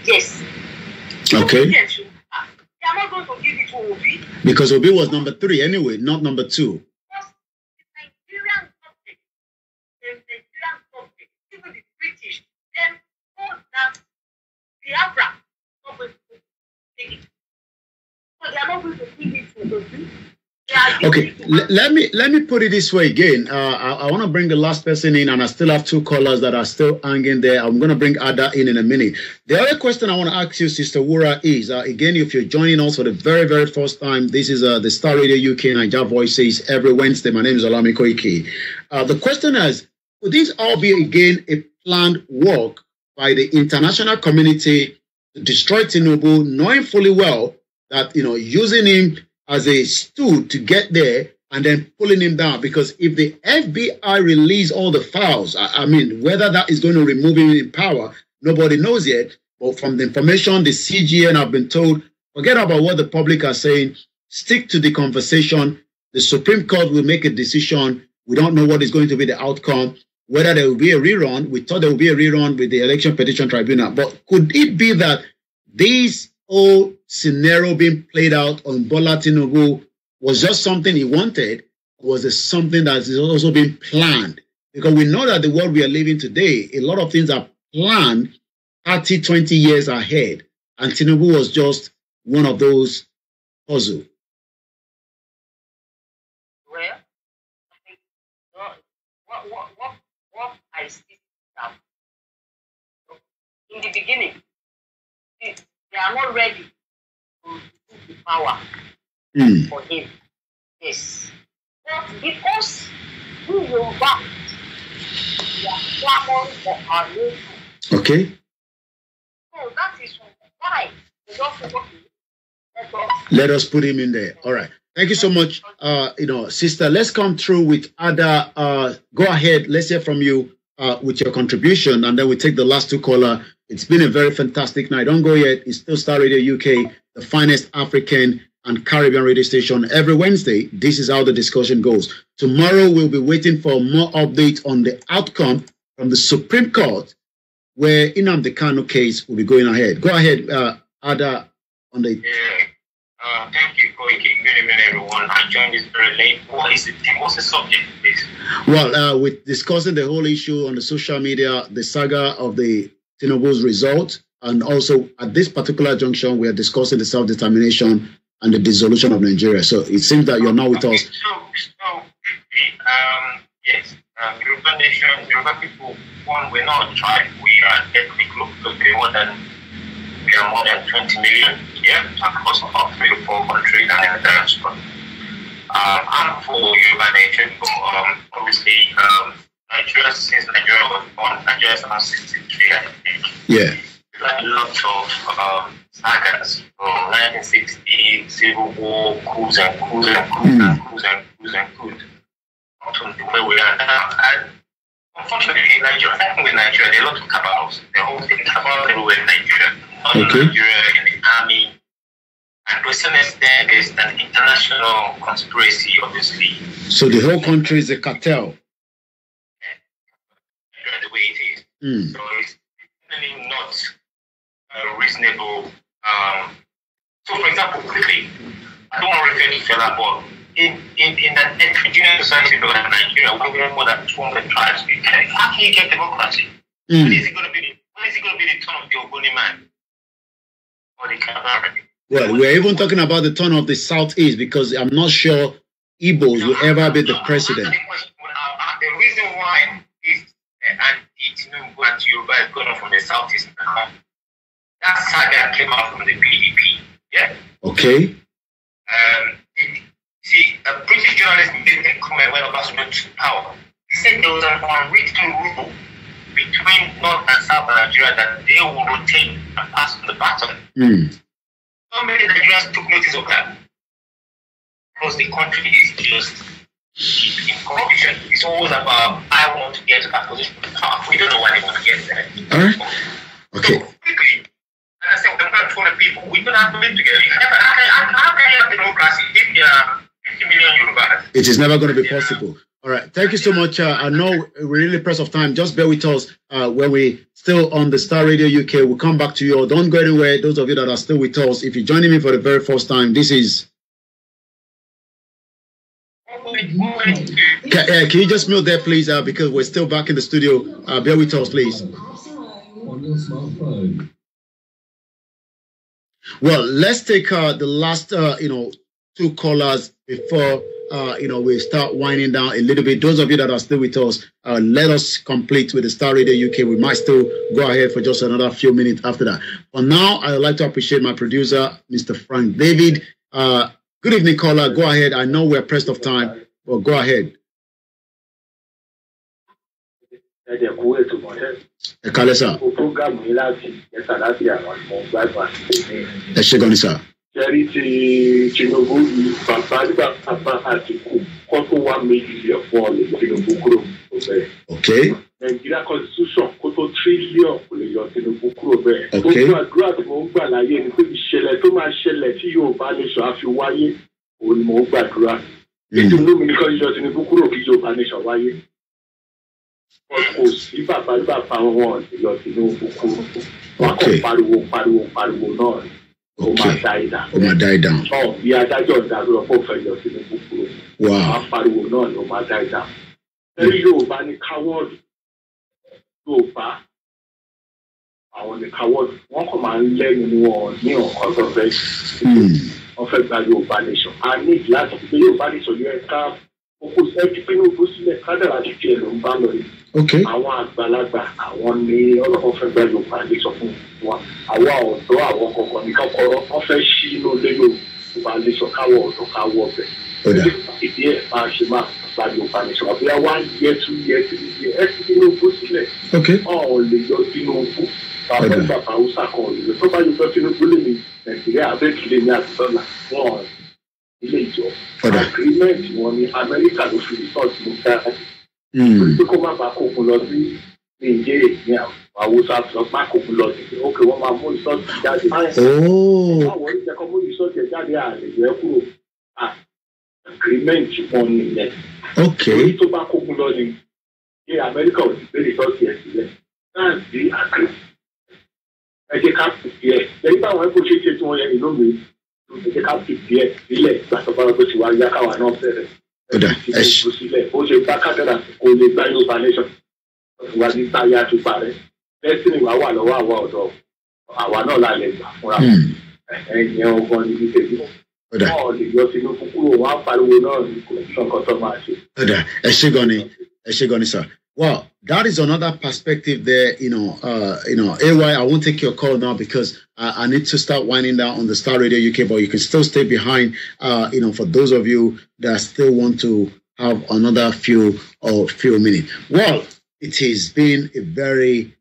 Yes. Okay. They are not going to give it to Obi. Because Obi was number 3 anyway, not number 2. Because the Nigerian subject, even the British, them know that Biafra is not going to take it. So they are not going to give it to Obi. Okay, let me put it this way again. I want to bring the last person in, and I still have 2 callers that are still hanging there. I'm going to bring Ada in a minute. The other question I want to ask you, Sister Wura, is again, if you're joining us for the very, very first time, this is the Star Radio UK Niger Voices every Wednesday. My name is Olami Koiki. The question is, would this all be again a planned work by the international community to destroy Tinubu, knowing fully well that, you know, using him as a stool to get there and then pulling him down? Because if the FBI release all the files, I mean, whether that is going to remove him in power, nobody knows yet. But from the information the CGN have been told, forget about what the public are saying, stick to the conversation. The Supreme Court will make a decision. We don't know what is going to be the outcome, whether there will be a rerun. We thought there will be a rerun with the Election Petition Tribunal. But could it be that these whole scenario being played out on Bola Tinubu was just something he wanted, or was it something that is also being planned? Because we know that the world we are living today, a lot of things are planned 30, 20 years ahead. And Tinubu was just one of those puzzles. Well, I think what I see now, in the beginning, they are not ready to use the power for him. Yes. But because we will back, we are clamoring for our nation. Okay. So that is why we just let us put him in there. All right. Thank you so much, you know, sister. Let's come through with Ada. Go ahead. Let's hear from you with your contribution, and then we take the last 2 callers. It's been a very fantastic night. Don't go yet. It's still Star Radio UK, the finest African and Caribbean radio station. Every Wednesday, this is how the discussion goes. Tomorrow, we'll be waiting for more updates on the outcome from the Supreme Court, where Nnamdi Kanu case will be going ahead. Go ahead, Ada, on the... Thank you, Koiki. Good evening, everyone. I joined this very late. What is the thing? What's the subject, please? Well, we're discussing the whole issue on the social media, the saga of the Tinubu's result, and also at this particular junction, we are discussing the self-determination and the dissolution of Nigeria. So it seems that you're now with us. Yes, Yoruba nation, Yoruba people, one, we're not a tribe. We are an ethnic group because we are more than 20 million, across about 3 or 4 countries and in the diaspora. I'm for Yoruba nation, but obviously, Nigeria, since Nigeria was born, Nigeria is now 63, I think. Yeah. We've had lots of sagas from 1960, Civil War, coups and coups and coups and coups and coups and coups. To where we are now. And unfortunately, in Nigeria, I think with Nigeria, there are lots of cabals. They're all in cabals everywhere in Nigeria. Not in Nigeria, in the army. And to some extent, there's an international conspiracy, obviously. So the whole country is a cartel. The way it is. So it's really not reasonable. So, for example, quickly, I don't want to refer to Fela, but in an heterogeneous society like Nigeria, where we have more than 200 tribes, how can you get democracy? When is it going to be the turn of the Ogoni man or the Kabara? Well, we're even talking about the turn of the Southeast because I'm not sure Igbos will ever be the president. The reason why this Tinubu and Yoruba is going on from the Southeast now, that saga came out from the PDP. Yeah. Okay. See, a British journalist made a comment when Obasanjo took power. He said there was an unwritten rule between North and South Nigeria that they will rotate and pass on the baton. So many Nigerians took notice of that. Because the country is just in corruption. It's always about, I want to get to that position of power. We don't know why they want to get there. All right. Okay. So quickly, and I said, we're not 200 people. We don't have to live together. How can you have democracy if there are 50 million Yorubas? It is never going to be possible. All right. Thank you so much. I know we're really pressed of time. Just bear with us when we still on the Star Radio UK. We'll come back to you. Don't go anywhere. Those of you that are still with us, if you're joining me for the very first time, this is... Can you just mute there, please? Because we're still back in the studio. Bear with us, please. On your smartphone. Well, let's take the last, 2 callers before, we start winding down a little bit. Those of you that are still with us, let us complete with the Star Radio UK. We might still go ahead for just another few minutes after that. For now, I would like to appreciate my producer, Mr. Frank David. Good evening, caller. Go ahead. I know we're pressed of time, but go ahead. Sir. Charity Tinubu, Papa Atiku, Koto 1 million for Tinubu Group. Okay. Nigeria Constitution, Koto trillion for Tinubu Group. Okay. Die down. Oh, yeah, that wow. Coward. I want the coward. One command learning war, of nation. I need last so you have focus everything to okay. I want Balaba, I want me all of a value foundation of one. I want to our work of a shino lego foundation cower to cower. If yes, Ashima value foundation of 1 year, 2 years, 3 years, everything pussy. Okay. All the Yotino Papa Pausa call you. So by you got to bullying and they are very one. Agreement on America to resort to that. To come back over Lodi, I was out of back over Lodi. Okay, one more resort to that. Oh, what is the common resort to that? Agreement on it. Okay. To back over Lodi. Yeah, America was very resort yesterday. That's the agreement. I can't yes. There is one push it to one, you know me. They can't keep yes. That's about what you are. Yakawa not there. àwa náà la lè gbà fúnra ẹ̀yìn ọgbọ́n ní títẹ̀ bí wọ́n lè yọ sínú kúkúrò wọn á pariwo náà ní kò sọ́kàn tó máa ṣe. Ẹ ṣé gan ni, sir. Well, that is another perspective there, AY, I won't take your call now because I need to start winding down on the Star Radio UK, but you can still stay behind, for those of you that still want to have another few minutes. Well, it has been a very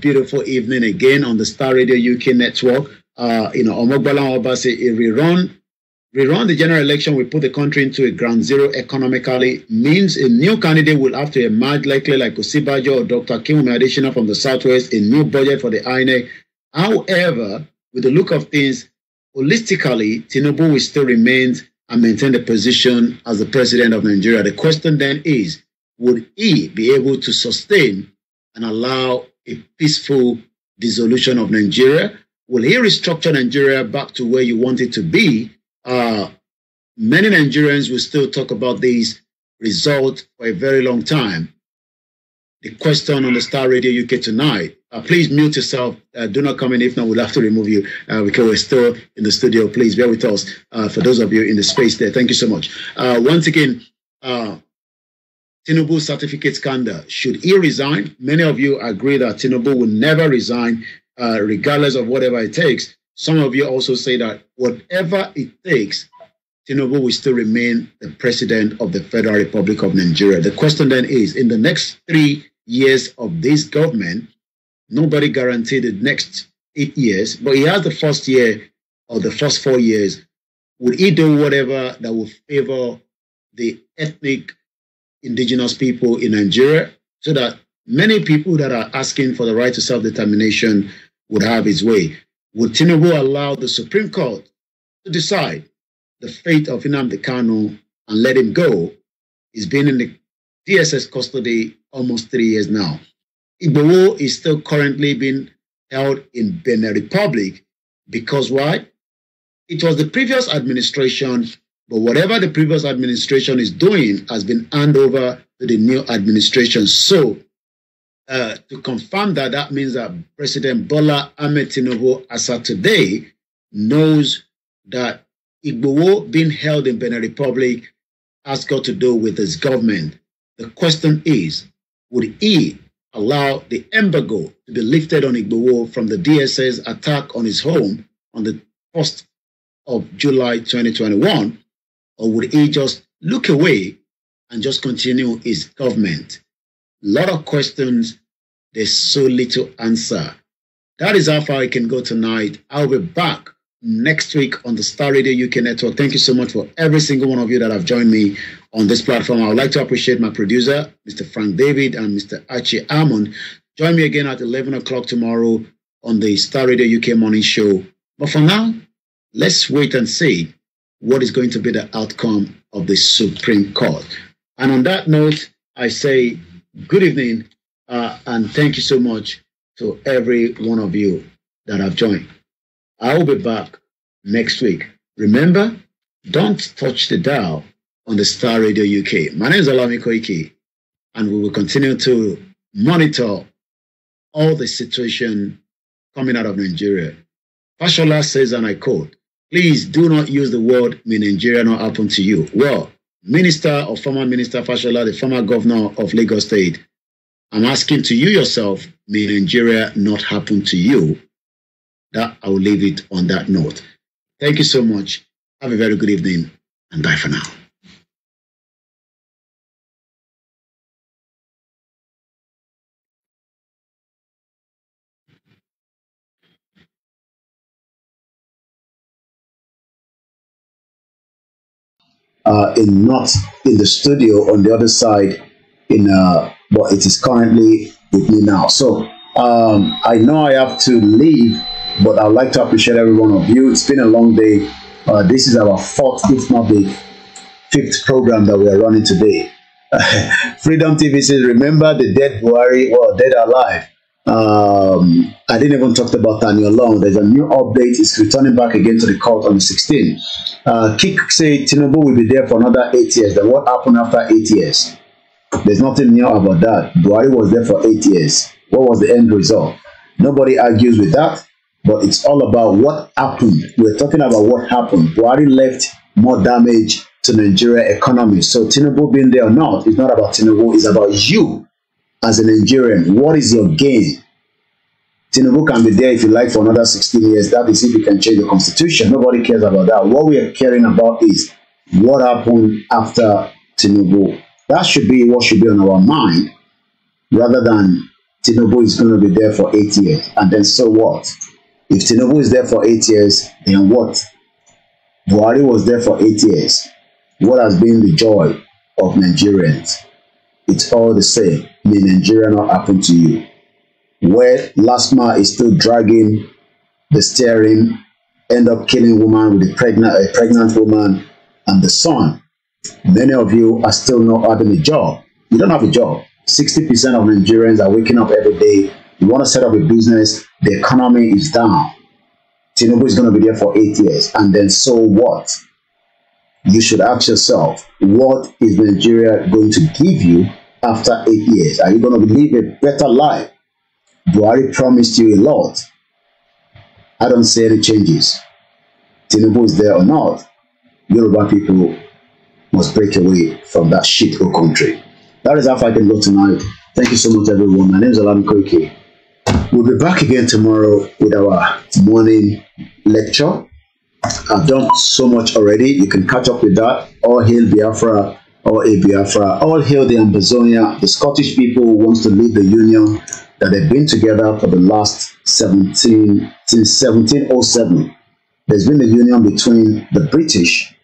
beautiful evening again on the Star Radio UK network. Omogbala Obase, rerun the general election will put the country into a ground zero economically, means a new candidate will have to emerge, likely like Osibajo or Dr. Kinwumi Adesina from the Southwest, a new budget for the INEC. However, with the look of things, holistically, Tinubu will still remain and maintain the position as the president of Nigeria. The question then is, would he be able to sustain and allow a peaceful dissolution of Nigeria? Will he restructure Nigeria back to where you want it to be? Many Nigerians will still talk about these results for a very long time. The question on the Star Radio UK tonight, please mute yourself. Do not come in. If not, we'll have to remove you because we're still in the studio. Please bear with us. For those of you in the space there, thank you so much. Once again, Tinubu certificate scandal. Should he resign? Many of you agree that Tinubu will never resign, regardless of whatever it takes. Some of you also say that whatever it takes, Tinubu will still remain the president of the Federal Republic of Nigeria. The question then is, in the next 3 years of this government, nobody guaranteed the next 8 years, but he has the first year or the first 4 years. Would he do whatever that will favor the ethnic indigenous people in Nigeria so that many people that are asking for the right to self-determination would have his way? Would Tinubu allow the Supreme Court to decide the fate of Nnamdi Kanu and let him go? He's been in the DSS custody almost 3 years now. Igboho is still currently being held in Benin Republic because why? It was the previous administration, but whatever the previous administration is doing has been handed over to the new administration. So, to confirm that, that means that President Bola Ahmed Tinubu, as of today, knows that Igboho being held in Benin Republic has got to do with his government. The question is, would he allow the embargo to be lifted on Igboho from the DSS attack on his home on the 1st of July 2021, or would he just look away and just continue his government? A lot of questions, there's so little answer. That is how far I can go tonight. I'll be back next week on the Star Radio UK network. Thank you so much for every single one of you that have joined me on this platform. I would like to appreciate my producer, Mr. Frank David and Mr. Archie Almond. Join me again at 11 o'clock tomorrow on the Star Radio UK morning show. But for now, let's wait and see what is going to be the outcome of the Supreme Court. And on that note, I say good evening and thank you so much to every one of you that have joined. I will be back next week. Remember, don't touch the dial on the Star Radio UK. My name is Alami Koiki, and we will continue to monitor all the situation coming out of Nigeria. Fashola says, and I quote, "Please do not use the word, may Nigeria not happen to you." Well, Minister or former Minister Fashola, the former governor of Lagos State, I'm asking to you yourself, may Nigeria not happen to you? That I will leave it on that note. Thank you so much. Have a very good evening and bye for now. Not in the studio on the other side, but it is currently with me now. So I know I have to leave, but I'd like to appreciate every one of you. It's been a long day. This is our fourth, if not the fifth program that we are running today. Freedom TV says, remember the dead Buhari, well, dead or alive. I didn't even talk about Daniel Long. There's a new update. It's returning back again to the court on the 16th. Kik said Tinubu will be there for another 8 years. Then what happened after 8 years? There's nothing new about that. Buhari was there for 8 years. What was the end result? Nobody argues with that. but it's all about what happened. We're talking about what happened. Buhari left more damage to Nigeria economy. So Tinubu being there or not, it's not about Tinubu, it's about you as a Nigerian. What is your gain? Tinubu can be there if you like for another 16 years. That is if you can change the constitution. Nobody cares about that. What we are caring about is what happened after Tinubu. That should be what should be on our mind, rather than Tinubu is going to be there for 8 years. And then so what? If Tinubu is there for 8 years, then what? Buhari was there for 8 years. What has been the joy of Nigerians? It's all the same. May Nigeria not happen to you. Where Lasma is still dragging the steering, end up killing woman with a pregnant woman and the son. Many of you are still not having a job. You don't have a job. 60% of Nigerians are waking up every day. You want to set up a business, the economy is down. Tinubu is going to be there for 8 years. And then so what? You should ask yourself, what is Nigeria going to give you after 8 years? Are you going to live a better life? Buhari promised you a lot. I don't see any changes. Tinubu is there or not, Yoruba people must break away from that shithole country. That is how I can go tonight. Thank you so much, everyone. My name is Olamide. We'll be back again tomorrow with our morning lecture. I've done so much already. You can catch up with that. All hail Biafra, all hail Biafra, all hail the Ambazonia, the Scottish people who wants to lead the union, that they've been together for the last since 1707. There's been a union between the British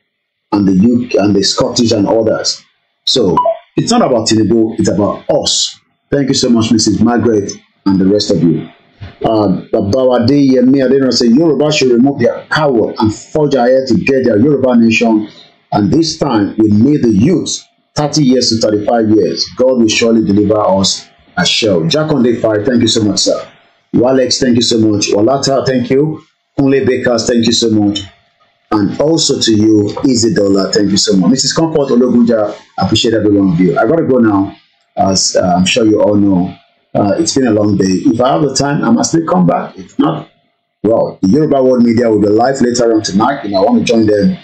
and the UK and the Scottish and others. So it's not about Tinubu, it's about us. Thank you so much, Mrs. Margaret, and the rest of you. Babawade Yemi Adena say Yoruba should remove their power and forge ahead to get their Yoruba nation. And this time we need the youth, 30 years to 35 years. God will surely deliver us a shell. Jack on day 5, thank you so much, sir. Walex, thank you so much. Walata, thank you. Kunle Bakers, thank you so much. And also to you, Easy Dollar, thank you so much. Mrs. Comfort Ologunja, I appreciate every one of you. I gotta go now, as I'm sure you all know. It's been a long day. If I have the time, I must still come back. If not, well, the Yoruba World Media will be live later on tonight. I want to join them,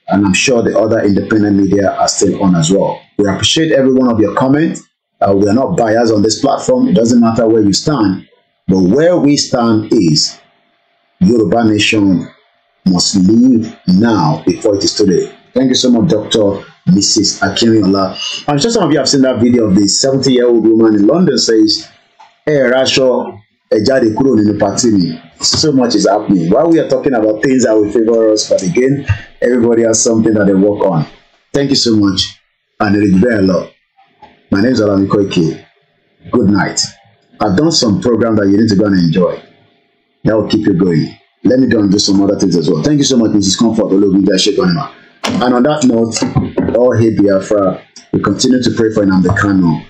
and I'm sure the other independent media are still on as well. We appreciate every one of your comments. We are not biased on this platform. It doesn't matter where you stand, but where we stand is Yoruba Nation must leave now before it is today. Thank you so much, Dr. Mrs. Akintoye. I'm sure some of you have seen that video of the 70-year-old woman in London says, so much is happening. While we are talking about things that will favor us, but again, everybody has something that they work on. Thank you so much, and it is very lot. My name is Olamide. Good night. I've done some program that you need to go and enjoy. That will keep you going. Let me go and do some other things as well. Thank you so much, Mrs. Comfort. And on that note, all hail Biafra. We continue to pray for Nnamdi Kanu.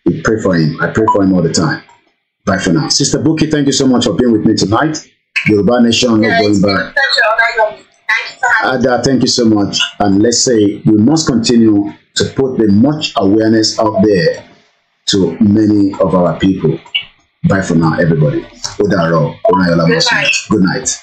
We pray for him. I pray for him all the time. Bye for now. Sister Buki, thank you so much for being with me tonight. Yoruba Nation, not going back. Ada, thank you so much. And let's say we must continue to put the much awareness out there to many of our people. Bye for now, everybody. Good night.